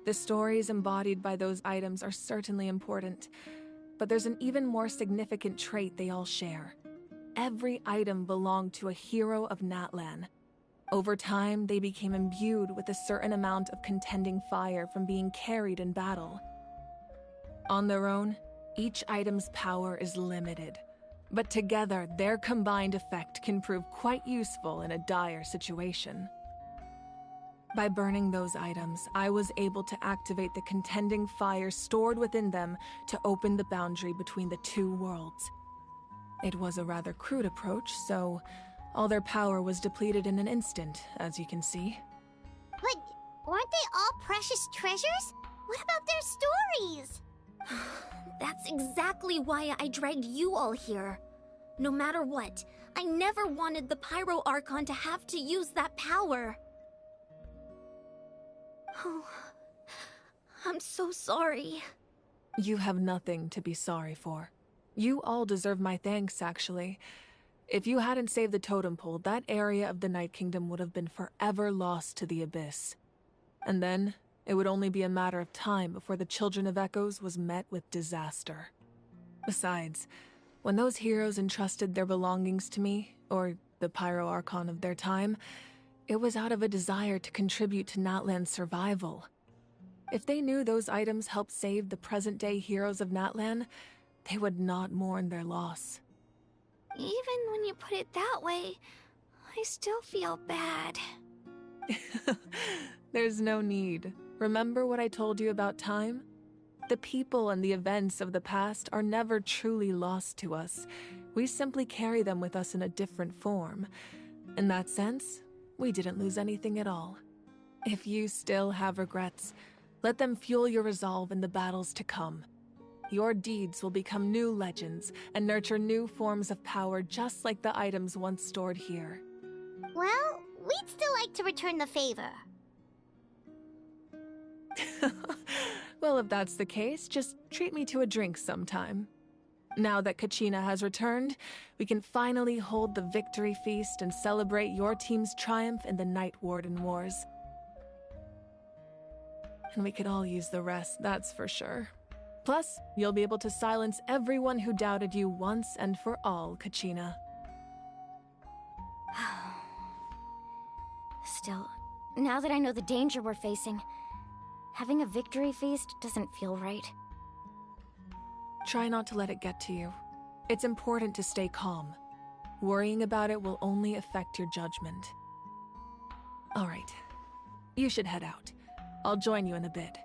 The stories embodied by those items are certainly important, but there's an even more significant trait they all share. Every item belonged to a hero of Natlan. Over time, they became imbued with a certain amount of contending fire from being carried in battle. On their own, each item's power is limited, but together, their combined effect can prove quite useful in a dire situation. By burning those items, I was able to activate the contending fire stored within them to open the boundary between the two worlds. It was a rather crude approach, so all their power was depleted in an instant, as you can see. But weren't they all precious treasures? What about their stories? That's exactly why I dragged you all here. No matter what, I never wanted the Pyro Archon to have to use that power. Oh, I'm so sorry. You have nothing to be sorry for. You all deserve my thanks, actually. If you hadn't saved the totem pole, that area of the Night Kingdom would have been forever lost to the Abyss. And then, it would only be a matter of time before the Children of Echoes was met with disaster. Besides, when those heroes entrusted their belongings to me, or the Pyro Archon of their time, it was out of a desire to contribute to Natlan's survival. If they knew those items helped save the present-day heroes of Natlan, they would not mourn their loss. Even when you put it that way, I still feel bad. There's no need. Remember what I told you about time? The people and the events of the past are never truly lost to us. We simply carry them with us in a different form. In that sense, we didn't lose anything at all. If you still have regrets, let them fuel your resolve in the battles to come. Your deeds will become new legends and nurture new forms of power just like the items once stored here. Well, we'd still like to return the favor. Well, if that's the case, just treat me to a drink sometime. Now that Kachina has returned, we can finally hold the victory feast and celebrate your team's triumph in the Night Warden Wars. And we could all use the rest, that's for sure. Plus, you'll be able to silence everyone who doubted you once and for all, Kachina. Still, now that I know the danger we're facing, having a victory feast doesn't feel right. Try not to let it get to you. It's important to stay calm. Worrying about it will only affect your judgment. All right. You should head out. I'll join you in a bit.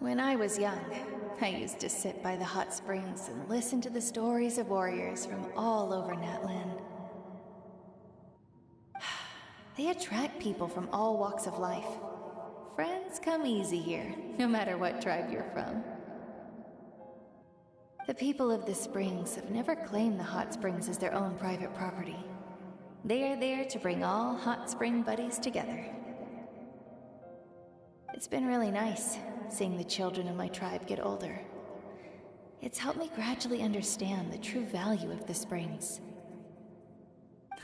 When I was young, I used to sit by the hot springs and listen to the stories of warriors from all over Natlan. They attract people from all walks of life. Friends come easy here, no matter what tribe you're from. The people of the springs have never claimed the hot springs as their own private property. They are there to bring all hot spring buddies together. It's been really nice, seeing the children of my tribe get older. It's helped me gradually understand the true value of the springs.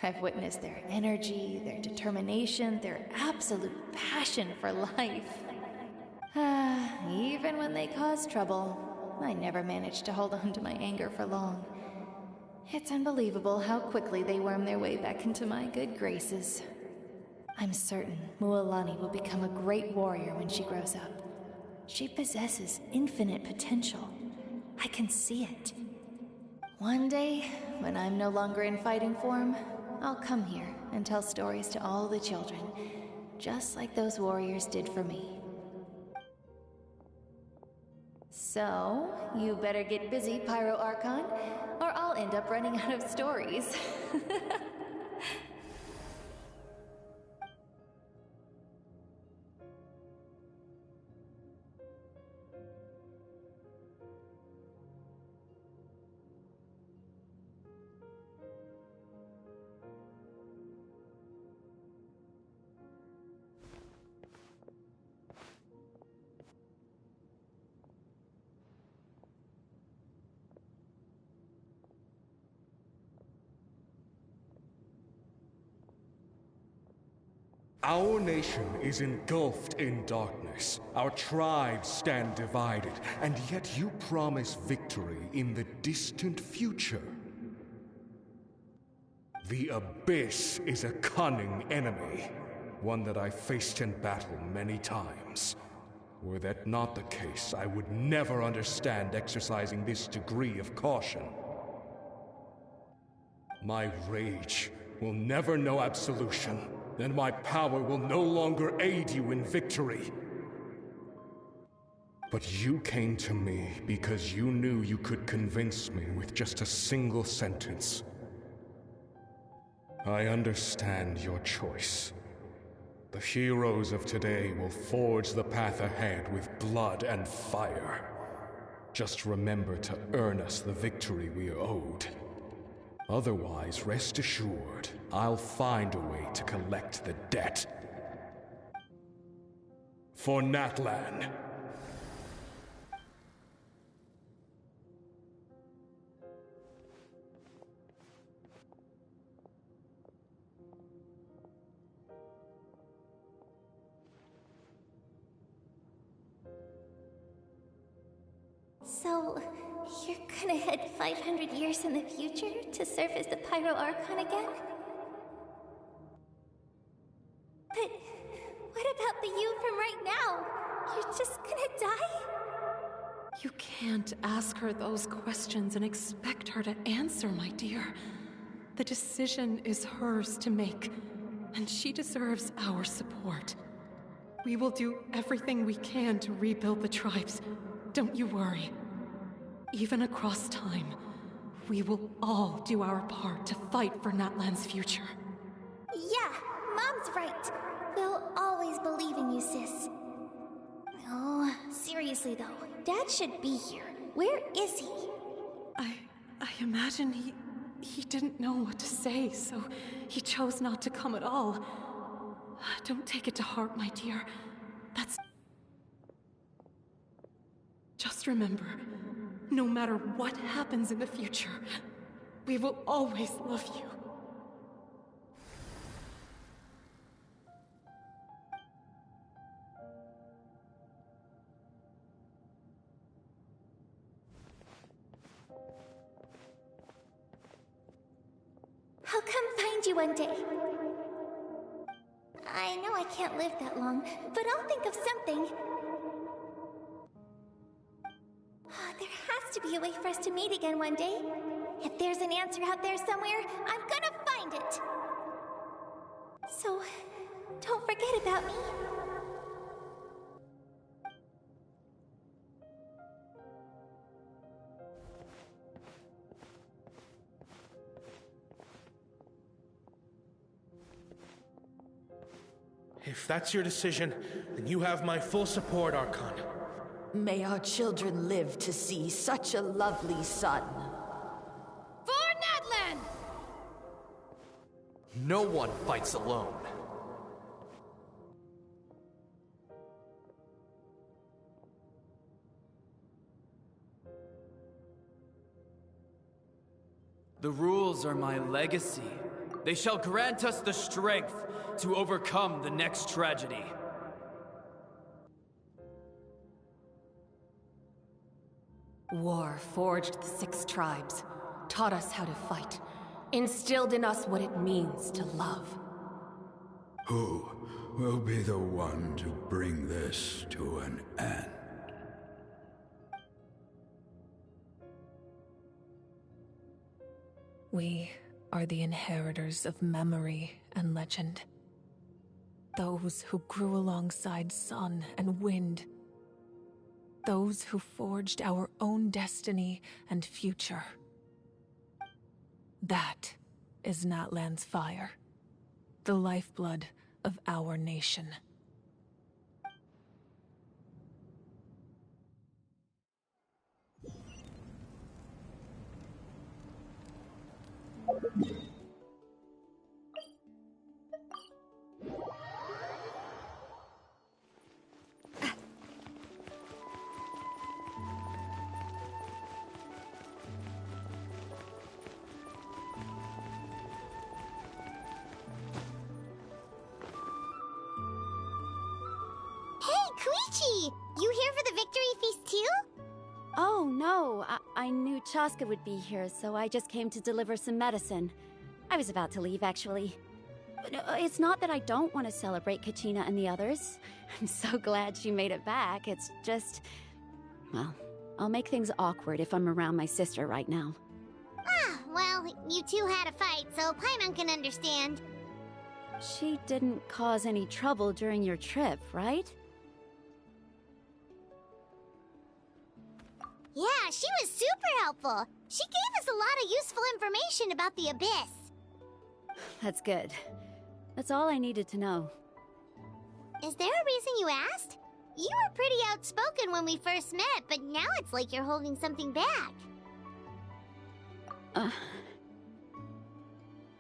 I've witnessed their energy, their determination, their absolute passion for life. Even when they cause trouble, I never managed to hold on to my anger for long. It's unbelievable how quickly they worm their way back into my good graces. I'm certain Mualani will become a great warrior when she grows up. She possesses infinite potential. I can see it. One day, when I'm no longer in fighting form, I'll come here and tell stories to all the children, just like those warriors did for me. So, you better get busy, Pyro Archon, or I'll end up running out of stories. Our nation is engulfed in darkness. Our tribes stand divided, and yet you promise victory in the distant future. The Abyss is a cunning enemy, one that I faced in battle many times. Were that not the case, I would never understand exercising this degree of caution. My rage will never know absolution, and my power will no longer aid you in victory. But you came to me because you knew you could convince me with just a single sentence. I understand your choice. The heroes of today will forge the path ahead with blood and fire. Just remember to earn us the victory we are owed. Otherwise, rest assured, I'll find a way to collect the debt. For Natlan. So, you're gonna head 500 years in the future to serve as the Pyro Archon again? But what about the you from right now? You're just gonna die? You can't ask her those questions and expect her to answer, my dear. The decision is hers to make, and she deserves our support. We will do everything we can to rebuild the tribes. Don't you worry. Even across time, we will all do our part to fight for Natlan's future. Yeah, Mom's right. We'll always believe in you, sis. Oh, seriously though, Dad should be here. Where is he? I imagine he didn't know what to say, so he chose not to come at all. Don't take it to heart, my dear. Just remember, no matter what happens in the future, we will always love you. I'll come find you one day. I know I can't live that long, but I'll think of something. There has to be a way for us to meet again one day. If there's an answer out there somewhere, I'm gonna find it. So, don't forget about me. If that's your decision, then you have my full support, Archon. May our children live to see such a lovely son. For Natlan! No one fights alone. The rules are my legacy. They shall grant us the strength to overcome the next tragedy. War forged the 6 tribes, taught us how to fight, instilled in us what it means to love. Who will be the one to bring this to an end? We are the inheritors of memory and legend. Those who grew alongside sun and wind. Those who forged our own destiny and future. That is Natlan's fire, the lifeblood of our nation. You here for the victory feast too? Oh, no. I knew Chaska would be here, so I just came to deliver some medicine. I was about to leave, actually. But it's not that I don't want to celebrate Kachina and the others. I'm so glad she made it back. It's just... well, I'll make things awkward if I'm around my sister right now. Ah, well, you two had a fight, so Paimon can understand. She didn't cause any trouble during your trip, right? Yeah, she was super helpful. She gave us a lot of useful information about the Abyss. That's good. That's all I needed to know. Is there a reason you asked? You were pretty outspoken when we first met, but now it's like you're holding something back.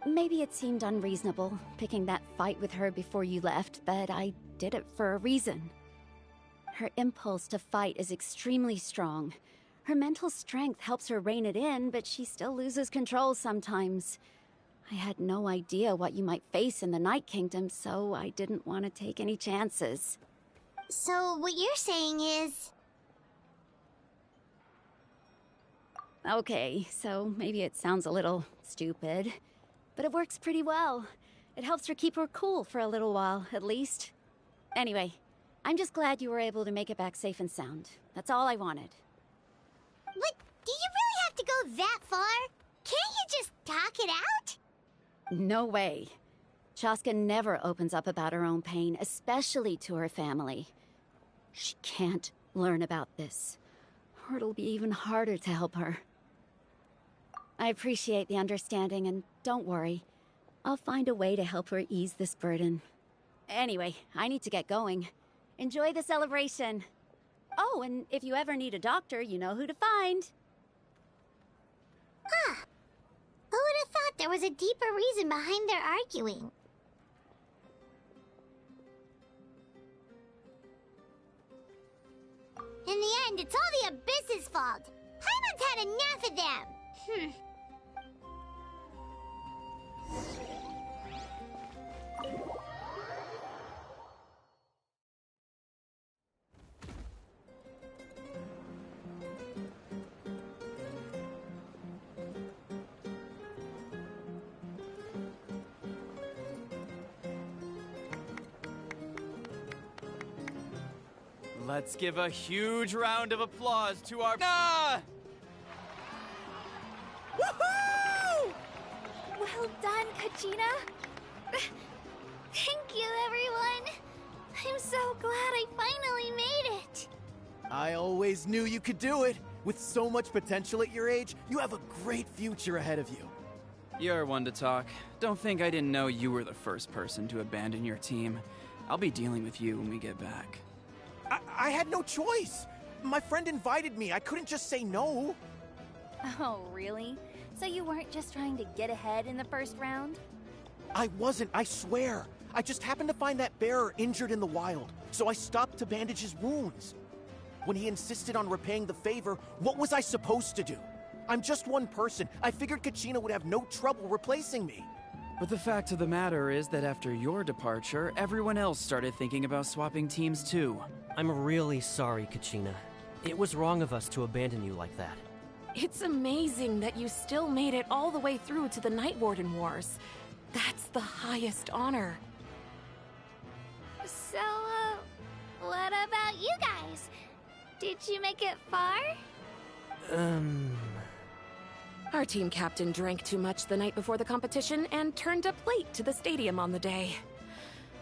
Maybe it seemed unreasonable, picking that fight with her before you left, but I did it for a reason. Her impulse to fight is extremely strong. Her mental strength helps her rein it in, but she still loses control sometimes. I had no idea what you might face in the Night Kingdom, so I didn't want to take any chances. So what you're saying is... Okay, so maybe it sounds a little stupid, but it works pretty well. It helps her keep her cool for a little while, at least. Anyway, I'm just glad you were able to make it back safe and sound. That's all I wanted. But do you really have to go that far? Can't you just talk it out? No way. Chaska never opens up about her own pain, especially to her family. She can't learn about this, or it'll be even harder to help her. I appreciate the understanding, and don't worry. I'll find a way to help her ease this burden. Anyway, I need to get going. Enjoy the celebration. Oh, and if you ever need a doctor, you know who to find. Huh. Who would have thought there was a deeper reason behind their arguing? In the end, it's all the Abyss's fault. Paimon's had enough of them. Let's give a huge round of applause to our... Woohoo! Well done, Kachina. Thank you, everyone. I'm so glad I finally made it. I always knew you could do it. With so much potential at your age, you have a great future ahead of you. You're one to talk. Don't think I didn't know you were the first person to abandon your team. I'll be dealing with you when we get back. I had no choice. My friend invited me. I couldn't just say no. Oh, really? So you weren't just trying to get ahead in the first round? I wasn't, I swear. I just happened to find that bearer injured in the wild, so I stopped to bandage his wounds. When he insisted on repaying the favor, what was I supposed to do? I'm just one person. I figured Kachina would have no trouble replacing me. But the fact of the matter is that after your departure, everyone else started thinking about swapping teams too. I'm really sorry, Kachina. It was wrong of us to abandon you like that. It's amazing that you still made it all the way through to the Night Warden Wars. That's the highest honor. So, what about you guys? Did you make it far? Our team captain drank too much the night before the competition and turned up late to the stadium on the day.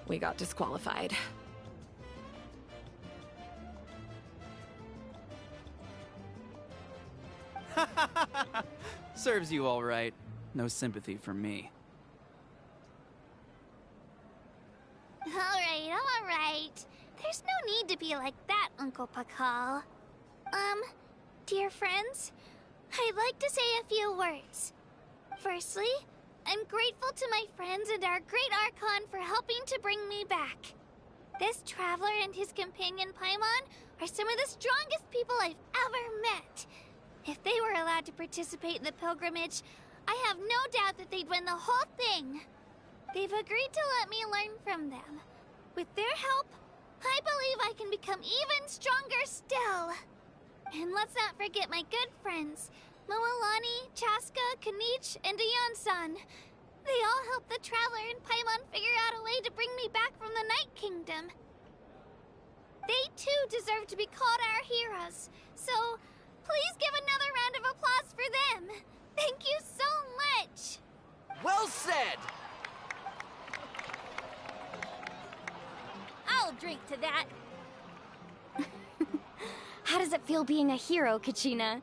We got disqualified. Serves you all right. No sympathy from me. Alright. There's no need to be like that, Uncle Pakal. Dear friends, I'd like to say a few words. Firstly, I'm grateful to my friends and our great Archon for helping to bring me back. This traveler and his companion Paimon are some of the strongest people I've ever met. If they were allowed to participate in the pilgrimage, I have no doubt that they'd win the whole thing. They've agreed to let me learn from them. With their help, I believe I can become even stronger still. And let's not forget my good friends, Moalani, Chaska, Kanich, and Aeon-san. They all helped the Traveler and Paimon figure out a way to bring me back from the Night Kingdom. They too deserve to be called our heroes, so please give another round of applause for them. Thank you so much. Well said! I'll drink to that. How does it feel being a hero, Kachina?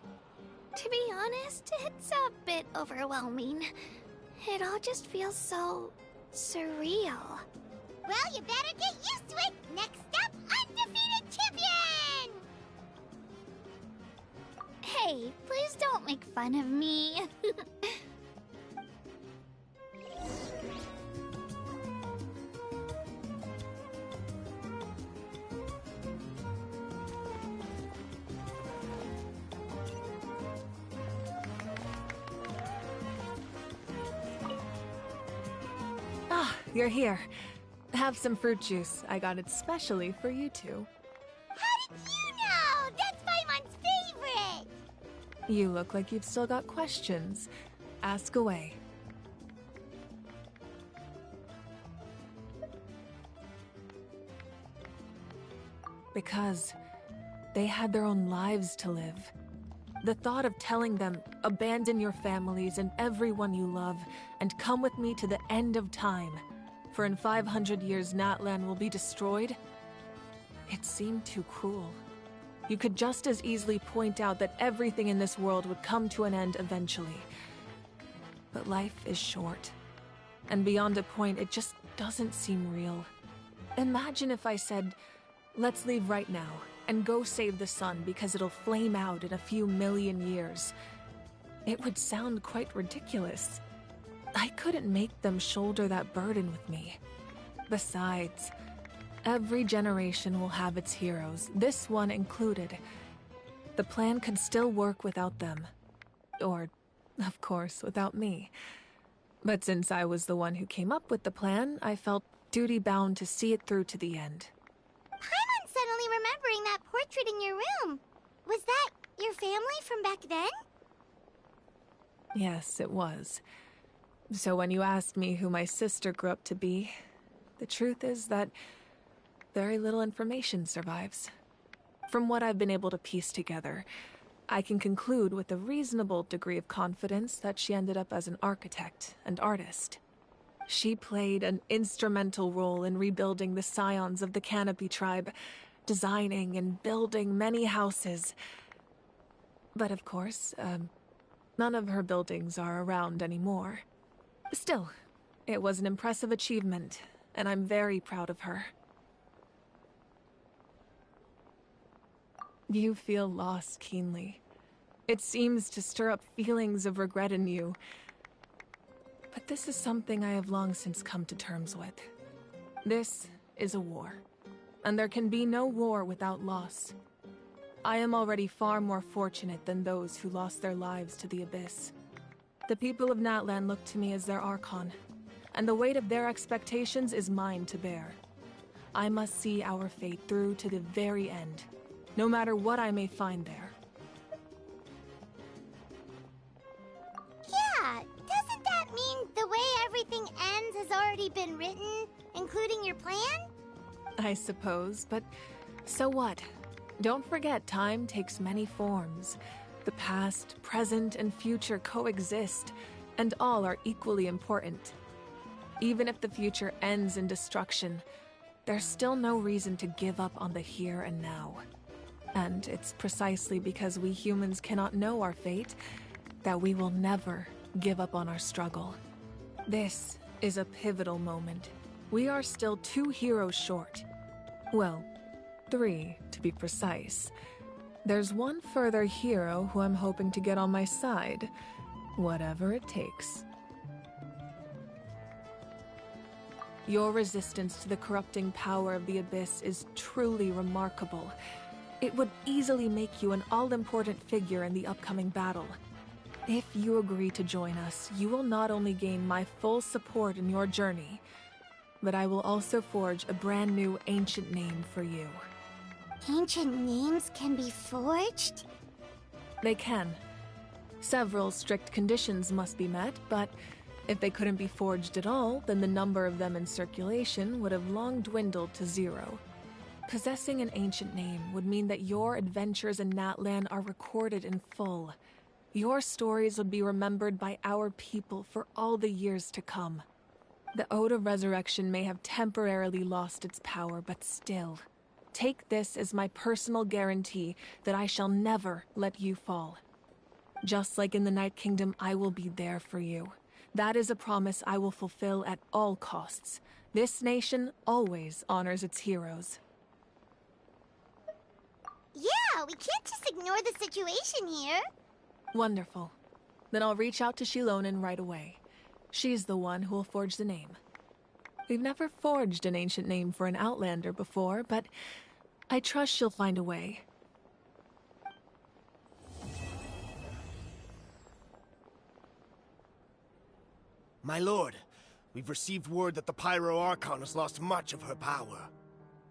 To be honest, it's a bit overwhelming. It all just feels so surreal. Well, you better get used to it. Next up, undefeated champion! Hey, please don't make fun of me. Ah, you're here. Have some fruit juice. I got it specially for you two. How did you know? That's Paimon's favorite! You look like you've still got questions. Ask away. Because they had their own lives to live. The thought of telling them, abandon your families and everyone you love, and come with me to the end of time, for in 500 years Natlan will be destroyed, it seemed too cruel. You could just as easily point out that everything in this world would come to an end eventually. But life is short, and beyond a point it just doesn't seem real. Imagine if I said, let's leave right now and go save the sun because it'll flame out in a few million years. It would sound quite ridiculous. I couldn't make them shoulder that burden with me. Besides, every generation will have its heroes, this one included. The plan could still work without them. Or, of course, without me. But since I was the one who came up with the plan, I felt duty-bound to see it through to the end. Paimon's suddenly remembering that portrait in your room. Was that your family from back then? Yes, it was. So when you asked me who my sister grew up to be, the truth is that very little information survives. From what I've been able to piece together, I can conclude with a reasonable degree of confidence that she ended up as an architect and artist. She played an instrumental role in rebuilding the scions of the Canopy tribe, designing and building many houses. But of course, none of her buildings are around anymore. Still, it was an impressive achievement, and I'm very proud of her. You feel loss keenly. It seems to stir up feelings of regret in you. But this is something I have long since come to terms with. This is a war, and there can be no war without loss. I am already far more fortunate than those who lost their lives to the Abyss. The people of Natlan look to me as their Archon, and the weight of their expectations is mine to bear. I must see our fate through to the very end, no matter what I may find there. Yeah, doesn't that mean the way everything ends has already been written, including your plan? I suppose, but so what? Don't forget, time takes many forms. The past, present, and future coexist, and all are equally important. Even if the future ends in destruction, there's still no reason to give up on the here and now. And it's precisely because we humans cannot know our fate that we will never give up on our struggle. This is a pivotal moment. We are still 2 heroes short. Well, 3 to be precise. There's one further hero who I'm hoping to get on my side, whatever it takes. Your resistance to the corrupting power of the Abyss is truly remarkable. It would easily make you an all-important figure in the upcoming battle. If you agree to join us, you will not only gain my full support in your journey, but I will also forge a brand new ancient name for you. Ancient names can be forged? They can. Several strict conditions must be met, but if they couldn't be forged at all, then the number of them in circulation would have long dwindled to 0. Possessing an ancient name would mean that your adventures in Natlan are recorded in full. Your stories would be remembered by our people for all the years to come. The Ode of Resurrection may have temporarily lost its power, but still, take this as my personal guarantee that I shall never let you fall. Just like in the Night Kingdom, I will be there for you. That is a promise I will fulfill at all costs. This nation always honors its heroes. Yeah, we can't just ignore the situation here. Wonderful. Then I'll reach out to Shilonen right away. She's the one who will forge the name. We've never forged an ancient name for an Outlander before, but I trust she'll find a way. My lord, we've received word that the Pyro Archon has lost much of her power.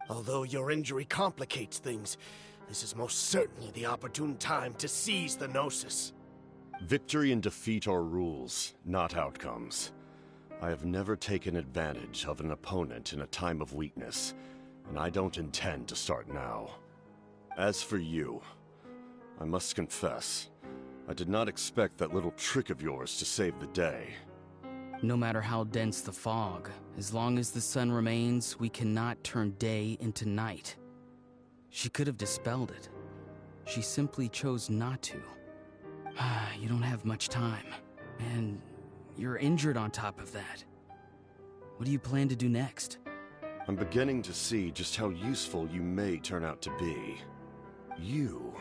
Although your injury complicates things, this is most certainly the opportune time to seize the Gnosis. Victory and defeat are rules, not outcomes. I have never taken advantage of an opponent in a time of weakness, and I don't intend to start now. As for you, I must confess, I did not expect that little trick of yours to save the day. No matter how dense the fog, as long as the sun remains, we cannot turn day into night. She could have dispelled it. She simply chose not to. You don't have much time, and you're injured on top of that. What do you plan to do next? I'm beginning to see just how useful you may turn out to be. You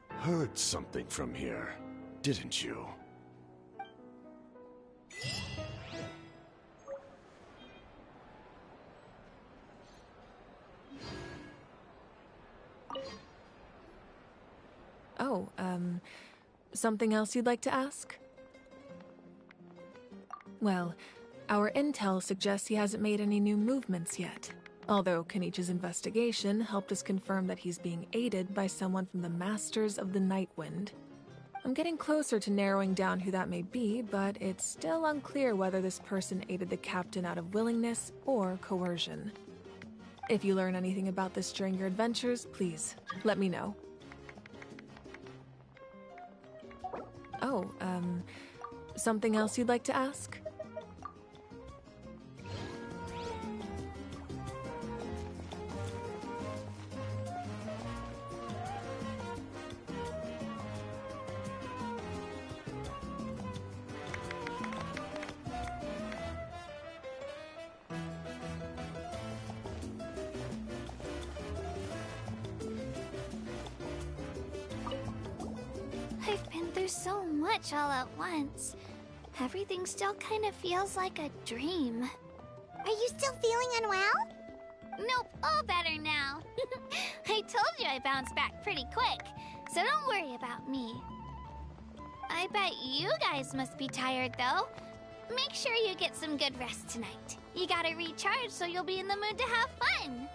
heard something from here, didn't you? Oh, something else you'd like to ask? Well, our intel suggests he hasn't made any new movements yet, although Kenichi's investigation helped us confirm that he's being aided by someone from the Masters of the Nightwind. I'm getting closer to narrowing down who that may be, but it's still unclear whether this person aided the captain out of willingness or coercion. If you learn anything about this during your adventures, please, let me know. Oh, something else you'd like to ask? I've been through so much all at once. Everything still kind of feels like a dream. Are you still feeling unwell? Nope, all better now. I told you I bounced back pretty quick, so don't worry about me. I bet you guys must be tired though. Make sure you get some good rest tonight. You gotta recharge so you'll be in the mood to have fun.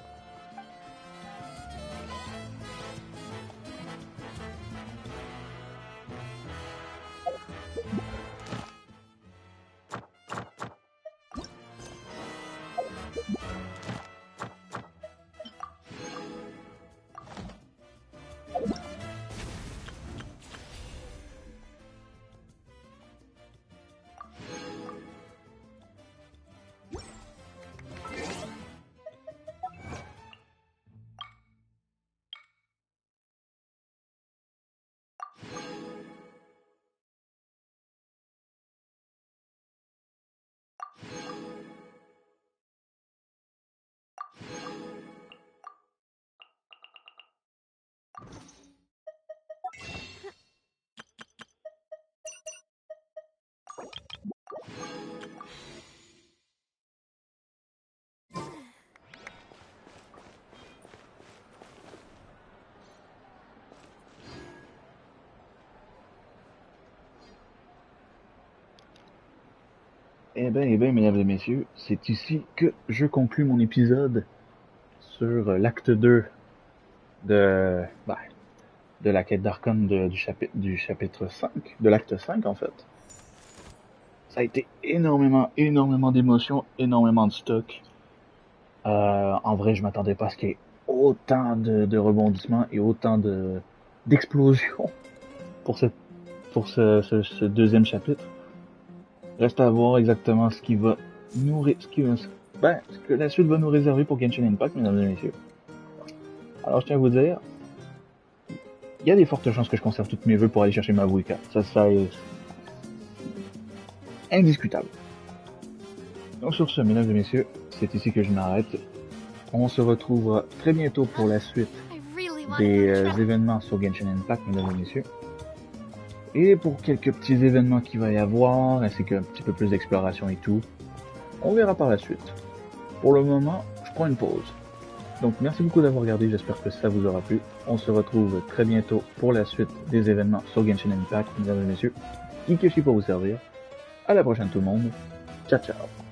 Eh ben, mesdames et messieurs, c'est ici que je conclus mon épisode sur l'acte 2 de la quête d'Archon du chapitre 5, de l'acte 5 en fait. Ça a été énormément d'émotions, énormément de stock. En vrai, je m'attendais pas à ce qu'il y ait autant de rebondissements et autant d'explosions pour ce deuxième chapitre. Reste à voir exactement ce que la suite va nous réserver pour Genshin Impact, mesdames et messieurs. Alors je tiens à vous dire, il y a des fortes chances que je conserve toutes mes vœux pour aller chercher ma Wicca. Ça est indiscutable. Donc sur ce, mesdames et messieurs, c'est ici que je m'arrête. On se retrouvera très bientôt pour la suite des événements sur Genshin Impact, mesdames et messieurs. Et pour quelques petits événements qu'il va y avoir, ainsi qu'un petit peu plus d'exploration et tout, on verra par la suite. Pour le moment, je prends une pause. Donc merci beaucoup d'avoir regardé, j'espère que ça vous aura plu. On se retrouve très bientôt pour la suite des événements sur Genshin Impact, mesdames et messieurs. GeekYoshii pour vous servir. À la prochaine tout le monde. Ciao ciao.